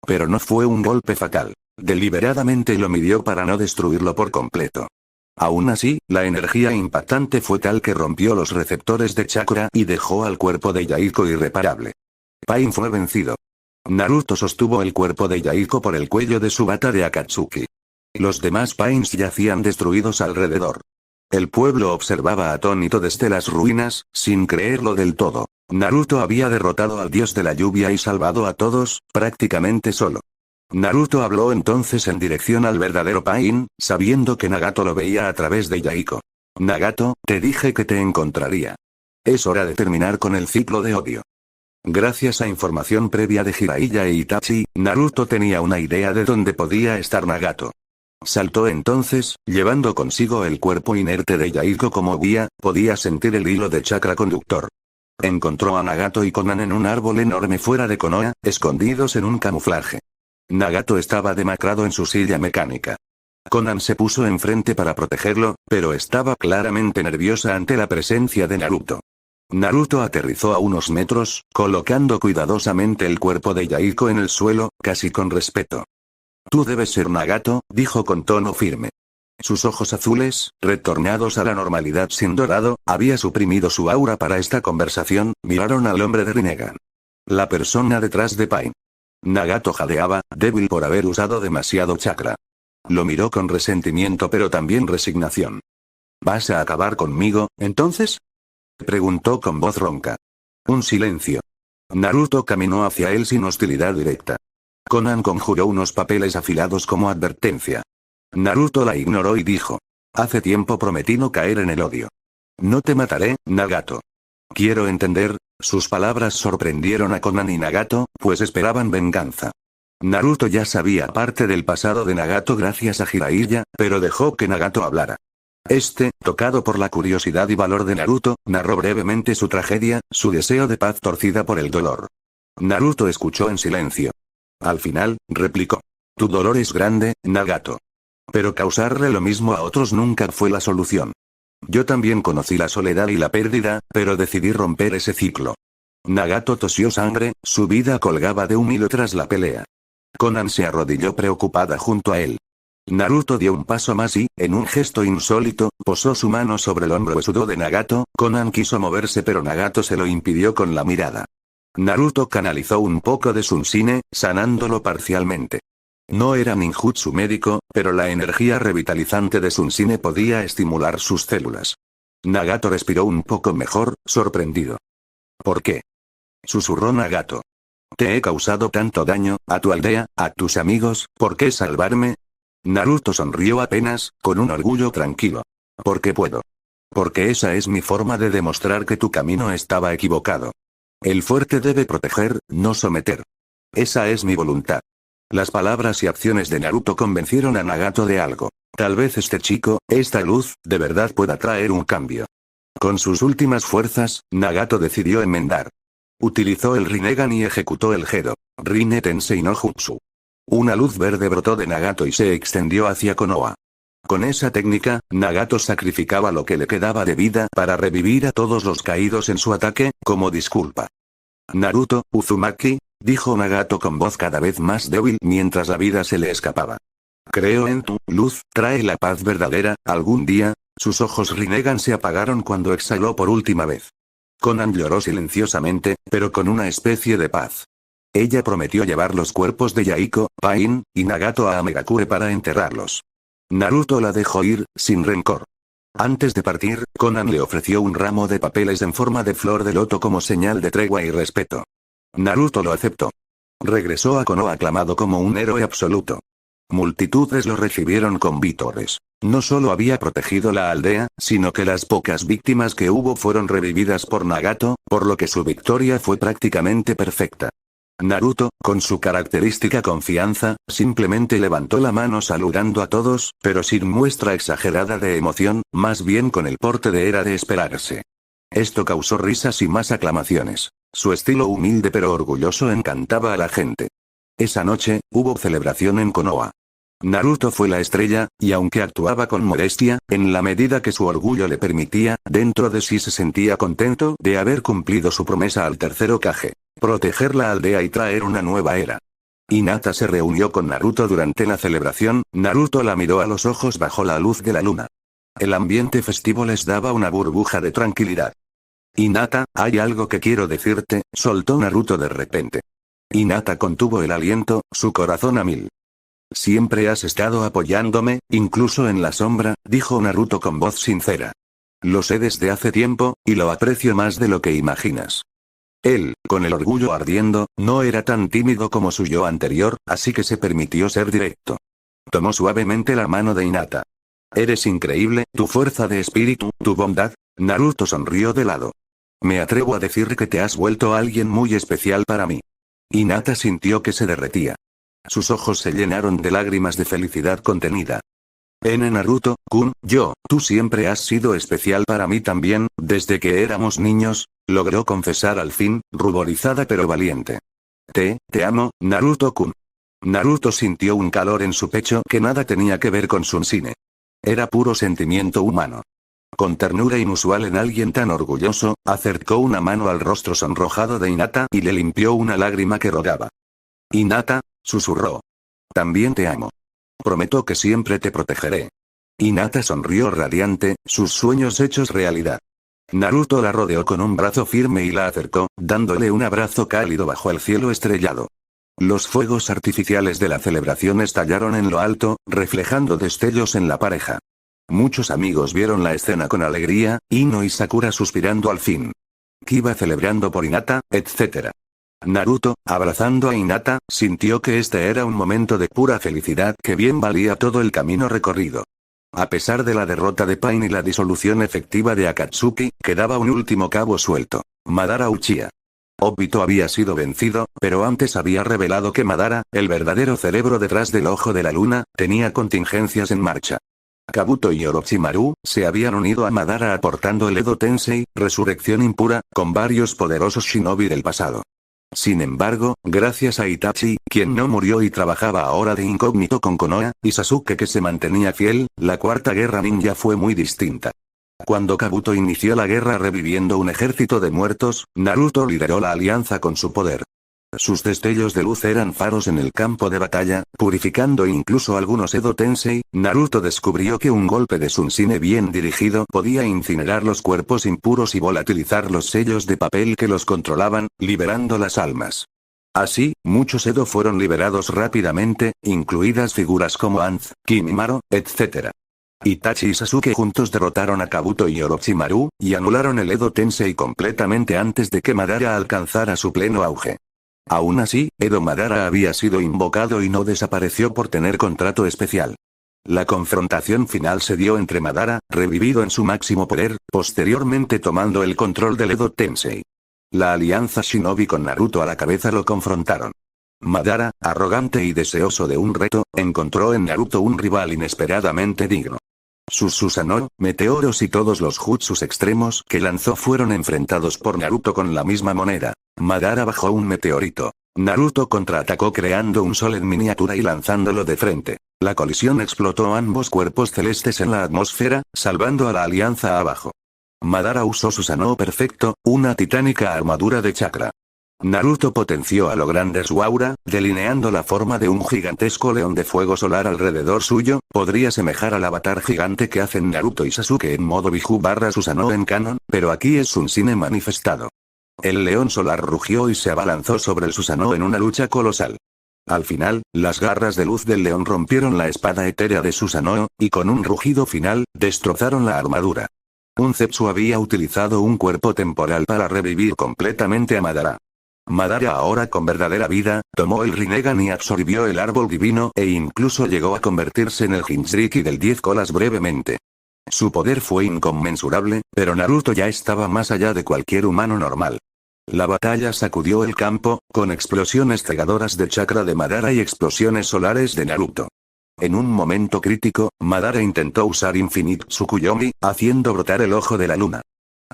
Pero no fue un golpe fatal. Deliberadamente lo midió para no destruirlo por completo. Aún así, la energía impactante fue tal que rompió los receptores de chakra y dejó al cuerpo de Yaiko irreparable. Pain fue vencido. Naruto sostuvo el cuerpo de Yaiko por el cuello de su bata de Akatsuki. Los demás Pains yacían destruidos alrededor. El pueblo observaba atónito desde las ruinas, sin creerlo del todo. Naruto había derrotado al dios de la lluvia y salvado a todos, prácticamente solo. Naruto habló entonces en dirección al verdadero Pain, sabiendo que Nagato lo veía a través de Yaiko. Nagato, te dije que te encontraría. Es hora de terminar con el ciclo de odio. Gracias a información previa de Jiraiya e Itachi, Naruto tenía una idea de dónde podía estar Nagato. Saltó entonces, llevando consigo el cuerpo inerte de Yaiko como guía, podía sentir el hilo de chakra conductor. Encontró a Nagato y Konan en un árbol enorme fuera de Konoha, escondidos en un camuflaje. Nagato estaba demacrado en su silla mecánica. Konan se puso enfrente para protegerlo, pero estaba claramente nerviosa ante la presencia de Naruto. Naruto aterrizó a unos metros, colocando cuidadosamente el cuerpo de Yaiko en el suelo, casi con respeto. Tú debes ser Nagato, dijo con tono firme. Sus ojos azules, retornados a la normalidad sin dorado, había suprimido su aura para esta conversación, miraron al hombre de Rinnegan. La persona detrás de Pain. Nagato jadeaba, débil por haber usado demasiado chakra. Lo miró con resentimiento pero también resignación. ¿Vas a acabar conmigo, entonces? Preguntó con voz ronca. Un silencio. Naruto caminó hacia él sin hostilidad directa. Konan conjuró unos papeles afilados como advertencia. Naruto la ignoró y dijo. Hace tiempo prometí no caer en el odio. No te mataré, Nagato. Quiero entender. Sus palabras sorprendieron a Konan y Nagato, pues esperaban venganza. Naruto ya sabía parte del pasado de Nagato gracias a Jiraiya, pero dejó que Nagato hablara. Tocado por la curiosidad y valor de Naruto, narró brevemente su tragedia, su deseo de paz torcida por el dolor. Naruto escuchó en silencio. Al final, replicó. Tu dolor es grande, Nagato. Pero causarle lo mismo a otros nunca fue la solución. Yo también conocí la soledad y la pérdida, pero decidí romper ese ciclo. Nagato tosió sangre, su vida colgaba de un hilo tras la pelea. Konan se arrodilló preocupada junto a él. Naruto dio un paso más y, en un gesto insólito, posó su mano sobre el hombro huesudo de Nagato. Konan quiso moverse pero Nagato se lo impidió con la mirada. Naruto canalizó un poco de Sunsine, sanándolo parcialmente. No era ninjutsu médico, pero la energía revitalizante de Sunsine podía estimular sus células. Nagato respiró un poco mejor, sorprendido. ¿Por qué? Susurró Nagato. Te he causado tanto daño, a tu aldea, a tus amigos, ¿por qué salvarme? Naruto sonrió apenas, con un orgullo tranquilo. Porque puedo. Porque esa es mi forma de demostrar que tu camino estaba equivocado. El fuerte debe proteger, no someter. Esa es mi voluntad. Las palabras y acciones de Naruto convencieron a Nagato de algo. Tal vez este chico, esta luz, de verdad pueda traer un cambio. Con sus últimas fuerzas, Nagato decidió enmendar. Utilizó el Rinnegan y ejecutó el Gedo, Rinne Tensei no Jutsu. Una luz verde brotó de Nagato y se extendió hacia Konoha. Con esa técnica, Nagato sacrificaba lo que le quedaba de vida para revivir a todos los caídos en su ataque, como disculpa. Naruto, Uzumaki, dijo Nagato con voz cada vez más débil mientras la vida se le escapaba. Creo en tu luz, trae la paz verdadera, algún día. Sus ojos Rinnegan se apagaron cuando exhaló por última vez. Konan lloró silenciosamente, pero con una especie de paz. Ella prometió llevar los cuerpos de Yaiko, Pain, y Nagato a Amegakure para enterrarlos. Naruto la dejó ir, sin rencor. Antes de partir, Konan le ofreció un ramo de papeles en forma de flor de loto como señal de tregua y respeto. Naruto lo aceptó. Regresó a Konoha aclamado como un héroe absoluto. Multitudes lo recibieron con vítores. No solo había protegido la aldea, sino que las pocas víctimas que hubo fueron revividas por Nagato, por lo que su victoria fue prácticamente perfecta. Naruto, con su característica confianza, simplemente levantó la mano saludando a todos, pero sin muestra exagerada de emoción, más bien con el porte de era de esperarse. Esto causó risas y más aclamaciones. Su estilo humilde pero orgulloso encantaba a la gente. Esa noche, hubo celebración en Konoha. Naruto fue la estrella, y aunque actuaba con modestia, en la medida que su orgullo le permitía, dentro de sí se sentía contento de haber cumplido su promesa al tercer Hokage. Proteger la aldea y traer una nueva era. Hinata se reunió con Naruto durante la celebración, Naruto la miró a los ojos bajo la luz de la luna. El ambiente festivo les daba una burbuja de tranquilidad. Hinata, hay algo que quiero decirte, soltó Naruto de repente. Hinata contuvo el aliento, su corazón a mil. Siempre has estado apoyándome, incluso en la sombra, dijo Naruto con voz sincera. Lo sé desde hace tiempo, y lo aprecio más de lo que imaginas. Él, con el orgullo ardiendo, no era tan tímido como su yo anterior, así que se permitió ser directo. Tomó suavemente la mano de Hinata. Eres increíble, tu fuerza de espíritu, tu bondad. Naruto sonrió de lado. Me atrevo a decir que te has vuelto alguien muy especial para mí. Hinata sintió que se derretía. Sus ojos se llenaron de lágrimas de felicidad contenida. Naruto-kun, tú siempre has sido especial para mí también, desde que éramos niños, logró confesar al fin, ruborizada pero valiente. Te amo, Naruto-kun. Naruto sintió un calor en su pecho que nada tenía que ver con Sunsine. Era puro sentimiento humano. Con ternura inusual en alguien tan orgulloso, acercó una mano al rostro sonrojado de Hinata y le limpió una lágrima que rodaba. Hinata, susurró. También te amo. Prometo que siempre te protegeré. Hinata sonrió radiante, sus sueños hechos realidad. Naruto la rodeó con un brazo firme y la acercó, dándole un abrazo cálido bajo el cielo estrellado. Los fuegos artificiales de la celebración estallaron en lo alto, reflejando destellos en la pareja. Muchos amigos vieron la escena con alegría, Ino y Sakura suspirando al fin. Kiba celebrando por Hinata, etc. Naruto, abrazando a Hinata, sintió que este era un momento de pura felicidad que bien valía todo el camino recorrido. A pesar de la derrota de Pain y la disolución efectiva de Akatsuki, quedaba un último cabo suelto. Madara Uchiha. Obito había sido vencido, pero antes había revelado que Madara, el verdadero cerebro detrás del ojo de la luna, tenía contingencias en marcha. Kabuto y Orochimaru se habían unido a Madara aportando el Edo Tensei, resurrección impura, con varios poderosos shinobi del pasado. Sin embargo, gracias a Itachi, quien no murió y trabajaba ahora de incógnito con Konoha, y Sasuke que se mantenía fiel, la cuarta guerra ninja fue muy distinta. Cuando Kabuto inició la guerra reviviendo un ejército de muertos, Naruto lideró la alianza con su poder. Sus destellos de luz eran faros en el campo de batalla, purificando incluso algunos Edo Tensei. Naruto descubrió que un golpe de Sunsine bien dirigido podía incinerar los cuerpos impuros y volatilizar los sellos de papel que los controlaban, liberando las almas. Así, muchos Edo fueron liberados rápidamente, incluidas figuras como Anz, Kimimaro, etc. Itachi y Sasuke juntos derrotaron a Kabuto y Orochimaru, y anularon el Edo Tensei completamente antes de que Madara alcanzara su pleno auge. Aún así, Edo Madara había sido invocado y no desapareció por tener contrato especial. La confrontación final se dio entre Madara, revivido en su máximo poder, posteriormente tomando el control del Edo Tensei. La alianza Shinobi con Naruto a la cabeza lo confrontaron. Madara, arrogante y deseoso de un reto, encontró en Naruto un rival inesperadamente digno. Sus Susanoo, meteoros y todos los jutsus extremos que lanzó fueron enfrentados por Naruto con la misma moneda. Madara bajó un meteorito. Naruto contraatacó creando un sol en miniatura y lanzándolo de frente. La colisión explotó ambos cuerpos celestes en la atmósfera, salvando a la alianza abajo. Madara usó Susanoo perfecto, una titánica armadura de chakra. Naruto potenció a lo grande su aura, delineando la forma de un gigantesco león de fuego solar alrededor suyo. Podría semejar al avatar gigante que hacen Naruto y Sasuke en modo Biju/Susanoo en canon, pero aquí es Sunsine manifestado. El león solar rugió y se abalanzó sobre el Susanoo en una lucha colosal. Al final, las garras de luz del león rompieron la espada etérea de Susanoo, y con un rugido final, destrozaron la armadura. Un Zetsu había utilizado un cuerpo temporal para revivir completamente a Madara. Madara ahora con verdadera vida, tomó el Rinnegan y absorbió el árbol divino e incluso llegó a convertirse en el Jinchuriki del 10 colas brevemente. Su poder fue inconmensurable, pero Naruto ya estaba más allá de cualquier humano normal. La batalla sacudió el campo, con explosiones cegadoras de chakra de Madara y explosiones solares de Naruto. En un momento crítico, Madara intentó usar Infinite Tsukuyomi, haciendo brotar el ojo de la luna.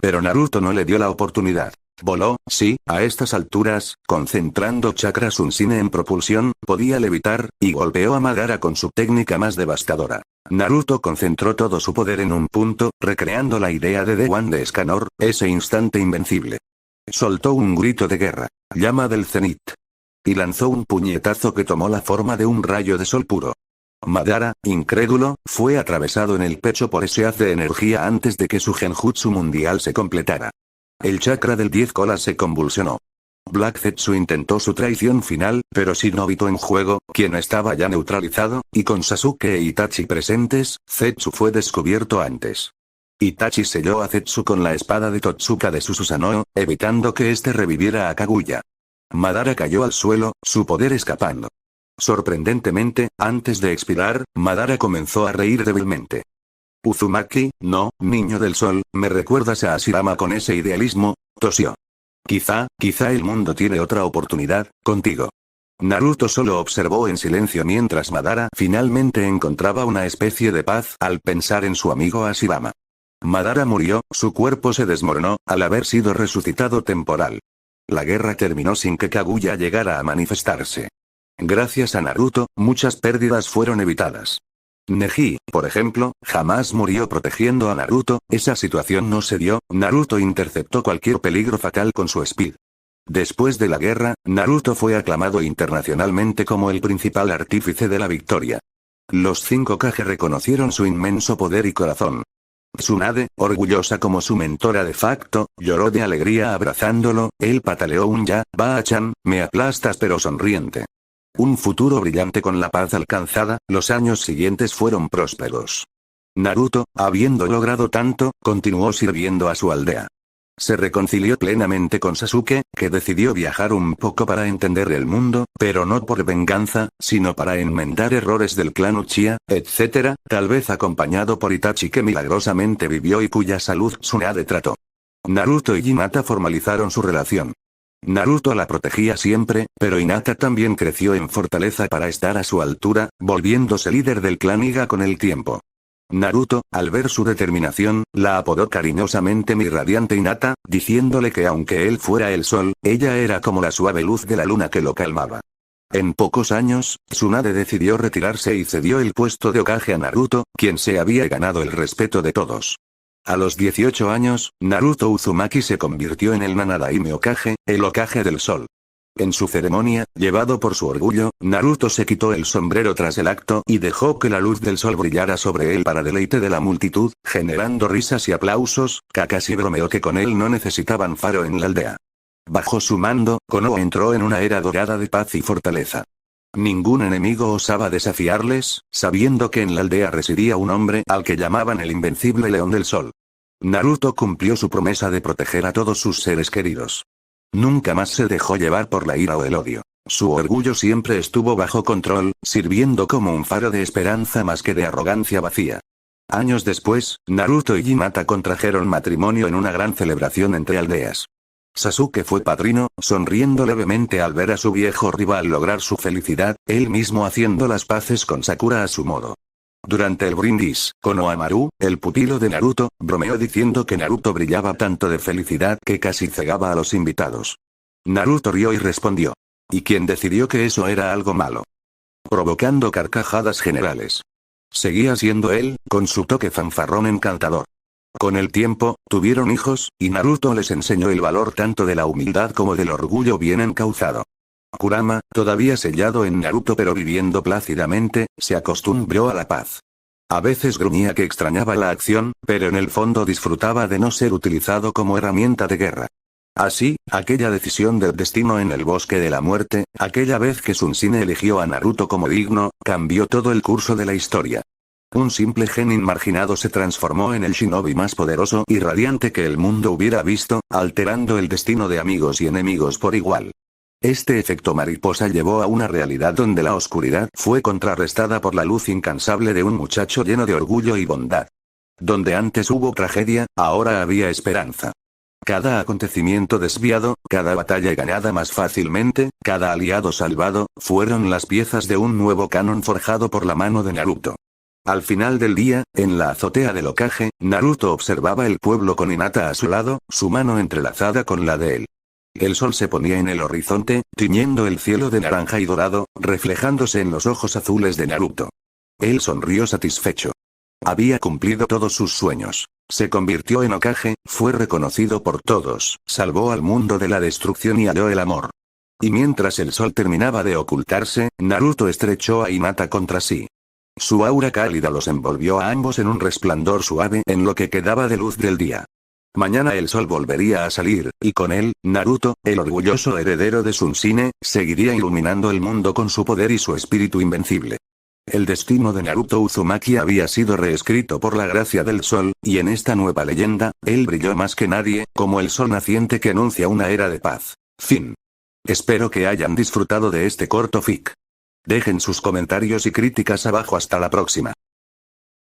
Pero Naruto no le dio la oportunidad. Voló, sí, a estas alturas, concentrando chakra Sunsine en propulsión, podía levitar, y golpeó a Madara con su técnica más devastadora. Naruto concentró todo su poder en un punto, recreando la idea de The One de Escanor, ese instante invencible. Soltó un grito de guerra, llama del cenit. Y lanzó un puñetazo que tomó la forma de un rayo de sol puro. Madara, incrédulo, fue atravesado en el pecho por ese haz de energía antes de que su genjutsu mundial se completara. El chakra del 10 colas se convulsionó. Black Zetsu intentó su traición final, pero sin Obito en juego, quien estaba ya neutralizado, y con Sasuke e Itachi presentes, Zetsu fue descubierto antes. Itachi selló a Zetsu con la espada de Totsuka de Susanoo, evitando que éste reviviera a Kaguya. Madara cayó al suelo, su poder escapando. Sorprendentemente, antes de expirar, Madara comenzó a reír débilmente. Uzumaki, no, niño del sol, ¿me recuerdas a Hashirama con ese idealismo? Tosió. Quizá el mundo tiene otra oportunidad, contigo. Naruto solo observó en silencio mientras Madara finalmente encontraba una especie de paz al pensar en su amigo Hashirama. Madara murió, su cuerpo se desmoronó, al haber sido resucitado temporal. La guerra terminó sin que Kaguya llegara a manifestarse. Gracias a Naruto, muchas pérdidas fueron evitadas. Neji, por ejemplo, jamás murió protegiendo a Naruto, esa situación no se dio, Naruto interceptó cualquier peligro fatal con su speed. Después de la guerra, Naruto fue aclamado internacionalmente como el principal artífice de la victoria. Los 5 Kage reconocieron su inmenso poder y corazón. Tsunade, orgullosa como su mentora de facto, lloró de alegría abrazándolo, él pataleó un ya, Baa-chan, me aplastas pero sonriente. Un futuro brillante con la paz alcanzada, los años siguientes fueron prósperos. Naruto, habiendo logrado tanto, continuó sirviendo a su aldea. Se reconcilió plenamente con Sasuke, que decidió viajar un poco para entender el mundo, pero no por venganza, sino para enmendar errores del clan Uchiha, etc., tal vez acompañado por Itachi que milagrosamente vivió y cuya salud Tsunade trató. Naruto y Hinata formalizaron su relación. Naruto la protegía siempre, pero Hinata también creció en fortaleza para estar a su altura, volviéndose líder del clan Iga con el tiempo. Naruto, al ver su determinación, la apodó cariñosamente mi radiante Hinata, diciéndole que aunque él fuera el sol, ella era como la suave luz de la luna que lo calmaba. En pocos años, Tsunade decidió retirarse y cedió el puesto de Hokage a Naruto, quien se había ganado el respeto de todos. A los 18 años, Naruto Uzumaki se convirtió en el Nanadaime Hokage, el Hokage del Sol. En su ceremonia, llevado por su orgullo, Naruto se quitó el sombrero tras el acto y dejó que la luz del sol brillara sobre él para deleite de la multitud, generando risas y aplausos. Kakashi bromeó que con él no necesitaban faro en la aldea. Bajo su mando, Konoha entró en una era dorada de paz y fortaleza. Ningún enemigo osaba desafiarles, sabiendo que en la aldea residía un hombre al que llamaban el invencible León del Sol. Naruto cumplió su promesa de proteger a todos sus seres queridos. Nunca más se dejó llevar por la ira o el odio. Su orgullo siempre estuvo bajo control, sirviendo como un faro de esperanza más que de arrogancia vacía. Años después, Naruto y Hinata contrajeron matrimonio en una gran celebración entre aldeas. Sasuke fue padrino, sonriendo levemente al ver a su viejo rival lograr su felicidad, él mismo haciendo las paces con Sakura a su modo. Durante el brindis, Konohamaru, el pupilo de Naruto, bromeó diciendo que Naruto brillaba tanto de felicidad que casi cegaba a los invitados. Naruto rió y respondió. ¿Y quién decidió que eso era algo malo? Provocando carcajadas generales. Seguía siendo él, con su toque fanfarrón encantador. Con el tiempo, tuvieron hijos, y Naruto les enseñó el valor tanto de la humildad como del orgullo bien encauzado. Kurama, todavía sellado en Naruto pero viviendo plácidamente, se acostumbró a la paz. A veces gruñía que extrañaba la acción, pero en el fondo disfrutaba de no ser utilizado como herramienta de guerra. Así, aquella decisión del destino en el bosque de la muerte, aquella vez que Sunsine eligió a Naruto como digno, cambió todo el curso de la historia. Un simple genin marginado se transformó en el shinobi más poderoso y radiante que el mundo hubiera visto, alterando el destino de amigos y enemigos por igual. Este efecto mariposa llevó a una realidad donde la oscuridad fue contrarrestada por la luz incansable de un muchacho lleno de orgullo y bondad. Donde antes hubo tragedia, ahora había esperanza. Cada acontecimiento desviado, cada batalla ganada más fácilmente, cada aliado salvado, fueron las piezas de un nuevo canon forjado por la mano de Naruto. Al final del día, en la azotea del Hokage, Naruto observaba el pueblo con Hinata a su lado, su mano entrelazada con la de él. El sol se ponía en el horizonte, tiñendo el cielo de naranja y dorado, reflejándose en los ojos azules de Naruto. Él sonrió satisfecho. Había cumplido todos sus sueños. Se convirtió en Hokage, fue reconocido por todos, salvó al mundo de la destrucción y halló el amor. Y mientras el sol terminaba de ocultarse, Naruto estrechó a Hinata contra sí. Su aura cálida los envolvió a ambos en un resplandor suave en lo que quedaba de luz del día. Mañana el sol volvería a salir, y con él, Naruto, el orgulloso heredero de Sunsine, seguiría iluminando el mundo con su poder y su espíritu invencible. El destino de Naruto Uzumaki había sido reescrito por la gracia del sol, y en esta nueva leyenda, él brilló más que nadie, como el sol naciente que anuncia una era de paz. Fin. Espero que hayan disfrutado de este corto fic. Dejen sus comentarios y críticas abajo. Hasta la próxima.